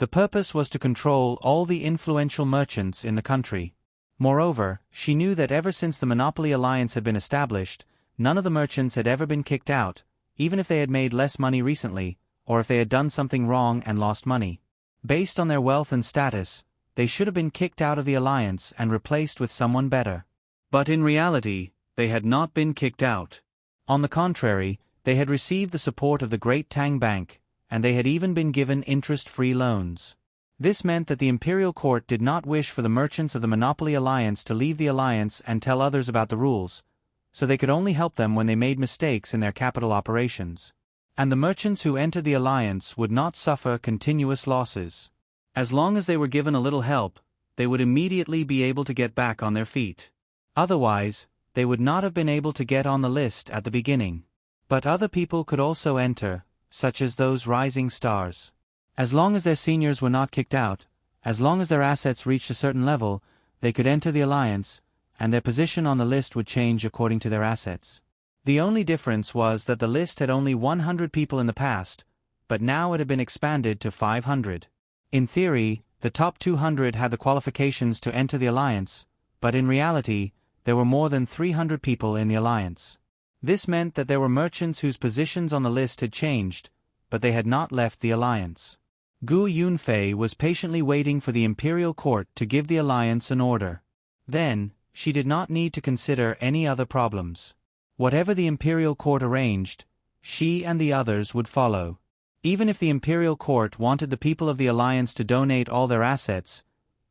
The purpose was to control all the influential merchants in the country. Moreover, she knew that ever since the Monopoly Alliance had been established, none of the merchants had ever been kicked out, even if they had made less money recently, or if they had done something wrong and lost money. Based on their wealth and status, they should have been kicked out of the alliance and replaced with someone better. But in reality, they had not been kicked out. On the contrary, they had received the support of the great Tang Bank, and they had even been given interest-free loans. This meant that the imperial court did not wish for the merchants of the Monopoly Alliance to leave the alliance and tell others about the rules, so they could only help them when they made mistakes in their capital operations. And the merchants who entered the alliance would not suffer continuous losses. As long as they were given a little help, they would immediately be able to get back on their feet. Otherwise, they would not have been able to get on the list at the beginning. But other people could also enter, such as those rising stars. As long as their seniors were not kicked out, as long as their assets reached a certain level, they could enter the alliance, and their position on the list would change according to their assets. The only difference was that the list had only 100 people in the past, but now it had been expanded to 500. In theory, the top 200 had the qualifications to enter the alliance, but in reality, there were more than 300 people in the alliance. This meant that there were merchants whose positions on the list had changed, but they had not left the alliance. Gu Yunfei was patiently waiting for the imperial court to give the alliance an order. Then, she did not need to consider any other problems. Whatever the imperial court arranged, she and the others would follow. Even if the imperial court wanted the people of the alliance to donate all their assets,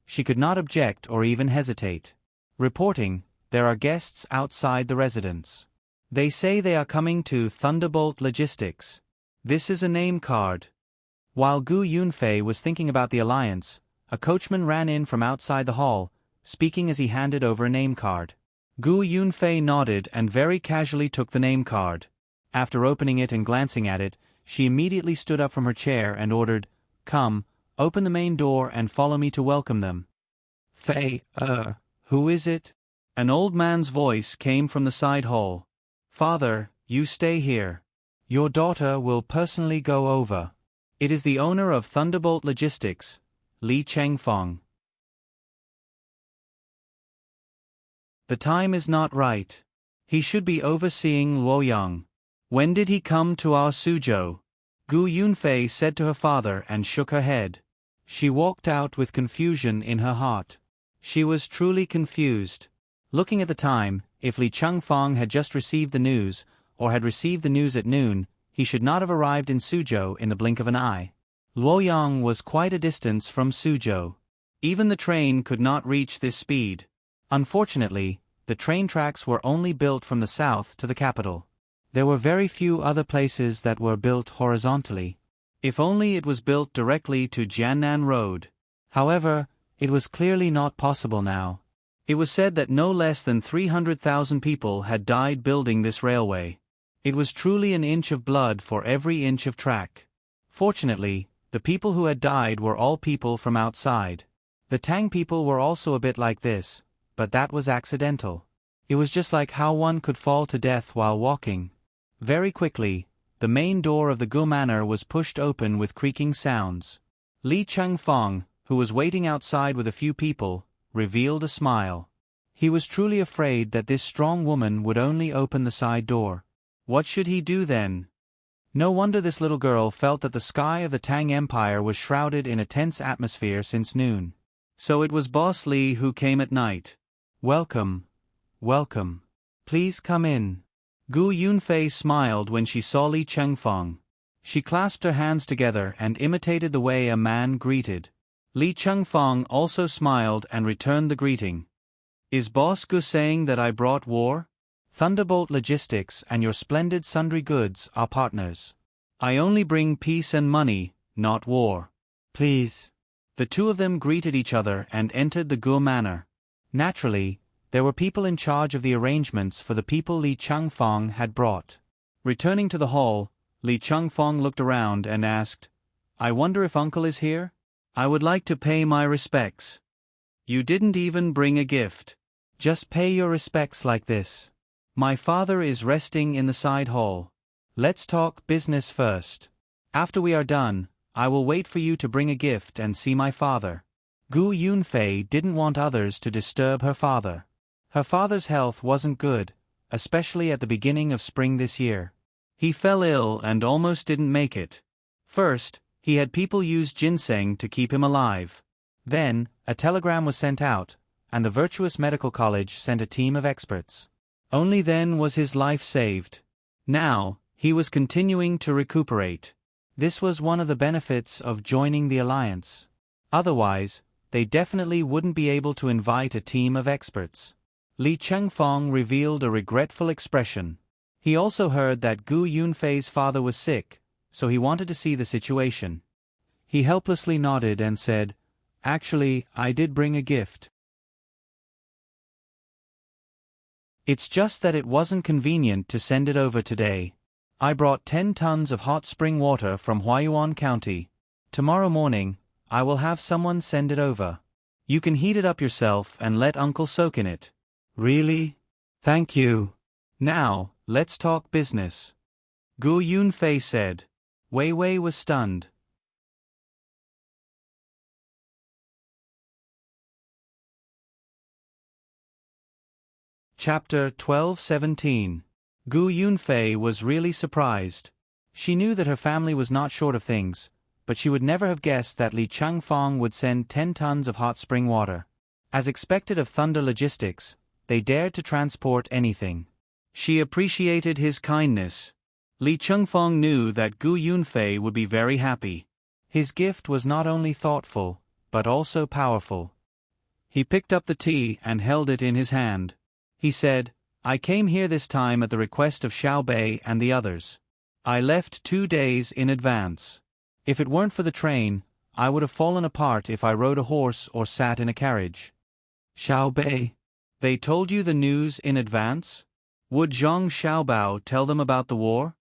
she could not object or even hesitate. Reporting, there are guests outside the residence. They say they are coming to Thunderbolt Logistics. This is a name card. While Gu Yunfei was thinking about the alliance, a coachman ran in from outside the hall, speaking as he handed over a name card. Gu Yunfei nodded and very casually took the name card. After opening it and glancing at it, she immediately stood up from her chair and ordered, "Come, open the main door and follow me to welcome them." "Fei, who is it?" An old man's voice came from the side hall. "Father, you stay here. Your daughter will personally go over. It is the owner of Thunderbolt Logistics, Li Chengfeng." The time is not right. He should be overseeing Luoyang. When did he come to our Suzhou? Gu Yunfei said to her father and shook her head. She walked out with confusion in her heart. She was truly confused. Looking at the time, if Li Chengfeng had just received the news, or had received the news at noon, he should not have arrived in Suzhou in the blink of an eye. Luoyang was quite a distance from Suzhou. Even the train could not reach this speed. Unfortunately, the train tracks were only built from the south to the capital. There were very few other places that were built horizontally. If only it was built directly to Jiannan Road. However, it was clearly not possible now. It was said that no less than 300,000 people had died building this railway. It was truly an inch of blood for every inch of track. Fortunately, the people who had died were all people from outside. The Tang people were also a bit like this, but that was accidental. It was just like how one could fall to death while walking. Very quickly, the main door of the Gu Manor was pushed open with creaking sounds. Li Chengfeng, who was waiting outside with a few people, revealed a smile. He was truly afraid that this strong woman would only open the side door. What should he do then? No wonder this little girl felt that the sky of the Tang Empire was shrouded in a tense atmosphere since noon. So it was Boss Li who came at night. "Welcome. Welcome. Please come in." Gu Yunfei smiled when she saw Li Chengfeng. She clasped her hands together and imitated the way a man greeted. Li Chengfeng also smiled and returned the greeting. "Is Boss Gu saying that I brought war? Thunderbolt Logistics and your splendid sundry goods are partners. I only bring peace and money, not war. Please." The two of them greeted each other and entered the Gu Manor. Naturally, there were people in charge of the arrangements for the people Li Chengfeng had brought. Returning to the hall, Li Chengfeng looked around and asked, "I wonder if Uncle is here? I would like to pay my respects." "You didn't even bring a gift. Just pay your respects like this. My father is resting in the side hall. Let's talk business first. After we are done, I will wait for you to bring a gift and see my father. Gu Yunfei didn't want others to disturb her father. Her father's health wasn't good, especially at the beginning of spring this year. He fell ill and almost didn't make it. First, he had people use ginseng to keep him alive. Then, a telegram was sent out, and the Virtuous Medical College sent a team of experts. Only then was his life saved. Now, he was continuing to recuperate. This was one of the benefits of joining the alliance. Otherwise, they definitely wouldn't be able to invite a team of experts. Li Chengfeng revealed a regretful expression. He also heard that Gu Yunfei's father was sick, so he wanted to see the situation. He helplessly nodded and said, "Actually, I did bring a gift. It's just that it wasn't convenient to send it over today. I brought 10 tons of hot spring water from Huayuan County. Tomorrow morning, I will have someone send it over. You can heat it up yourself and let Uncle soak in it." "Really? Thank you. Now, let's talk business," Gu Yunfei said. Wei Wei was stunned. Chapter 12:17. Gu Yunfei was really surprised. She knew that her family was not short of things, but she would never have guessed that Li Changfeng would send 10 tons of hot spring water. As expected of Thunder Logistics, they dared to transport anything. She appreciated his kindness. Li Chengfeng knew that Gu Yunfei would be very happy. His gift was not only thoughtful, but also powerful. He picked up the tea and held it in his hand. He said, "I came here this time at the request of Xiao Bei and the others. I left 2 days in advance. If it weren't for the train, I would have fallen apart if I rode a horse or sat in a carriage." "Xiao Bei? They told you the news in advance? Would Zhang Xiaobao tell them about the war?"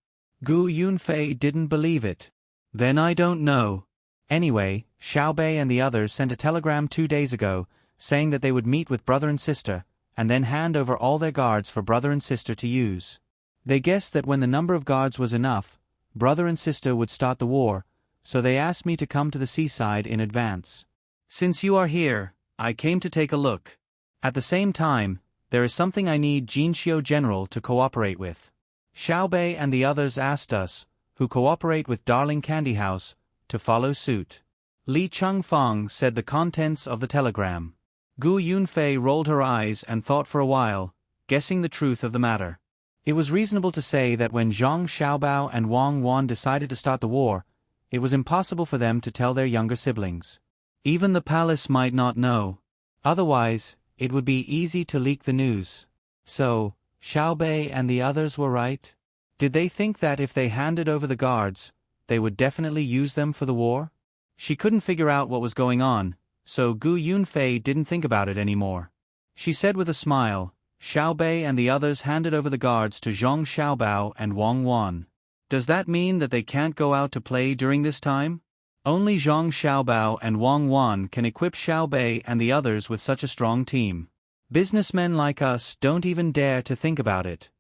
Gu Yunfei didn't believe it. "Then I don't know. Anyway, Xiao Bei and the others sent a telegram 2 days ago, saying that they would meet with brother and sister, and then hand over all their guards for brother and sister to use. They guessed that when the number of guards was enough, brother and sister would start the war, so they asked me to come to the seaside in advance. Since you are here, I came to take a look. At the same time, there is something I need Jinxiu General to cooperate with. Xiao Bei and the others asked us, who cooperate with Darling Candy House, to follow suit." Li Changfeng said the contents of the telegram. Gu Yunfei rolled her eyes and thought for a while, guessing the truth of the matter. It was reasonable to say that when Zhang Xiaobao and Wang Wan decided to start the war, it was impossible for them to tell their younger siblings. Even the palace might not know. Otherwise, it would be easy to leak the news. So, Xiao Bei and the others were right? Did they think that if they handed over the guards, they would definitely use them for the war? She couldn't figure out what was going on, so Gu Yunfei didn't think about it anymore. She said with a smile, "Xiao Bei and the others handed over the guards to Zhang Xiaobao and Wang Wan. Does that mean that they can't go out to play during this time? Only Zhang Xiaobao and Wang Wan can equip Xiao Bei and the others with such a strong team. Businessmen like us don't even dare to think about it."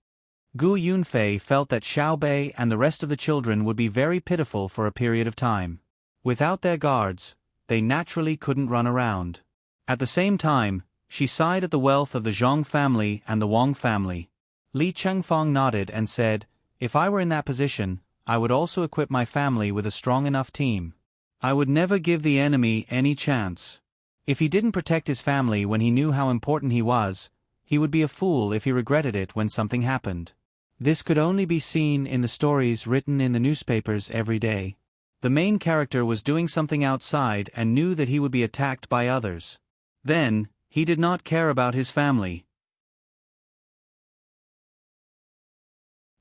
Gu Yunfei felt that Xiao Bei and the rest of the children would be very pitiful for a period of time. Without their guards, they naturally couldn't run around. At the same time, she sighed at the wealth of the Zhang family and the Wang family. Li Chengfeng nodded and said, "If I were in that position, I would also equip my family with a strong enough team. I would never give the enemy any chance. If he didn't protect his family when he knew how important he was, he would be a fool if he regretted it when something happened." This could only be seen in the stories written in the newspapers every day. The main character was doing something outside and knew that he would be attacked by others. Then, he did not care about his family.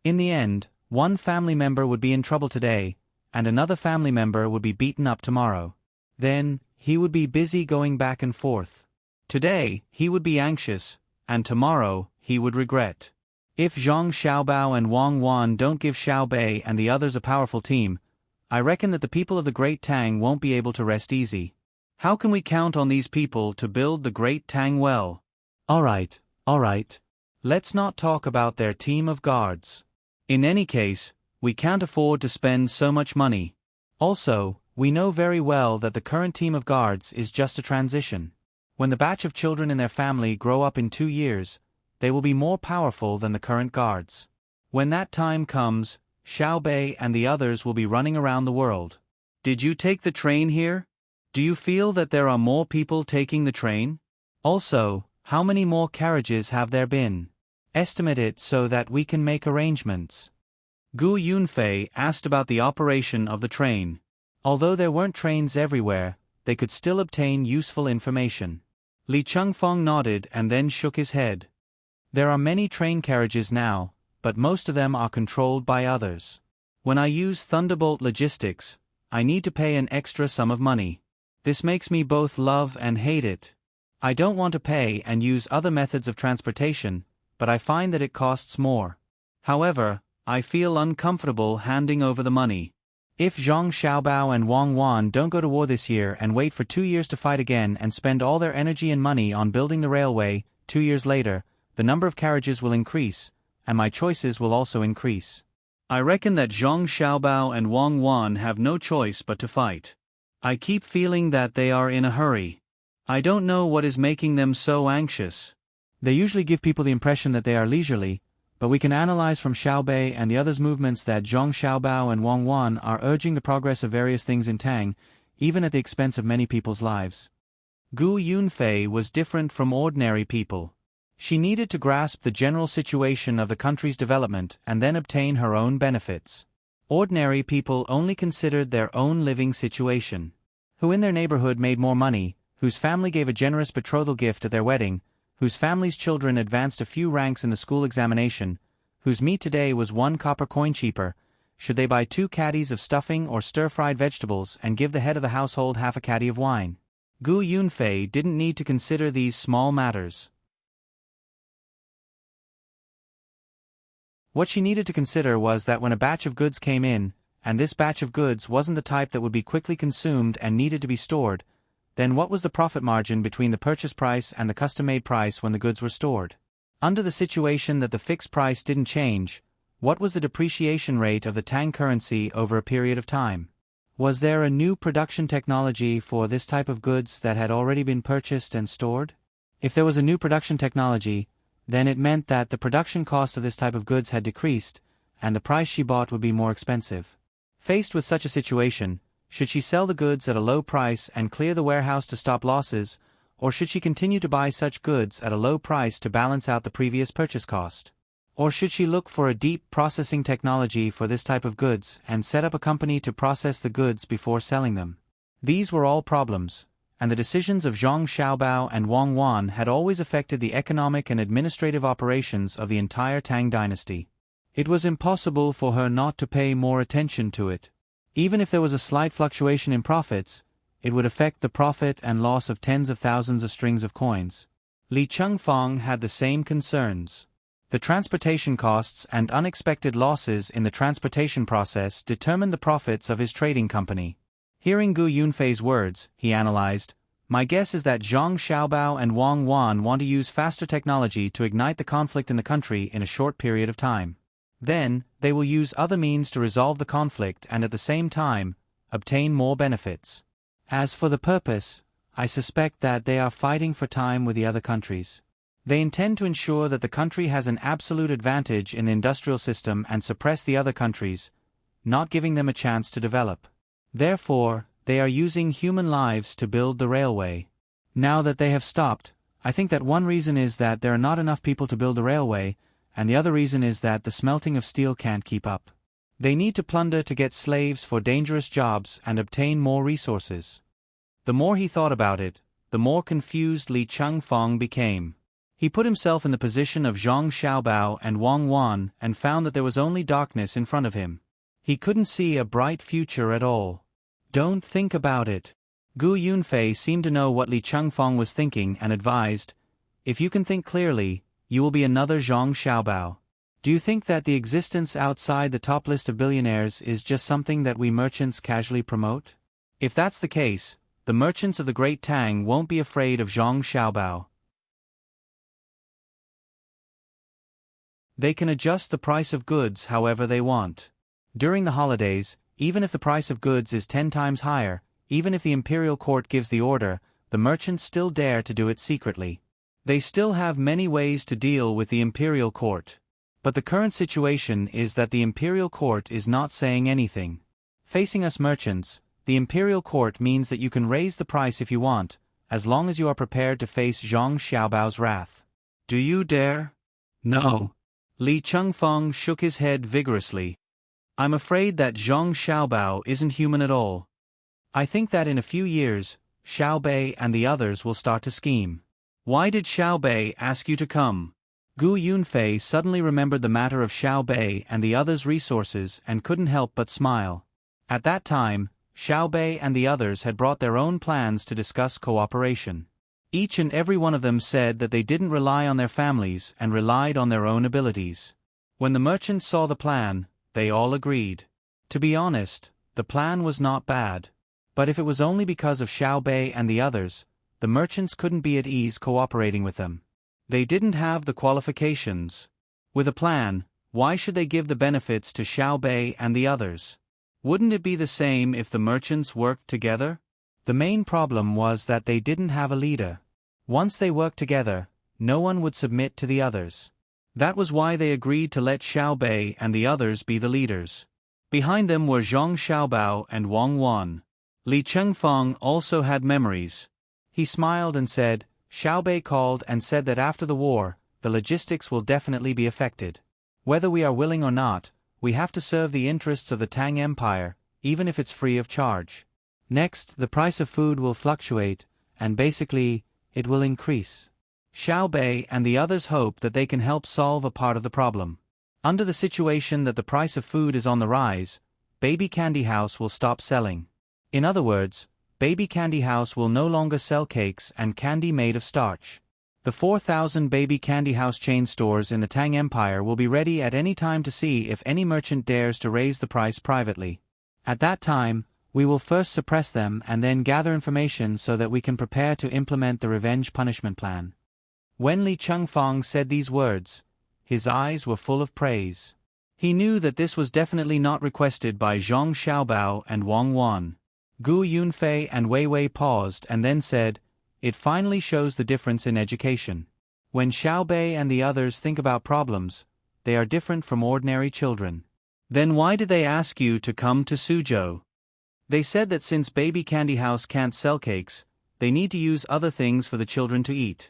In the end, one family member would be in trouble today, and another family member would be beaten up tomorrow. Then, he would be busy going back and forth. Today, he would be anxious, and tomorrow, he would regret. If Zhang Xiaobao and Wang Wan don't give Xiao Bei and the others a powerful team, I reckon that the people of the Great Tang won't be able to rest easy. How can we count on these people to build the Great Tang well? All right. Let's not talk about their team of guards. In any case, we can't afford to spend so much money. Also, We know very well that the current team of guards is just a transition. When the batch of children in their family grow up in 2 years, they will be more powerful than the current guards. When that time comes, Xiao Bei and the others will be running around the world. Did you take the train here? Do you feel that there are more people taking the train? Also, how many more carriages have there been? Estimate it so that we can make arrangements. Gu Yunfei asked about the operation of the train. Although there weren't trains everywhere, they could still obtain useful information. Li Chengfeng nodded and then shook his head. There are many train carriages now, but most of them are controlled by others. When I use Thunderbolt Logistics, I need to pay an extra sum of money. This makes me both love and hate it. I don't want to pay and use other methods of transportation, but I find that it costs more. However, I feel uncomfortable handing over the money. If Zhang Xiaobao and Wang Wan don't go to war this year and wait for 2 years to fight again and spend all their energy and money on building the railway, 2 years later, the number of carriages will increase, and my choices will also increase. I reckon that Zhang Xiaobao and Wang Wan have no choice but to fight. I keep feeling that they are in a hurry. I don't know what is making them so anxious. They usually give people the impression that they are leisurely, but we can analyze from Xiao Bei and the others' movements that Zhang Xiaobao and Wang Wan are urging the progress of various things in Tang, even at the expense of many people's lives. Gu Yunfei was different from ordinary people. She needed to grasp the general situation of the country's development and then obtain her own benefits. Ordinary people only considered their own living situation. Who in their neighborhood made more money, whose family gave a generous betrothal gift at their wedding, whose family's children advanced a few ranks in the school examination, whose meat today was 1 copper coin cheaper, should they buy 2 caddies of stuffing or stir-fried vegetables and give the head of the household half a caddy of wine? Gu Yunfei didn't need to consider these small matters. What she needed to consider was that when a batch of goods came in, and this batch of goods wasn't the type that would be quickly consumed and needed to be stored, then what was the profit margin between the purchase price and the custom-made price when the goods were stored? Under the situation that the fixed price didn't change, what was the depreciation rate of the Tang currency over a period of time? Was there a new production technology for this type of goods that had already been purchased and stored? If there was a new production technology, then it meant that the production cost of this type of goods had decreased, and the price she bought would be more expensive. Faced with such a situation, should she sell the goods at a low price and clear the warehouse to stop losses, or should she continue to buy such goods at a low price to balance out the previous purchase cost? Or should she look for a deep processing technology for this type of goods and set up a company to process the goods before selling them? These were all problems, and the decisions of Zhang Xiaobao and Wang Wan had always affected the economic and administrative operations of the entire Tang dynasty. It was impossible for her not to pay more attention to it. Even if there was a slight fluctuation in profits, it would affect the profit and loss of tens of thousands of strings of coins. Li Chengfeng had the same concerns. The transportation costs and unexpected losses in the transportation process determined the profits of his trading company. Hearing Gu Yunfei's words, he analyzed, "My guess is that Zhang Xiaobao and Wang Wan want to use faster technology to ignite the conflict in the country in a short period of time. Then, they will use other means to resolve the conflict and at the same time, obtain more benefits. As for the purpose, I suspect that they are fighting for time with the other countries. They intend to ensure that the country has an absolute advantage in the industrial system and suppress the other countries, not giving them a chance to develop. Therefore, they are using human lives to build the railway. Now that they have stopped, I think that one reason is that there are not enough people to build a railway, and the other reason is that the smelting of steel can't keep up. They need to plunder to get slaves for dangerous jobs and obtain more resources." The more he thought about it, the more confused Li Chengfeng became. He put himself in the position of Zhang Xiaobao and Wang Wan and found that there was only darkness in front of him. He couldn't see a bright future at all. "Don't think about it." Gu Yunfei seemed to know what Li Chengfeng was thinking and advised, "If you can think clearly, you will be another Zhang Xiaobao. Do you think that the existence outside the top list of billionaires is just something that we merchants casually promote? If that's the case, the merchants of the Great Tang won't be afraid of Zhang Xiaobao. They can adjust the price of goods however they want. During the holidays, even if the price of goods is 10 times higher, even if the imperial court gives the order, the merchants still dare to do it secretly. They still have many ways to deal with the imperial court. But the current situation is that the imperial court is not saying anything. Facing us merchants, the imperial court means that you can raise the price if you want, as long as you are prepared to face Zhang Xiaobao's wrath. Do you dare? No. Li Chengfeng shook his head vigorously. I'm afraid that Zhang Xiaobao isn't human at all. I think that in a few years, Xiaobei and the others will start to scheme. Why did Xiaobei ask you to come? Gu Yunfei suddenly remembered the matter of Xiaobei and the others' resources and couldn't help but smile. At that time, Xiaobei and the others had brought their own plans to discuss cooperation. Each and every one of them said that they didn't rely on their families and relied on their own abilities. When the merchants saw the plan, they all agreed. To be honest, the plan was not bad. But if it was only because of Xiaobei and the others, the merchants couldn't be at ease cooperating with them. They didn't have the qualifications. With a plan, why should they give the benefits to Xiaobei and the others? Wouldn't it be the same if the merchants worked together? The main problem was that they didn't have a leader. Once they worked together, no one would submit to the others. That was why they agreed to let Xiaobei and the others be the leaders. Behind them were Zhang Xiaobao and Wang Wan. Li Chengfeng also had memories. He smiled and said, Xiaobei called and said that after the war, the logistics will definitely be affected. Whether we are willing or not, we have to serve the interests of the Tang Empire, even if it's free of charge. Next, the price of food will fluctuate, and basically, it will increase. Xiaobei and the others hope that they can help solve a part of the problem. Under the situation that the price of food is on the rise, Baby Candy House will stop selling. In other words, Baby Candy House will no longer sell cakes and candy made of starch. The 4,000 Baby Candy House chain stores in the Tang Empire will be ready at any time to see if any merchant dares to raise the price privately. At that time, we will first suppress them and then gather information so that we can prepare to implement the revenge punishment plan. When Li Chengfeng said these words, his eyes were full of praise. He knew that this was definitely not requested by Zhang Xiaobao and Wang Wan. Gu Yunfei and Wei Wei paused and then said, it finally shows the difference in education. When Xiaobei and the others think about problems, they are different from ordinary children. Then why did they ask you to come to Suzhou? They said that since Baby Candy House can't sell cakes, they need to use other things for the children to eat.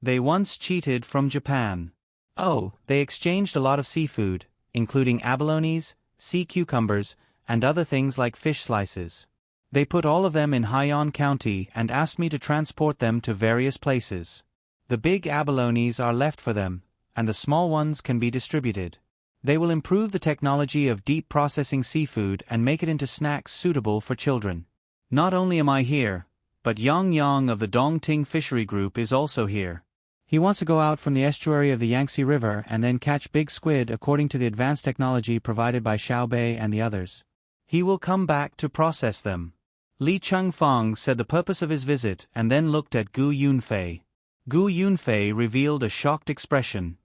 They once cheated from Japan. Oh, they exchanged a lot of seafood, including abalones, sea cucumbers, and other things like fish slices. They put all of them in Haiyan County and asked me to transport them to various places. The big abalones are left for them, and the small ones can be distributed. They will improve the technology of deep processing seafood and make it into snacks suitable for children. Not only am I here, but Yang Yang of the Dongting Fishery Group is also here. He wants to go out from the estuary of the Yangtze River and then catch big squid according to the advanced technology provided by Xiaobei and the others. He will come back to process them. Li Chengfeng said the purpose of his visit and then looked at Gu Yunfei. Gu Yunfei revealed a shocked expression.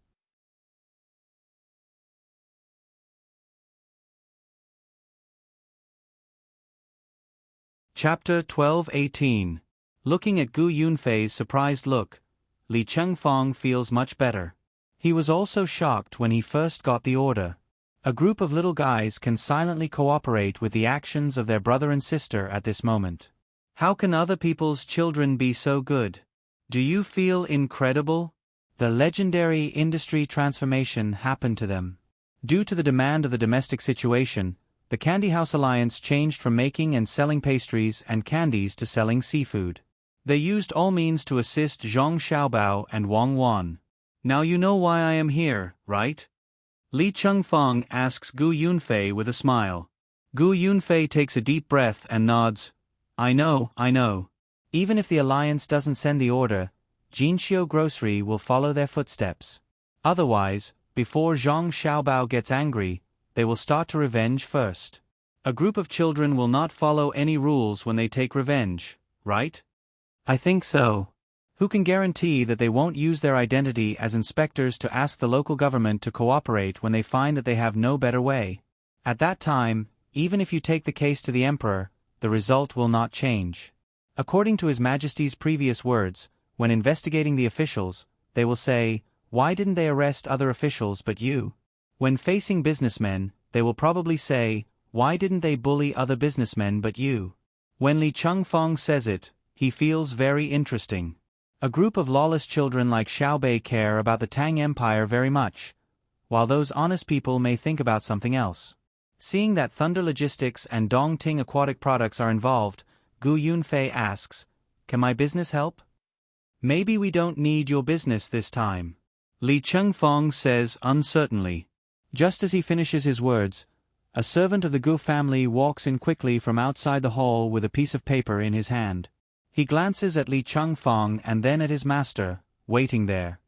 Chapter 12:18. Looking at Gu Yunfei's surprised look, Li Chengfeng feels much better. He was also shocked when he first got the order. A group of little guys can silently cooperate with the actions of their brother and sister at this moment. How can other people's children be so good? Do you feel incredible? The legendary industry transformation happened to them. Due to the demand of the domestic situation, the Candy House Alliance changed from making and selling pastries and candies to selling seafood. They used all means to assist Zhang Xiaobao and Wang Wan. Now you know why I am here, right? Li Chengfeng asks Gu Yunfei with a smile. Gu Yunfei takes a deep breath and nods. I know. Even if the alliance doesn't send the order, Jinxiu Grocery will follow their footsteps. Otherwise, before Zhang Xiaobao gets angry, they will start to revenge first. A group of children will not follow any rules when they take revenge, right? I think so. Who can guarantee that they won't use their identity as inspectors to ask the local government to cooperate when they find that they have no better way? At that time, even if you take the case to the emperor, the result will not change. According to His Majesty's previous words, when investigating the officials, they will say, "Why didn't they arrest other officials but you?" When facing businessmen, they will probably say, "Why didn't they bully other businessmen but you?" When Li Chengfeng says it, he feels very interesting. A group of lawless children like Xiaobei care about the Tang Empire very much, while those honest people may think about something else. Seeing that Thunder Logistics and Dongting Aquatic Products are involved, Gu Yunfei asks, "Can my business help?" "Maybe we don't need your business this time," Li Chengfeng says uncertainly. Just as he finishes his words, a servant of the Gu family walks in quickly from outside the hall with a piece of paper in his hand. He glances at Li Chengfeng and then at his master, waiting there.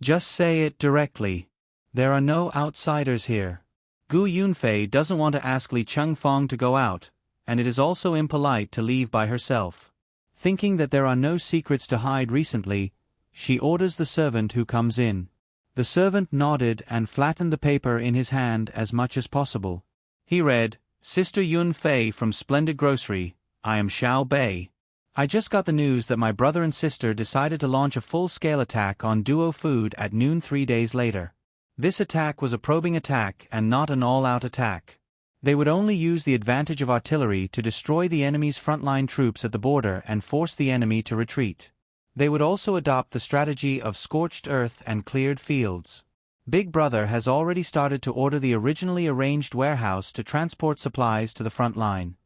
"Just say it directly. There are no outsiders here." Gu Yunfei doesn't want to ask Li Chengfeng to go out, and it is also impolite to leave by herself. Thinking that there are no secrets to hide recently, she orders the servant who comes in. The servant nodded and flattened the paper in his hand as much as possible. He read, "Sister Yun Fei from Splendid Grocery, I am Xiao Bei. I just got the news that my brother and sister decided to launch a full-scale attack on Duo Food at noon 3 days later. This attack was a probing attack and not an all-out attack. They would only use the advantage of artillery to destroy the enemy's frontline troops at the border and force the enemy to retreat. They would also adopt the strategy of scorched earth and cleared fields. Big Brother has already started to order the originally arranged warehouse to transport supplies to the front line.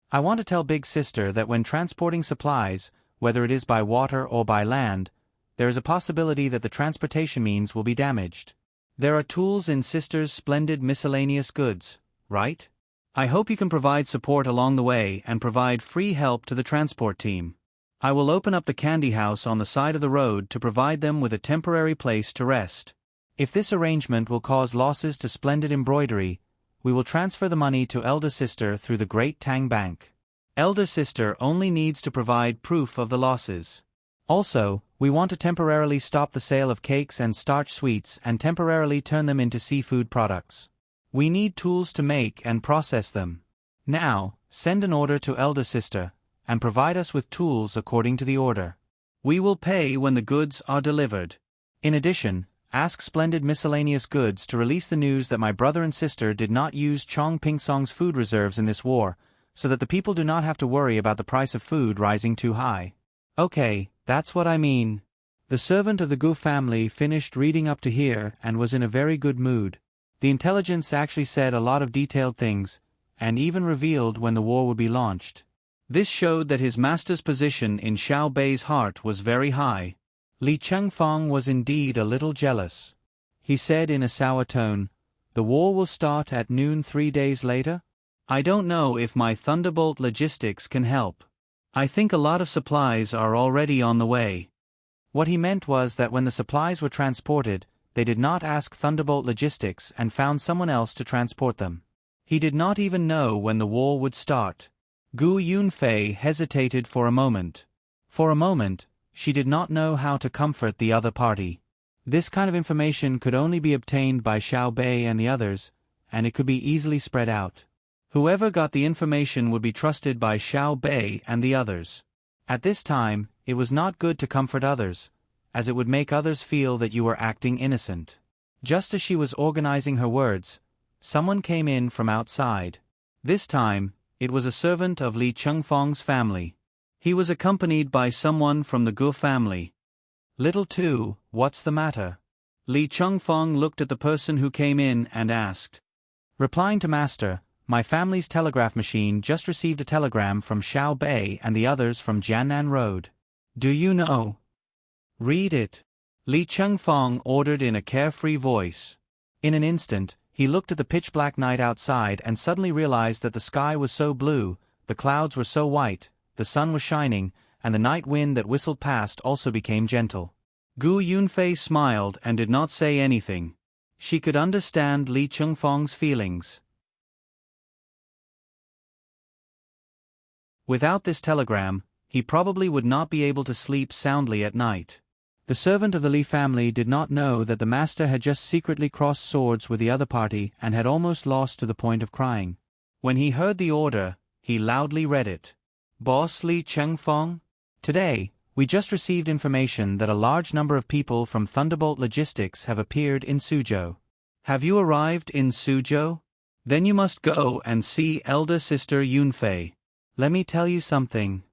I want to tell Big Sister that when transporting supplies, whether it is by water or by land, there is a possibility that the transportation means will be damaged. There are tools in Sister's splendid miscellaneous goods, right? I hope you can provide support along the way and provide free help to the transport team. I will open up the candy house on the side of the road to provide them with a temporary place to rest. If this arrangement will cause losses to Splendid Embroidery, we will transfer the money to Elder Sister through the Great Tang Bank. Elder Sister only needs to provide proof of the losses. Also, we want to temporarily stop the sale of cakes and starch sweets and temporarily turn them into seafood products. We need tools to make and process them. Now, send an order to Elder Sister, and provide us with tools according to the order. We will pay when the goods are delivered. In addition, ask Splendid Miscellaneous Goods to release the news that my brother and sister did not use Chong Pingsong's food reserves in this war, so that the people do not have to worry about the price of food rising too high. Okay, that's what I mean. The servant of the Gu family finished reading up to here and was in a very good mood. The intelligence actually said a lot of detailed things, and even revealed when the war would be launched. This showed that his master's position in Xiao Bei's heart was very high. Li Chengfeng was indeed a little jealous. He said in a sour tone, "The war will start at noon 3 days later? I don't know if my Thunderbolt Logistics can help. I think a lot of supplies are already on the way." What he meant was that when the supplies were transported, they did not ask Thunderbolt Logistics and found someone else to transport them. He did not even know when the war would start. Gu Yunfei hesitated for a moment. For a moment, she did not know how to comfort the other party. This kind of information could only be obtained by Xiao Bei and the others, and it could be easily spread out. Whoever got the information would be trusted by Xiao Bei and the others. At this time, it was not good to comfort others, as it would make others feel that you were acting innocent. Just as she was organizing her words, someone came in from outside. This time, it was a servant of Li Chengfeng's family. He was accompanied by someone from the Gu family. "Little Two, what's the matter?" Li Chengfeng looked at the person who came in and asked. Replying to Master, "My family's telegraph machine just received a telegram from Xiao Bei and the others from Jiannan Road. Do you know?" "Read it," Li Chengfeng ordered in a carefree voice. In an instant, he looked at the pitch-black night outside and suddenly realized that the sky was so blue, the clouds were so white, the sun was shining, and the night wind that whistled past also became gentle. Gu Yunfei smiled and did not say anything. She could understand Li Chengfeng's feelings. Without this telegram, he probably would not be able to sleep soundly at night. The servant of the Li family did not know that the master had just secretly crossed swords with the other party and had almost lost to the point of crying. When he heard the order, he loudly read it. Boss Li Chengfeng? Today, we just received information that a large number of people from Thunderbolt Logistics have appeared in Suzhou. Have you arrived in Suzhou? Then you must go and see elder sister Yunfei. Let me tell you something.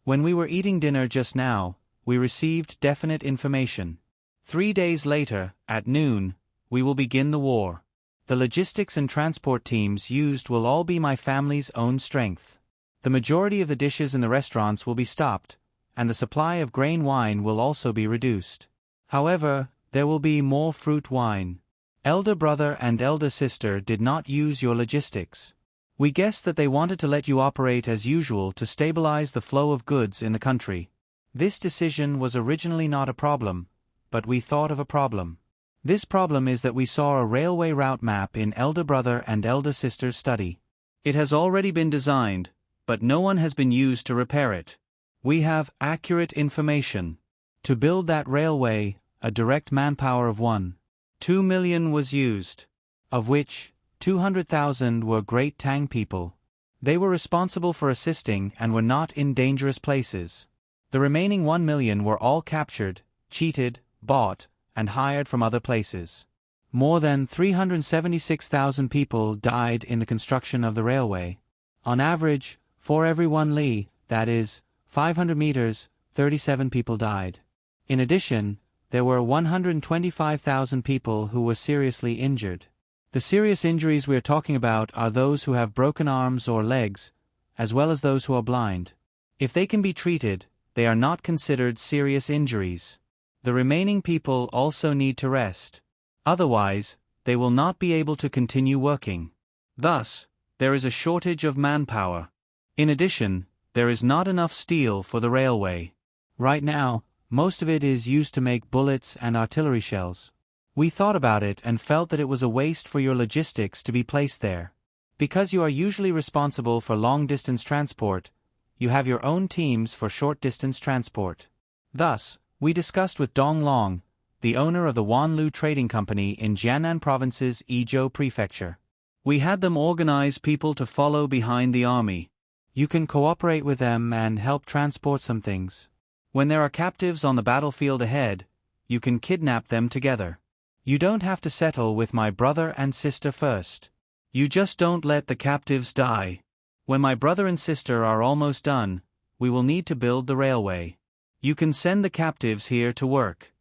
When we were eating dinner just now, we received definite information. 3 days later, at noon, we will begin the war. The logistics and transport teams used will all be my family's own strength. The majority of the dishes in the restaurants will be stopped, and the supply of grain wine will also be reduced. However, there will be more fruit wine. Elder brother and elder sister did not use your logistics. We guessed that they wanted to let you operate as usual to stabilize the flow of goods in the country. This decision was originally not a problem, but we thought of a problem. This problem is that we saw a railway route map in elder brother and elder sister's study. It has already been designed, but no one has been used to repair it. We have accurate information. To build that railway, a direct manpower of 1.2 million was used, of which 200,000 were great Tang people. They were responsible for assisting and were not in dangerous places. The remaining 1 million were all captured, cheated, bought, and hired from other places. More than 376,000 people died in the construction of the railway. On average, for every 1 li, that is, 500 meters, 37 people died. In addition, there were 125,000 people who were seriously injured. The serious injuries we are talking about are those who have broken arms or legs, as well as those who are blind. If they can be treated, they are not considered serious injuries. The remaining people also need to rest. Otherwise, they will not be able to continue working. Thus, there is a shortage of manpower. In addition, there is not enough steel for the railway. Right now, most of it is used to make bullets and artillery shells. We thought about it and felt that it was a waste for your logistics to be placed there. Because you are usually responsible for long-distance transport, you have your own teams for short-distance transport. Thus, we discussed with Dong Long, the owner of the Wanlu Trading Company in Jiannan Province's Yizhou Prefecture. We had them organize people to follow behind the army. You can cooperate with them and help transport some things. When there are captives on the battlefield ahead, you can kidnap them together. You don't have to settle with my brother and sister first. You just don't let the captives die. When my brother and sister are almost done, we will need to build the railway. You can send the captives here to work.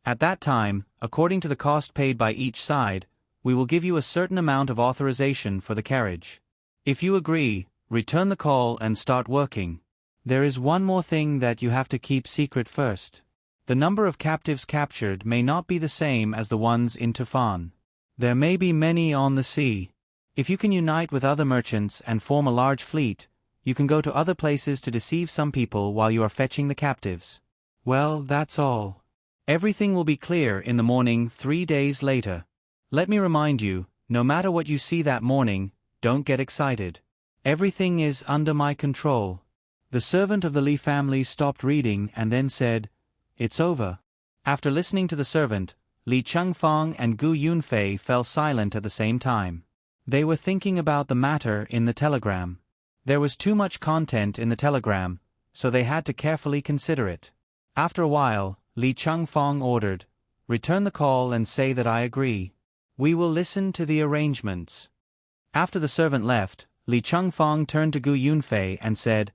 At that time, according to the cost paid by each side, we will give you a certain amount of authorization for the carriage. If you agree, return the call and start working. There is one more thing that you have to keep secret first. The number of captives captured may not be the same as the ones in Tufan. There may be many on the sea. If you can unite with other merchants and form a large fleet, you can go to other places to deceive some people while you are fetching the captives. Well, that's all. Everything will be clear in the morning 3 days later. Let me remind you, no matter what you see that morning, don't get excited. Everything is under my control. The servant of the Li family stopped reading and then said, "It's over." After listening to the servant, Li Chengfeng and Gu Yunfei fell silent at the same time. They were thinking about the matter in the telegram. There was too much content in the telegram, so they had to carefully consider it. After a while, Li Chengfeng ordered, "Return the call and say that I agree. We will listen to the arrangements." After the servant left, Li Chengfeng turned to Gu Yunfei and said,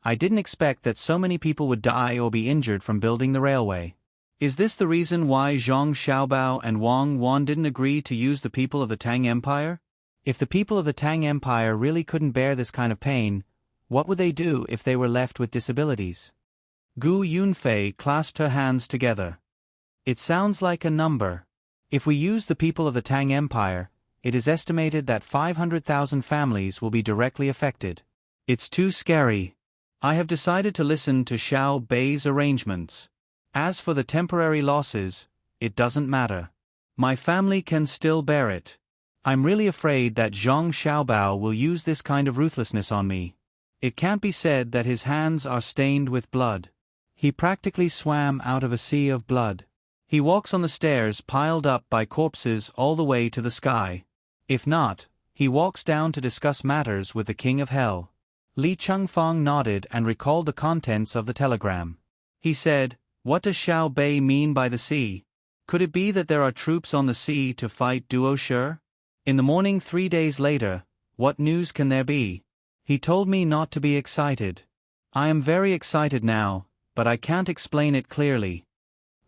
"I didn't expect that so many people would die or be injured from building the railway. Is this the reason why Zhang Xiaobao and Wang Wan didn't agree to use the people of the Tang Empire? If the people of the Tang Empire really couldn't bear this kind of pain, what would they do if they were left with disabilities?" Gu Yunfei clasped her hands together. "It sounds like a number. If we use the people of the Tang Empire, it is estimated that 500,000 families will be directly affected. It's too scary. I have decided to listen to Xiao Bei's arrangements. As for the temporary losses, it doesn't matter. My family can still bear it. I'm really afraid that Zhang Xiaobao will use this kind of ruthlessness on me. It can't be said that his hands are stained with blood. He practically swam out of a sea of blood. He walks on the stairs piled up by corpses all the way to the sky. If not, he walks down to discuss matters with the King of Hell. Li Chengfeng nodded and recalled the contents of the telegram. He said, "What does Xiao Bei mean by the sea? Could it be that there are troops on the sea to fight Duo Shi? In the morning 3 days later, what news can there be? He told me not to be excited. I am very excited now, but I can't explain it clearly.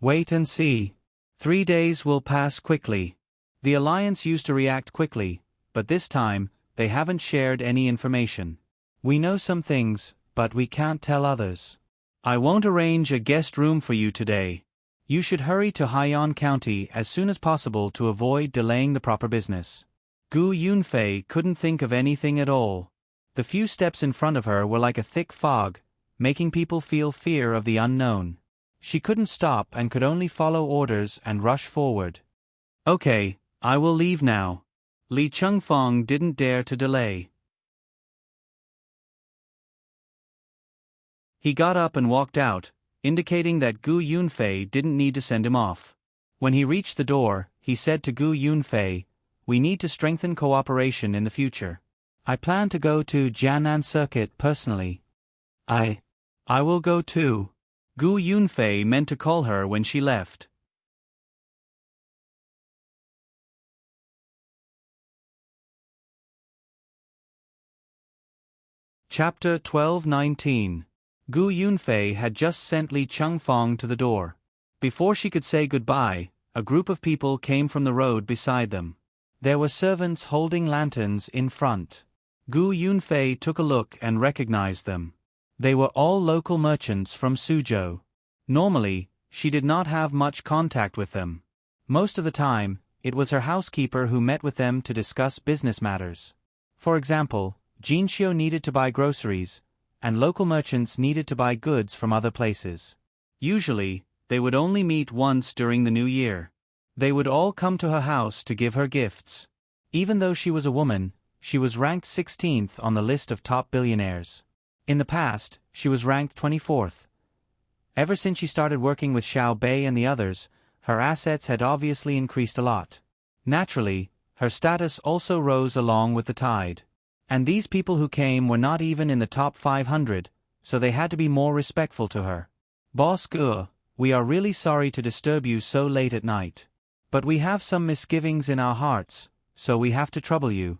Wait and see. 3 days will pass quickly. The Alliance used to react quickly, but this time, they haven't shared any information. We know some things, but we can't tell others. I won't arrange a guest room for you today. You should hurry to Haiyan County as soon as possible to avoid delaying the proper business." Gu Yunfei couldn't think of anything at all. The few steps in front of her were like a thick fog, making people feel fear of the unknown. She couldn't stop and could only follow orders and rush forward. "Okay, I will leave now." Li Chengfeng didn't dare to delay. He got up and walked out, indicating that Gu Yunfei didn't need to send him off. When he reached the door, he said to Gu Yunfei, "We need to strengthen cooperation in the future. I plan to go to Jianan Circuit personally." I will go too." Gu Yunfei meant to call her when she left. Chapter 12-19. Gu Yunfei had just sent Li Chengfeng to the door. Before she could say goodbye, a group of people came from the road beside them. There were servants holding lanterns in front. Gu Yunfei took a look and recognized them. They were all local merchants from Suzhou. Normally, she did not have much contact with them. Most of the time, it was her housekeeper who met with them to discuss business matters. For example, Jinxiu needed to buy groceries, and local merchants needed to buy goods from other places. Usually, they would only meet once during the new year. They would all come to her house to give her gifts. Even though she was a woman, she was ranked 16th on the list of top billionaires. In the past, she was ranked 24th. Ever since she started working with Xiao Bei and the others, her assets had obviously increased a lot. Naturally, her status also rose along with the tide. And these people who came were not even in the top 500, so they had to be more respectful to her. "Boss Gu, we are really sorry to disturb you so late at night. But we have some misgivings in our hearts, so we have to trouble you."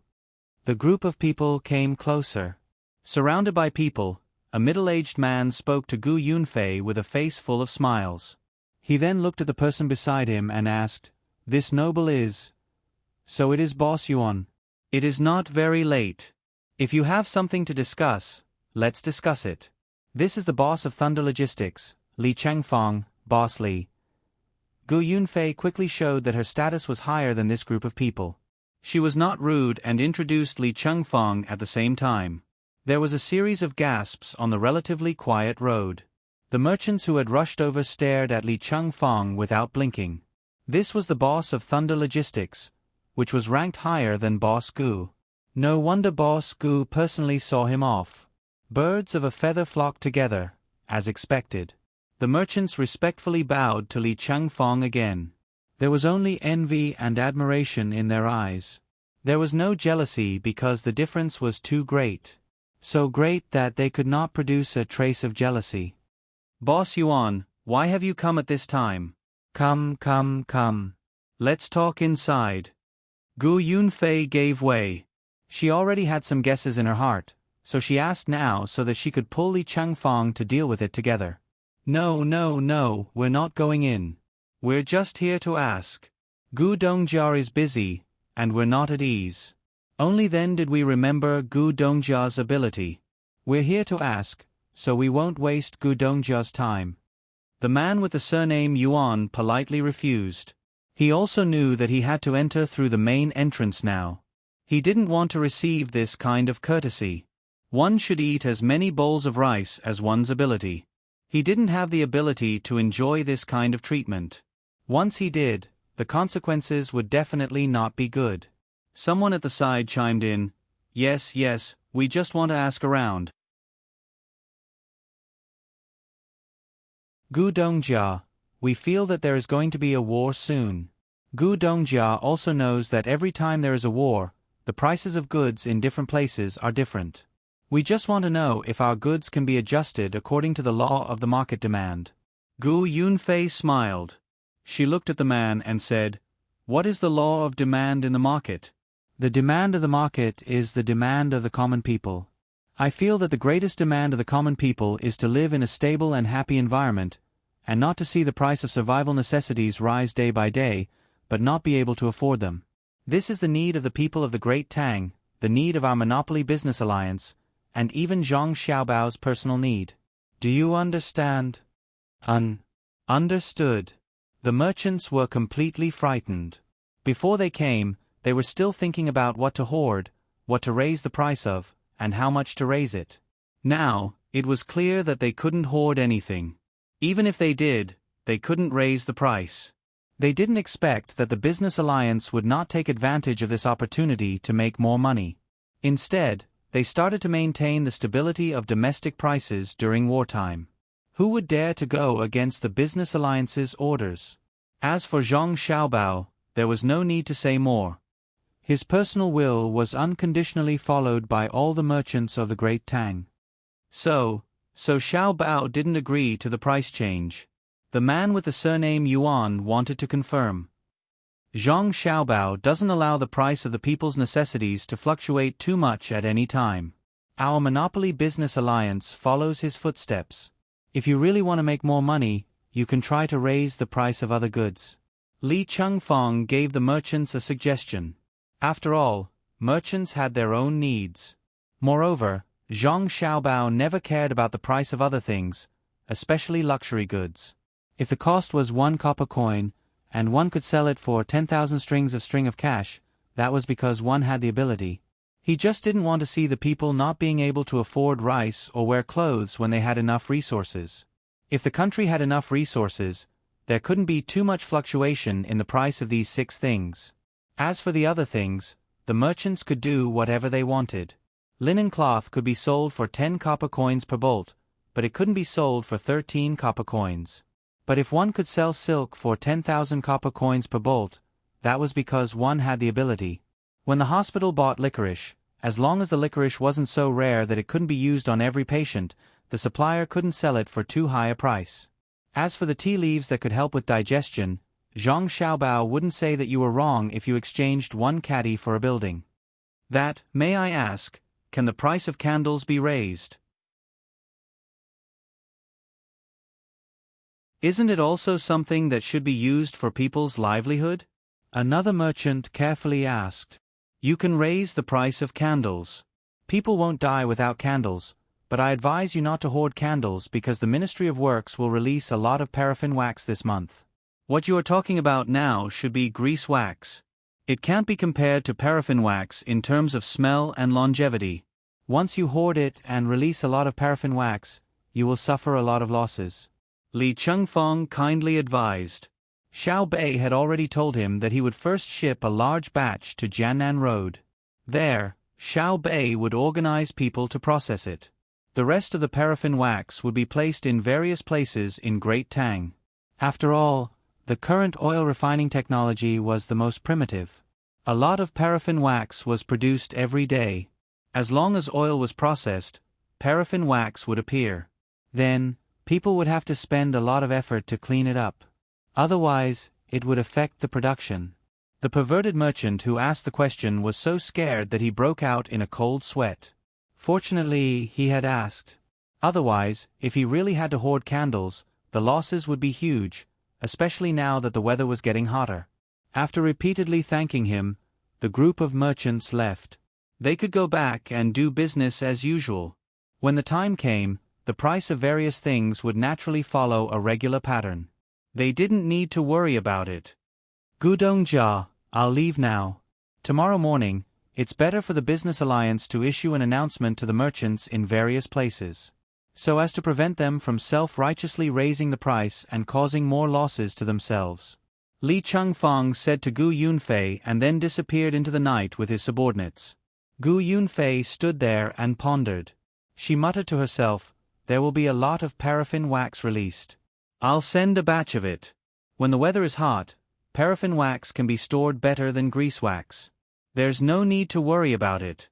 The group of people came closer. Surrounded by people, a middle-aged man spoke to Gu Yunfei with a face full of smiles. He then looked at the person beside him and asked, "This noble is?" "So it is Boss Yuan. It is not very late. If you have something to discuss, let's discuss it. This is the boss of Thunder Logistics, Li Chengfeng, Boss Li." Gu Yunfei quickly showed that her status was higher than this group of people. She was not rude and introduced Li Chengfeng at the same time. There was a series of gasps on the relatively quiet road. The merchants who had rushed over stared at Li Chengfeng without blinking. This was the boss of Thunder Logistics, which was ranked higher than Boss Gu. No wonder Boss Gu personally saw him off. Birds of a feather flocked together, as expected. The merchants respectfully bowed to Li Chengfeng again. There was only envy and admiration in their eyes. There was no jealousy because the difference was too great. So great that they could not produce a trace of jealousy. "Boss Yuan, why have you come at this time?" Come. Let's talk inside." Gu Yunfei gave way. She already had some guesses in her heart, so she asked now so that she could pull Li Chengfeng to deal with it together. No, we're not going in. We're just here to ask. Gu Dongjiao is busy, and we're not at ease. Only then did we remember Gu Dongjiao's ability. We're here to ask, so we won't waste Gu Dongjiao's time." The man with the surname Yuan politely refused. He also knew that he had to enter through the main entrance now. He didn't want to receive this kind of courtesy. One should eat as many bowls of rice as one's ability. He didn't have the ability to enjoy this kind of treatment. Once he did, the consequences would definitely not be good. Someone at the side chimed in, Yes, yes, we just want to ask around. Gu Dongjia, we feel that there is going to be a war soon. Gu Dongjia also knows that every time there is a war, the prices of goods in different places are different. We just want to know if our goods can be adjusted according to the law of the market demand. Gu Yunfei smiled. She looked at the man and said, What is the law of demand in the market? The demand of the market is the demand of the common people. I feel that the greatest demand of the common people is to live in a stable and happy environment, and not to see the price of survival necessities rise day by day, but not be able to afford them. This is the need of the people of the Great Tang, the need of our monopoly business alliance, and even Zhang Xiaobao's personal need. Do you understand? Understood. The merchants were completely frightened. Before they came, they were still thinking about what to hoard, what to raise the price of, and how much to raise it. Now, it was clear that they couldn't hoard anything. Even if they did, they couldn't raise the price. They didn't expect that the business alliance would not take advantage of this opportunity to make more money. Instead, they started to maintain the stability of domestic prices during wartime. Who would dare to go against the business alliance's orders? As for Zhang Xiaobao, there was no need to say more. His personal will was unconditionally followed by all the merchants of the Great Tang. So Xiaobao didn't agree to the price change. The man with the surname Yuan wanted to confirm. Zhang Xiaobao doesn't allow the price of the people's necessities to fluctuate too much at any time. Our monopoly business alliance follows his footsteps. If you really want to make more money, you can try to raise the price of other goods. Li Chengfeng gave the merchants a suggestion. After all, merchants had their own needs. Moreover, Zhang Xiaobao never cared about the price of other things, especially luxury goods. If the cost was 1 copper coin, and one could sell it for 10,000 strings of cash, that was because one had the ability. He just didn't want to see the people not being able to afford rice or wear clothes when they had enough resources. If the country had enough resources, there couldn't be too much fluctuation in the price of these 6 things. As for the other things, the merchants could do whatever they wanted. Linen cloth could be sold for 10 copper coins per bolt, but it couldn't be sold for 13 copper coins. But if one could sell silk for 10,000 copper coins per bolt, that was because one had the ability. When the hospital bought licorice, as long as the licorice wasn't so rare that it couldn't be used on every patient, the supplier couldn't sell it for too high a price. As for the tea leaves that could help with digestion, Zhang Xiaobao wouldn't say that you were wrong if you exchanged one caddy for a building. That, may I ask, can the price of candles be raised? Isn't it also something that should be used for people's livelihood? Another merchant carefully asked. You can raise the price of candles. People won't die without candles, but I advise you not to hoard candles because the Ministry of Works will release a lot of paraffin wax this month. What you are talking about now should be grease wax. It can't be compared to paraffin wax in terms of smell and longevity. Once you hoard it and release a lot of paraffin wax, you will suffer a lot of losses. Li Chengfeng kindly advised. Xiao Bei had already told him that he would first ship a large batch to Jiannan Road. There, Xiao Bei would organize people to process it. The rest of the paraffin wax would be placed in various places in Great Tang. After all, the current oil refining technology was the most primitive. A lot of paraffin wax was produced every day. As long as oil was processed, paraffin wax would appear. Then, people would have to spend a lot of effort to clean it up. Otherwise, it would affect the production. The perverted merchant who asked the question was so scared that he broke out in a cold sweat. Fortunately, he had asked. Otherwise, if he really had to hoard candles, the losses would be huge, especially now that the weather was getting hotter. After repeatedly thanking him, the group of merchants left. They could go back and do business as usual. When the time came, the price of various things would naturally follow a regular pattern. They didn't need to worry about it. Gudong Jia, I'll leave now. Tomorrow morning, it's better for the business alliance to issue an announcement to the merchants in various places, so as to prevent them from self-righteously raising the price and causing more losses to themselves. Li Chengfeng said to Gu Yunfei and then disappeared into the night with his subordinates. Gu Yunfei stood there and pondered. She muttered to herself, "There will be a lot of paraffin wax released. I'll send a batch of it. When the weather is hot, paraffin wax can be stored better than grease wax. There's no need to worry about it."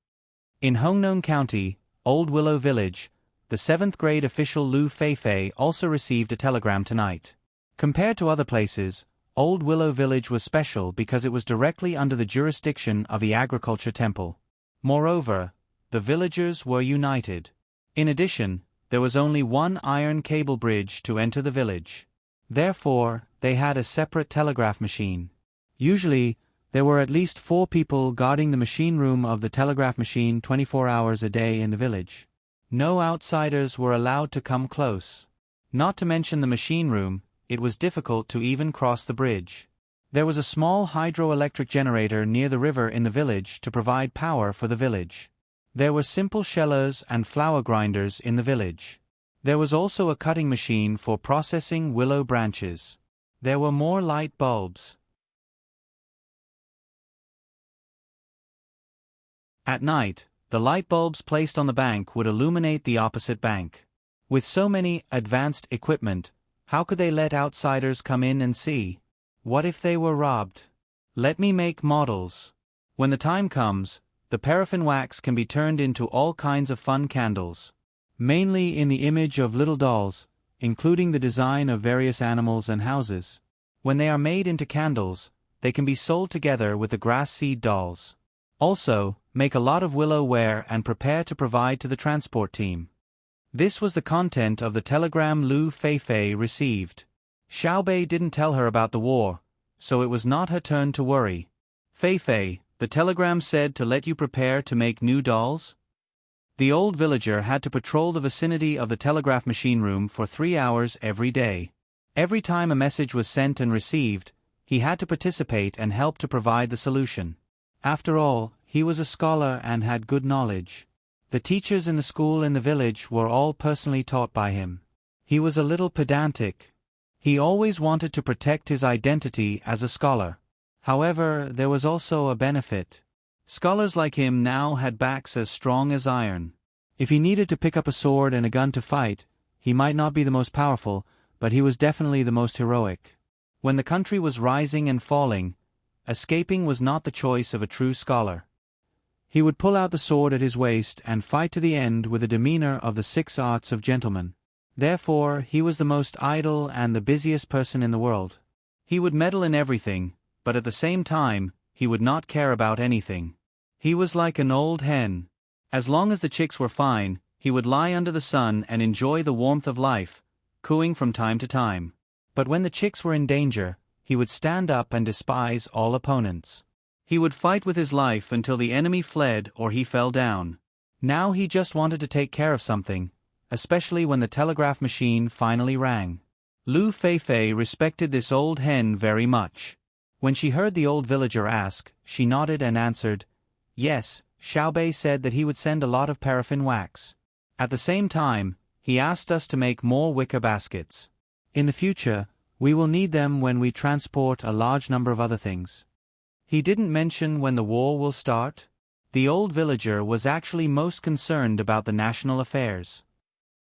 In Hongnon County, Old Willow Village, the 7th grade official Lu Feifei also received a telegram tonight. Compared to other places, Old Willow Village was special because it was directly under the jurisdiction of the Agriculture Temple. Moreover, the villagers were united. In addition, there was only one iron cable bridge to enter the village. Therefore, they had a separate telegraph machine. Usually, there were at least 4 people guarding the machine room of the telegraph machine 24 hours a day in the village. No outsiders were allowed to come close. Not to mention the machine room, it was difficult to even cross the bridge. There was a small hydroelectric generator near the river in the village to provide power for the village. There were simple shellers and flour grinders in the village. There was also a cutting machine for processing willow branches. There were more light bulbs. At night, the light bulbs placed on the bank would illuminate the opposite bank. With so many advanced equipment, how could they let outsiders come in and see? What if they were robbed? Let me make models. When the time comes, the paraffin wax can be turned into all kinds of fun candles. Mainly in the image of little dolls, including the design of various animals and houses. When they are made into candles, they can be sold together with the grass seed dolls. Also, make a lot of willow ware and prepare to provide to the transport team. This was the content of the telegram Lu Feifei received. Xiaobei didn't tell her about the war, so it was not her turn to worry. "Feifei, the telegram said to let you prepare to make new dolls?" The old villager had to patrol the vicinity of the telegraph machine room for 3 hours every day. Every time a message was sent and received, he had to participate and help to provide the solution. After all, he was a scholar and had good knowledge. The teachers in the school in the village were all personally taught by him. He was a little pedantic. He always wanted to protect his identity as a scholar. However, there was also a benefit. Scholars like him now had backs as strong as iron. If he needed to pick up a sword and a gun to fight, he might not be the most powerful, but he was definitely the most heroic. When the country was rising and falling, escaping was not the choice of a true scholar. He would pull out the sword at his waist and fight to the end with the demeanor of the 6 arts of gentleman. Therefore, he was the most idle and the busiest person in the world. He would meddle in everything, but at the same time, he would not care about anything. He was like an old hen. As long as the chicks were fine, he would lie under the sun and enjoy the warmth of life, cooing from time to time. But when the chicks were in danger, he would stand up and despise all opponents. He would fight with his life until the enemy fled or he fell down. Now he just wanted to take care of something, especially when the telegraph machine finally rang. Lu Feifei respected this old hen very much. When she heard the old villager ask, she nodded and answered, "Yes, Xiaobei said that he would send a lot of paraffin wax. At the same time, he asked us to make more wicker baskets. In the future, we will need them when we transport a large number of other things." He didn't mention when the war will start. The old villager was actually most concerned about the national affairs.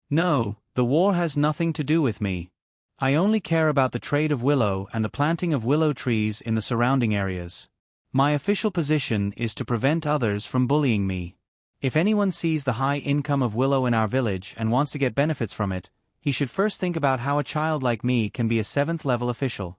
"No, the war has nothing to do with me. I only care about the trade of willow and the planting of willow trees in the surrounding areas. My official position is to prevent others from bullying me. If anyone sees the high income of willow in our village and wants to get benefits from it, he should first think about how a child like me can be a 7th-level official.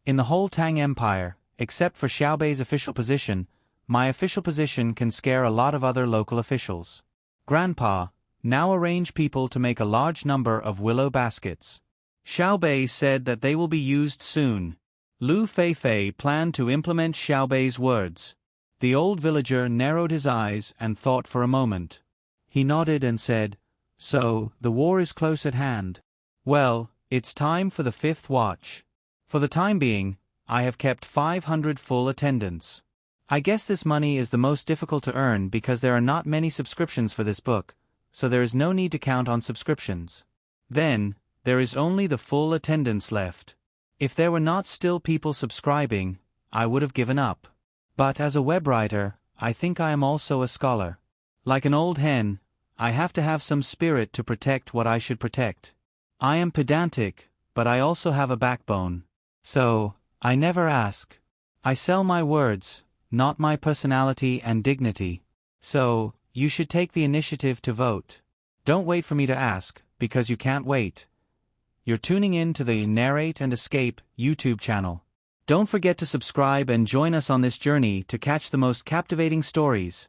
In the whole Tang Empire, except for Xiaobei's official position, my official position can scare a lot of other local officials. Grandpa, now arrange people to make a large number of willow baskets. Xiaobei said that they will be used soon. Lu Feifei planned to implement Xiaobei's words. The old villager narrowed his eyes and thought for a moment. He nodded and said, "So, the war is close at hand. Well, it's time for the 5th watch. For the time being, I have kept 500 full attendants. I guess this money is the most difficult to earn because there are not many subscriptions for this book, so there is no need to count on subscriptions. Then, there is only the full attendance left. If there were not still people subscribing, I would have given up. But as a web writer, I think I am also a scholar. Like an old hen, I have to have some spirit to protect what I should protect. I am pedantic, but I also have a backbone. So, I never ask. I sell my words, not my personality and dignity. So, you should take the initiative to vote. Don't wait for me to ask, because you can't wait. You're tuning in to the Narrate and Escape YouTube channel. Don't forget to subscribe and join us on this journey to catch the most captivating stories.